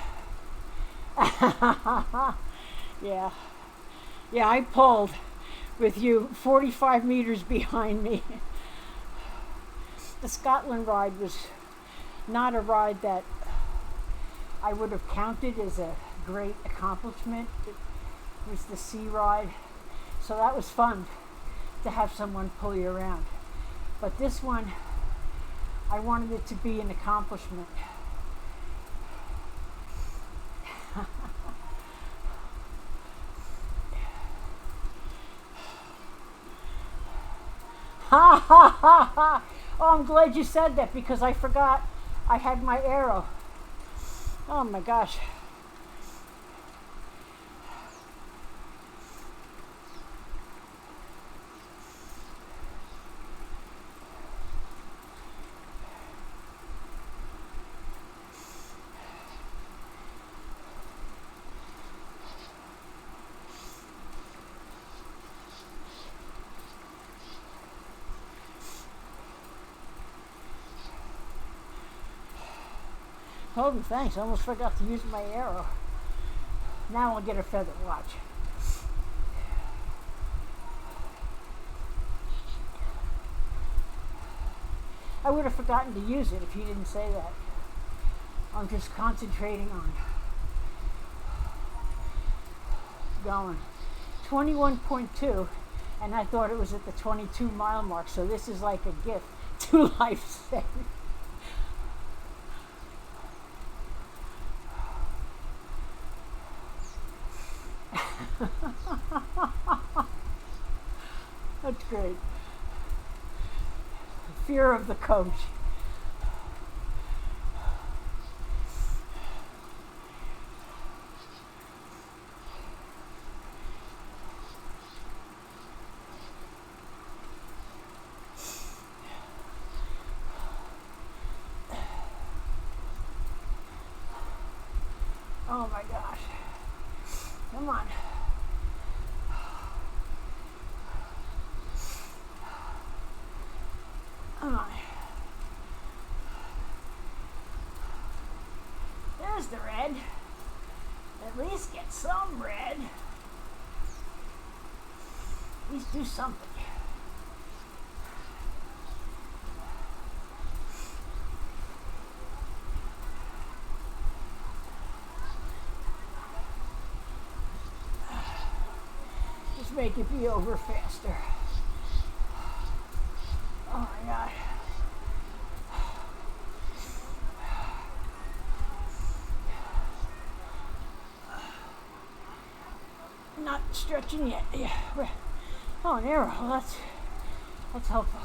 yeah, I pulled with you 45 meters behind me. The Scotland ride was not a ride that I would have counted as a great accomplishment. It was the sea ride, so that was fun to have someone pull you around. But this one, I wanted it to be an accomplishment. Ha ha ha ha! Oh, I'm glad you said that because I forgot I had my arrow. Oh my gosh. Oh, thanks. I almost forgot to use my arrow. Now I'll get a feather watch. I would have forgotten to use it if you didn't say that. I'm just concentrating on going 21.2, and I thought it was at the 22-mile mark, so this is like a gift to life saving. That's great. Fear of the coach. Oh my gosh. Come on. There's the red. At least get some red. At least do something. Just make it be over faster. Oh my God. Not stretching yet. Yeah. Oh, an arrow. Well, that's helpful.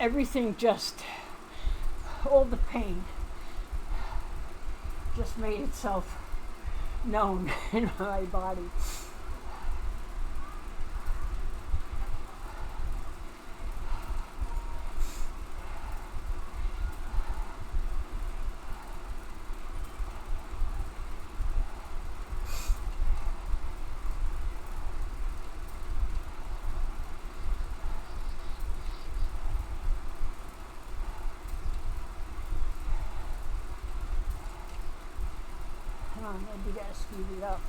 Everything all the pain just made itself known in my body. You gotta speed it up.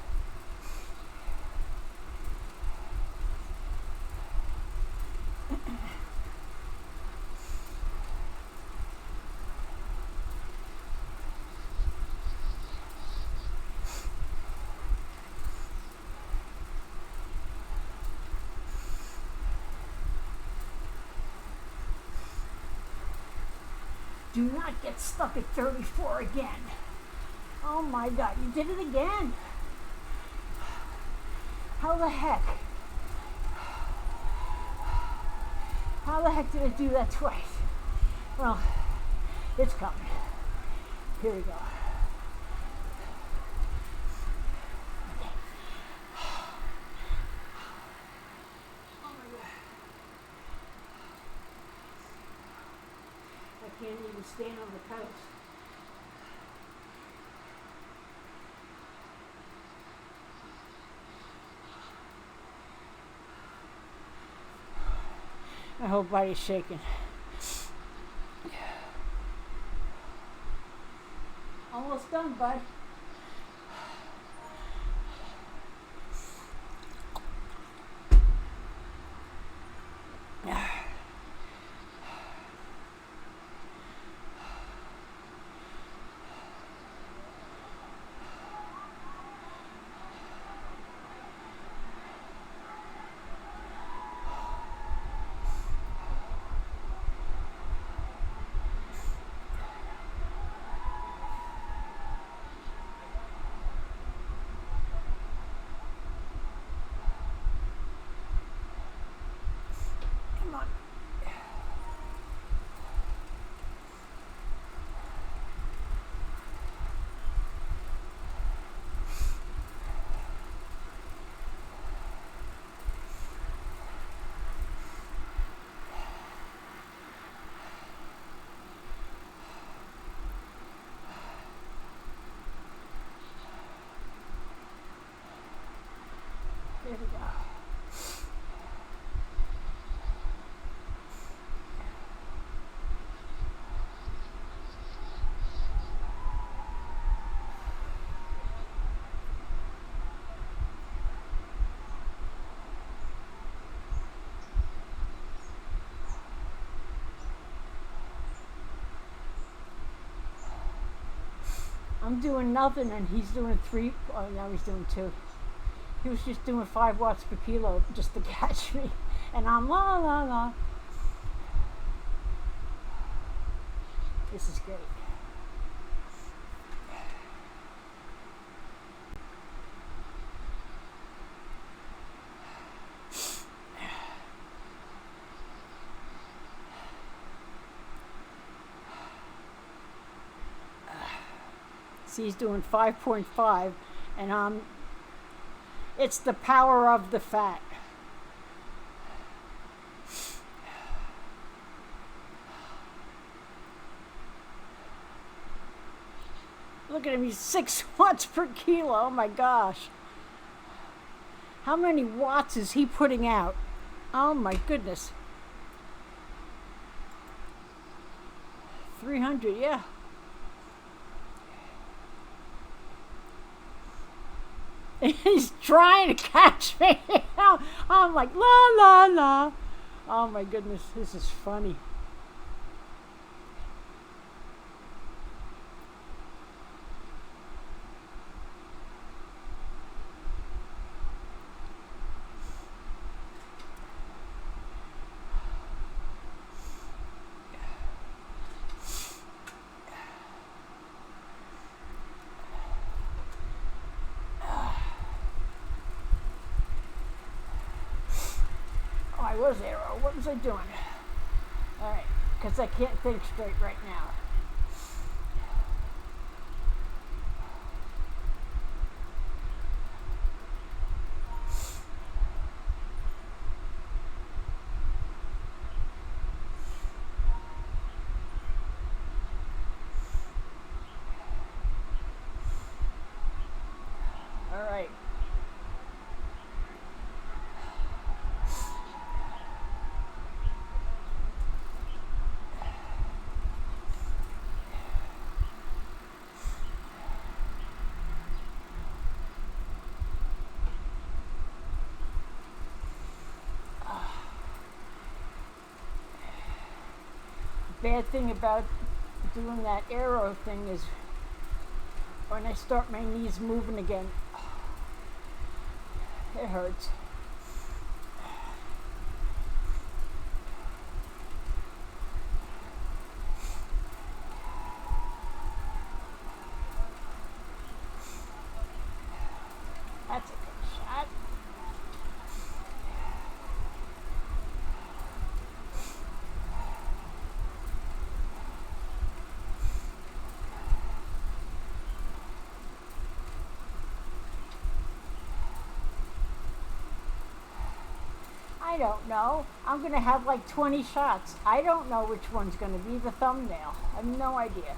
Do not get stuck at 34 again. Oh my God, you did it again. How the heck? How the heck did I do that twice? Well, it's coming. Here we go. Oh my God. I can't even stand on the couch. My whole body's shaking. Almost done, bud. There we go. I'm doing nothing and he's doing 3. Oh, now he's doing 2. He was just doing 5 watts per kilo just to catch me. And I'm la la la. This is great. See, he's doing 5.5 and it's the power of the fat. Look at him, he's 6 watts per kilo. Oh my gosh. How many watts is he putting out? Oh my goodness. 300, yeah. He's trying to catch me. I'm like, la, la, la. Oh my goodness, this is funny. I was arrow. What was I doing? All right, because I can't think straight right now. All right. Bad thing about doing that arrow thing is when I start my knees moving again, it hurts. That's a good shot. I don't know. I'm going to have like 20 shots. I don't know which one's going to be the thumbnail. I have no idea.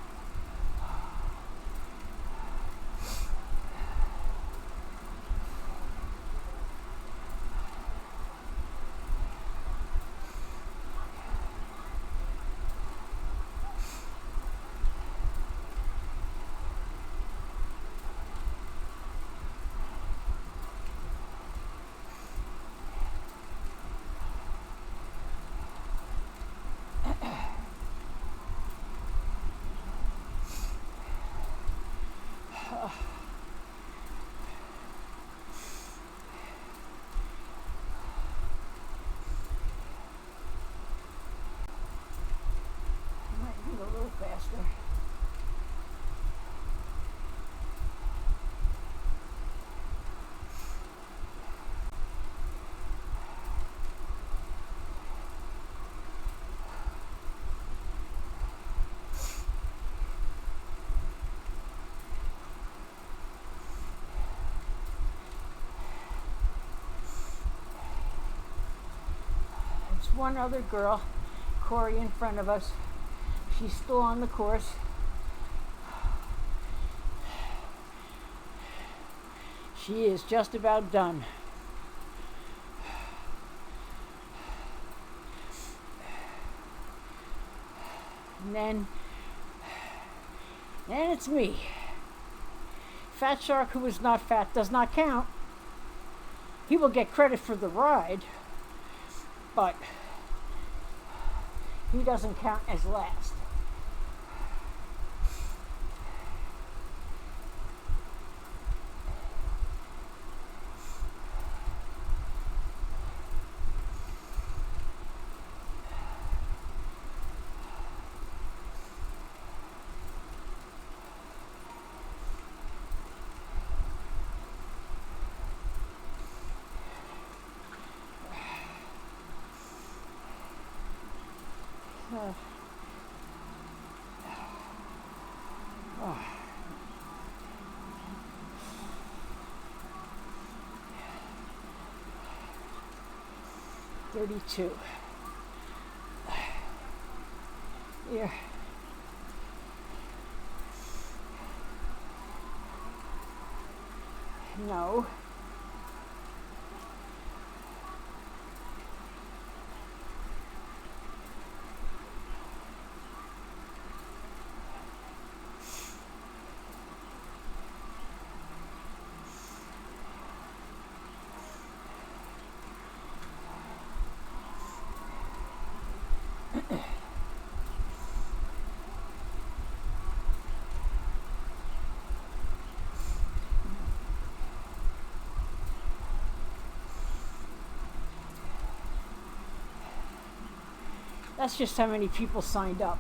Might be a little faster. There's one other girl, Corey, in front of us. She's still on the course. She is just about done. And then it's me. Fat Shark, who is not fat, does not count. He will get credit for the ride, but he doesn't count as last. Oh. 32. Here. No. That's just how many people signed up.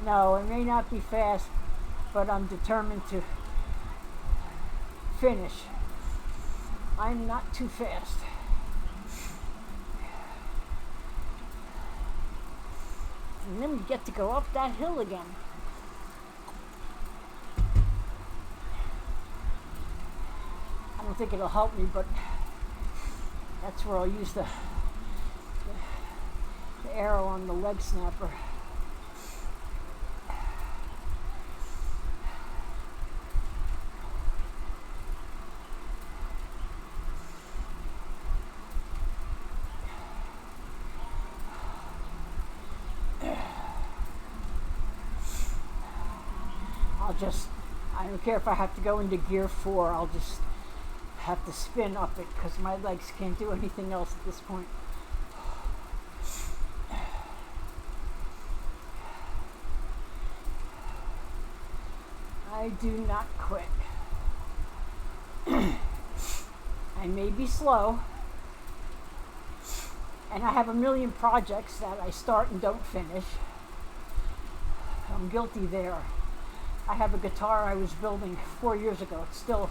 No, it may not be fast, but I'm determined to finish. I'm not too fast. And then we get to go up that hill again. I don't think it'll help me, but that's where I'll use the arrow on the leg snapper. I don't care if I have to go into gear 4, I'll just have to spin up it because my legs can't do anything else at this point. I do not quit. I may be slow, and I have a million projects that I start and don't finish. I'm guilty there. I have a guitar I was building 4 years ago. It's still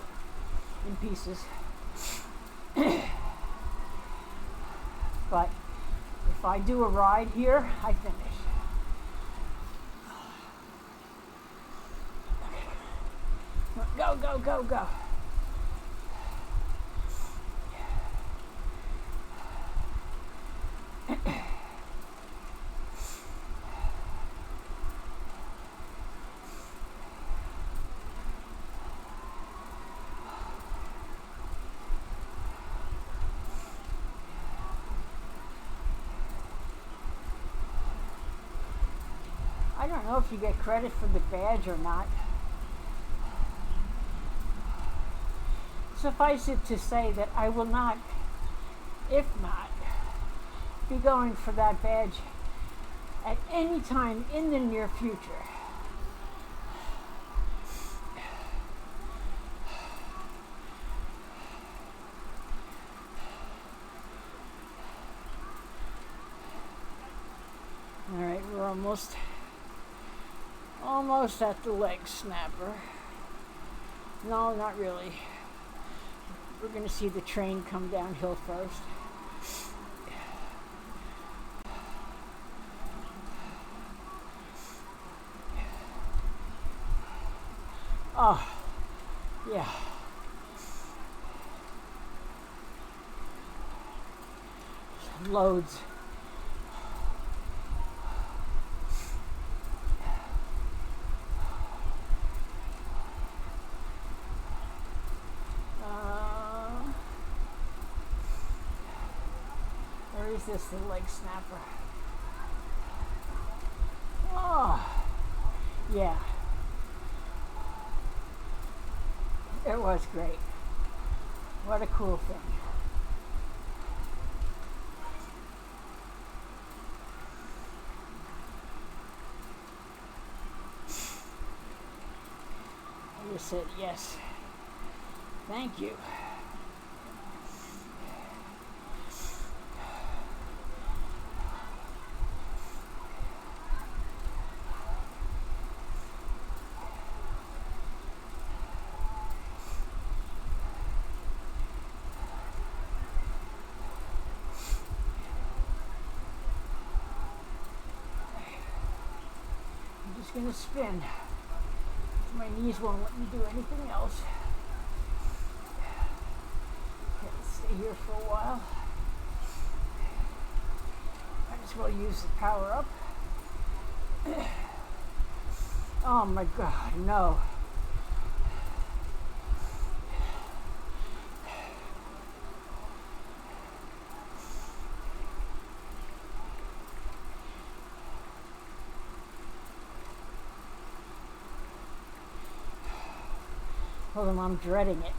in pieces. But if I do a ride here, I finish. Go, go, go, go. I don't know if you get credit for the badge or not. Suffice it to say that I will not, if not, be going for that badge at any time in the near future. All right, we're almost at the leg snapper. No, not really. We're going to see the train come downhill first. Oh, yeah. Loads. Where is this, the leg snapper? Oh, yeah. It was great. What a cool thing. I just said yes. Thank you. I'm going to spin. My knees won't let me do anything else. Okay, let's stay here for a while. Might as well use the power up. Oh my God, no. Hold on, I'm dreading it.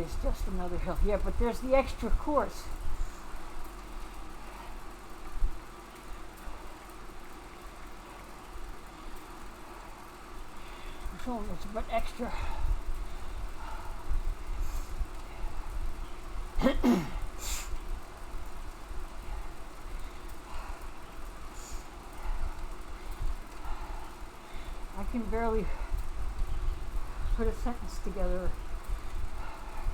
is just another hill. Yeah, but there's the extra course. So it's a bit extra. I can barely put a sentence together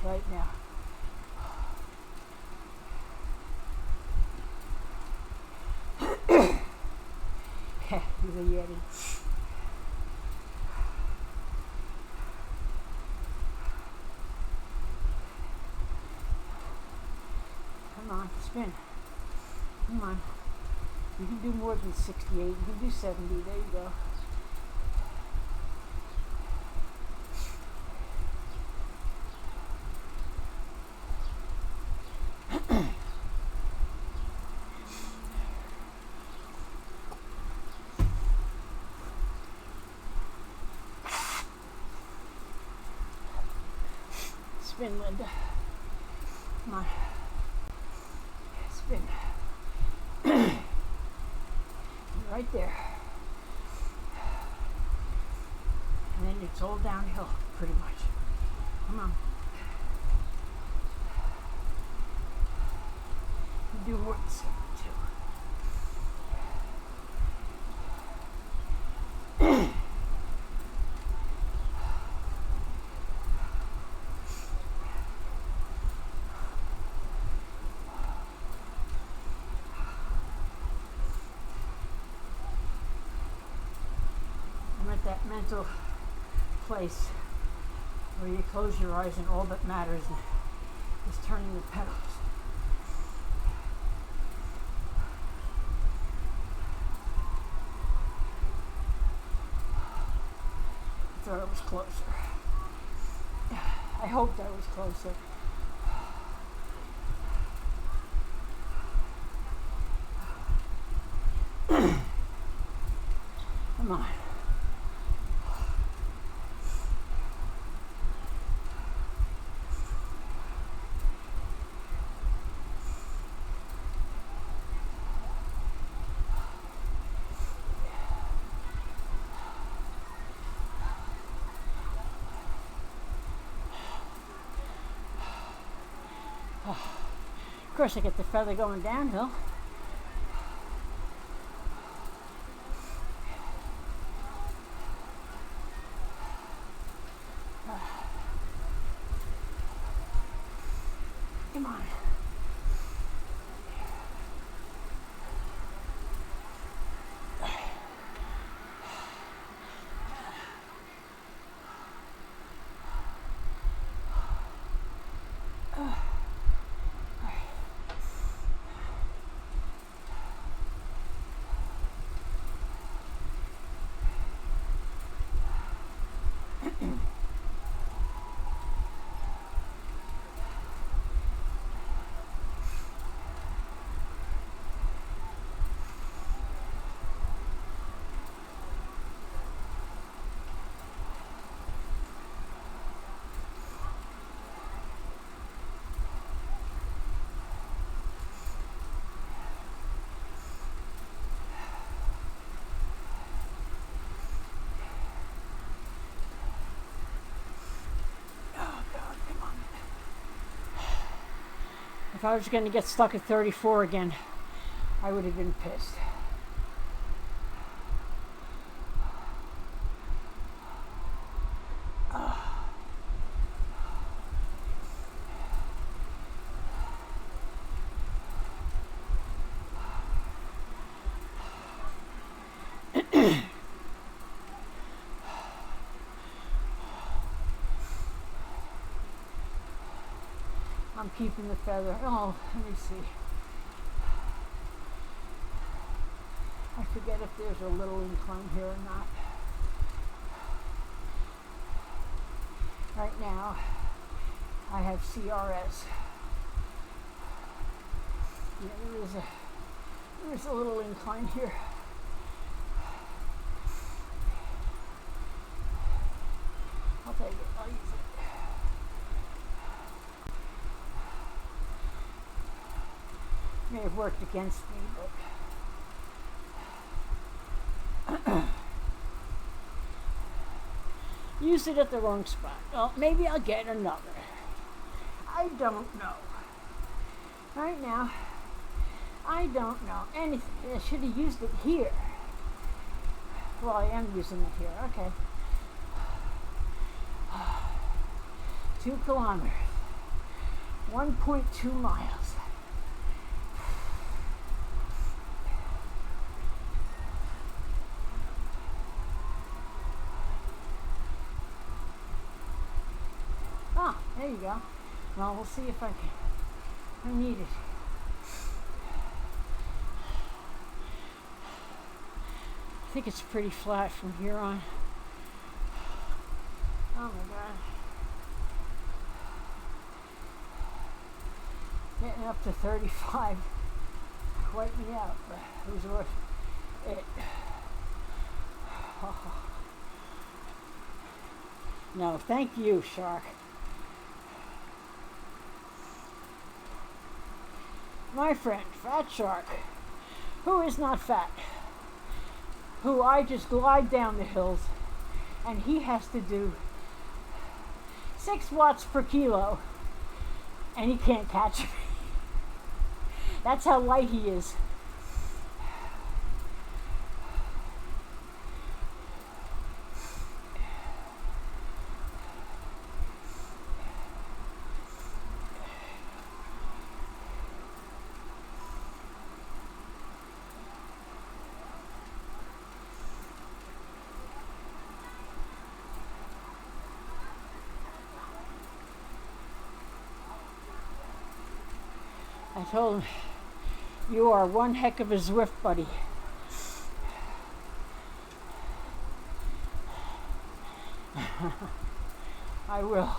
right now. He's a Yeti. Come on, spin. Come on. You can do more than 68. You can do 70. There you go. Spin, Linda. Come on. Spin. Right there. And then it's all downhill, pretty much. Come on. You do more than 72. That mental place where you close your eyes and all that matters is turning the pedals. I thought it was closer. I hoped I was closer. Come on. Of course, I get the feather going downhill. Come on. If I was going to get stuck at 34 again, I would have been pissed. I'm keeping the feather. Oh, let me see. I forget if there's a little incline here or not. Right now, I have CRS. Yeah, there is a little incline here. I'll take it. I'll use it. may have worked against me, but used it at the wrong spot. Well, maybe I'll get another. I don't know. Right now, I don't know anything. I should have used it here. Well, I am using it here. Okay. 2 kilometers. 1.2 miles. Ah, there you go. Well, we'll see if I can. I need it. I think it's pretty flat from here on. Oh my God. Getting up to 35 wiped me out, but it was worth it. No, thank you, shark. My friend, Fat Shark, who is not fat, who I just glide down the hills, and he has to do 6 watts per kilo, and he can't catch me. That's how light he is. I told him, you are one heck of a Zwift buddy. I will.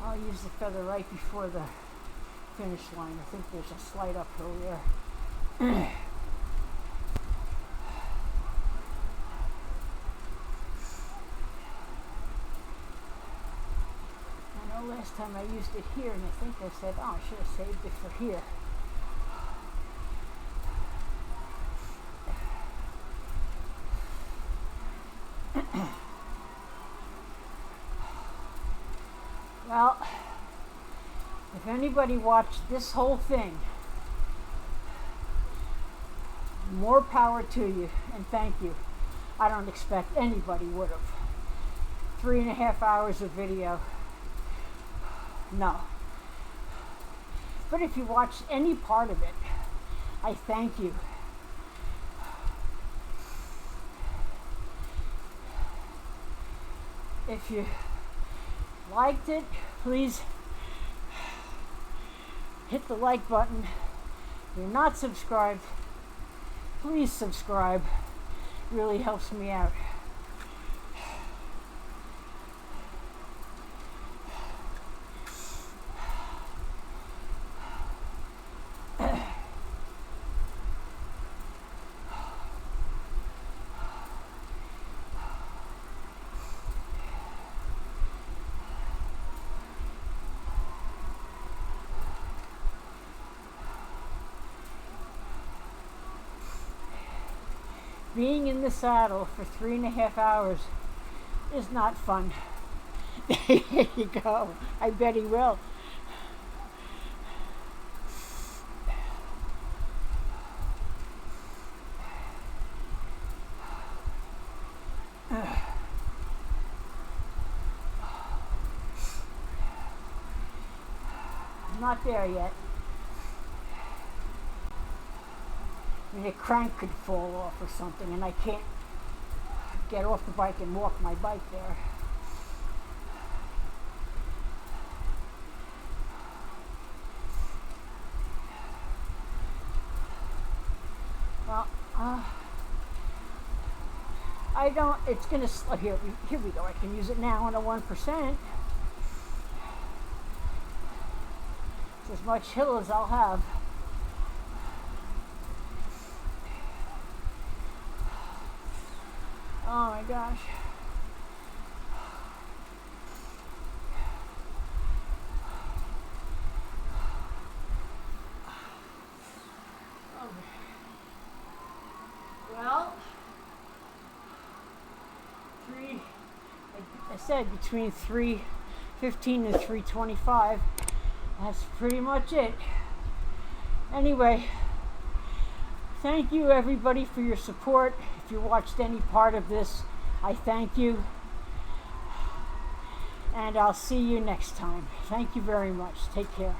I'll use the feather right before the finish line. I think there's a slight uphill there. I know last time I used it here, and I think I said, oh, I should have saved it for here. Well, if anybody watched this whole thing, more power to you, and thank you. I don't expect anybody would have. 3.5 hours of video. No. But if you watched any part of it, I thank you. If you liked it, please hit the like button. If you're not subscribed, please subscribe. It really helps me out. Being in the saddle for 3.5 hours is not fun. There you go. I bet he will. I'm not there yet. I mean, a crank could fall off or something, and I can't get off the bike and walk my bike there. Well, I don't, it's going to, here we go, I can use it now on a 1%. as much hill as I'll have. Oh my gosh. Well, I said between 3:15 and 3:25. That's pretty much it. Anyway, thank you everybody for your support. If you watched any part of this, I thank you. And I'll see you next time. Thank you very much. Take care.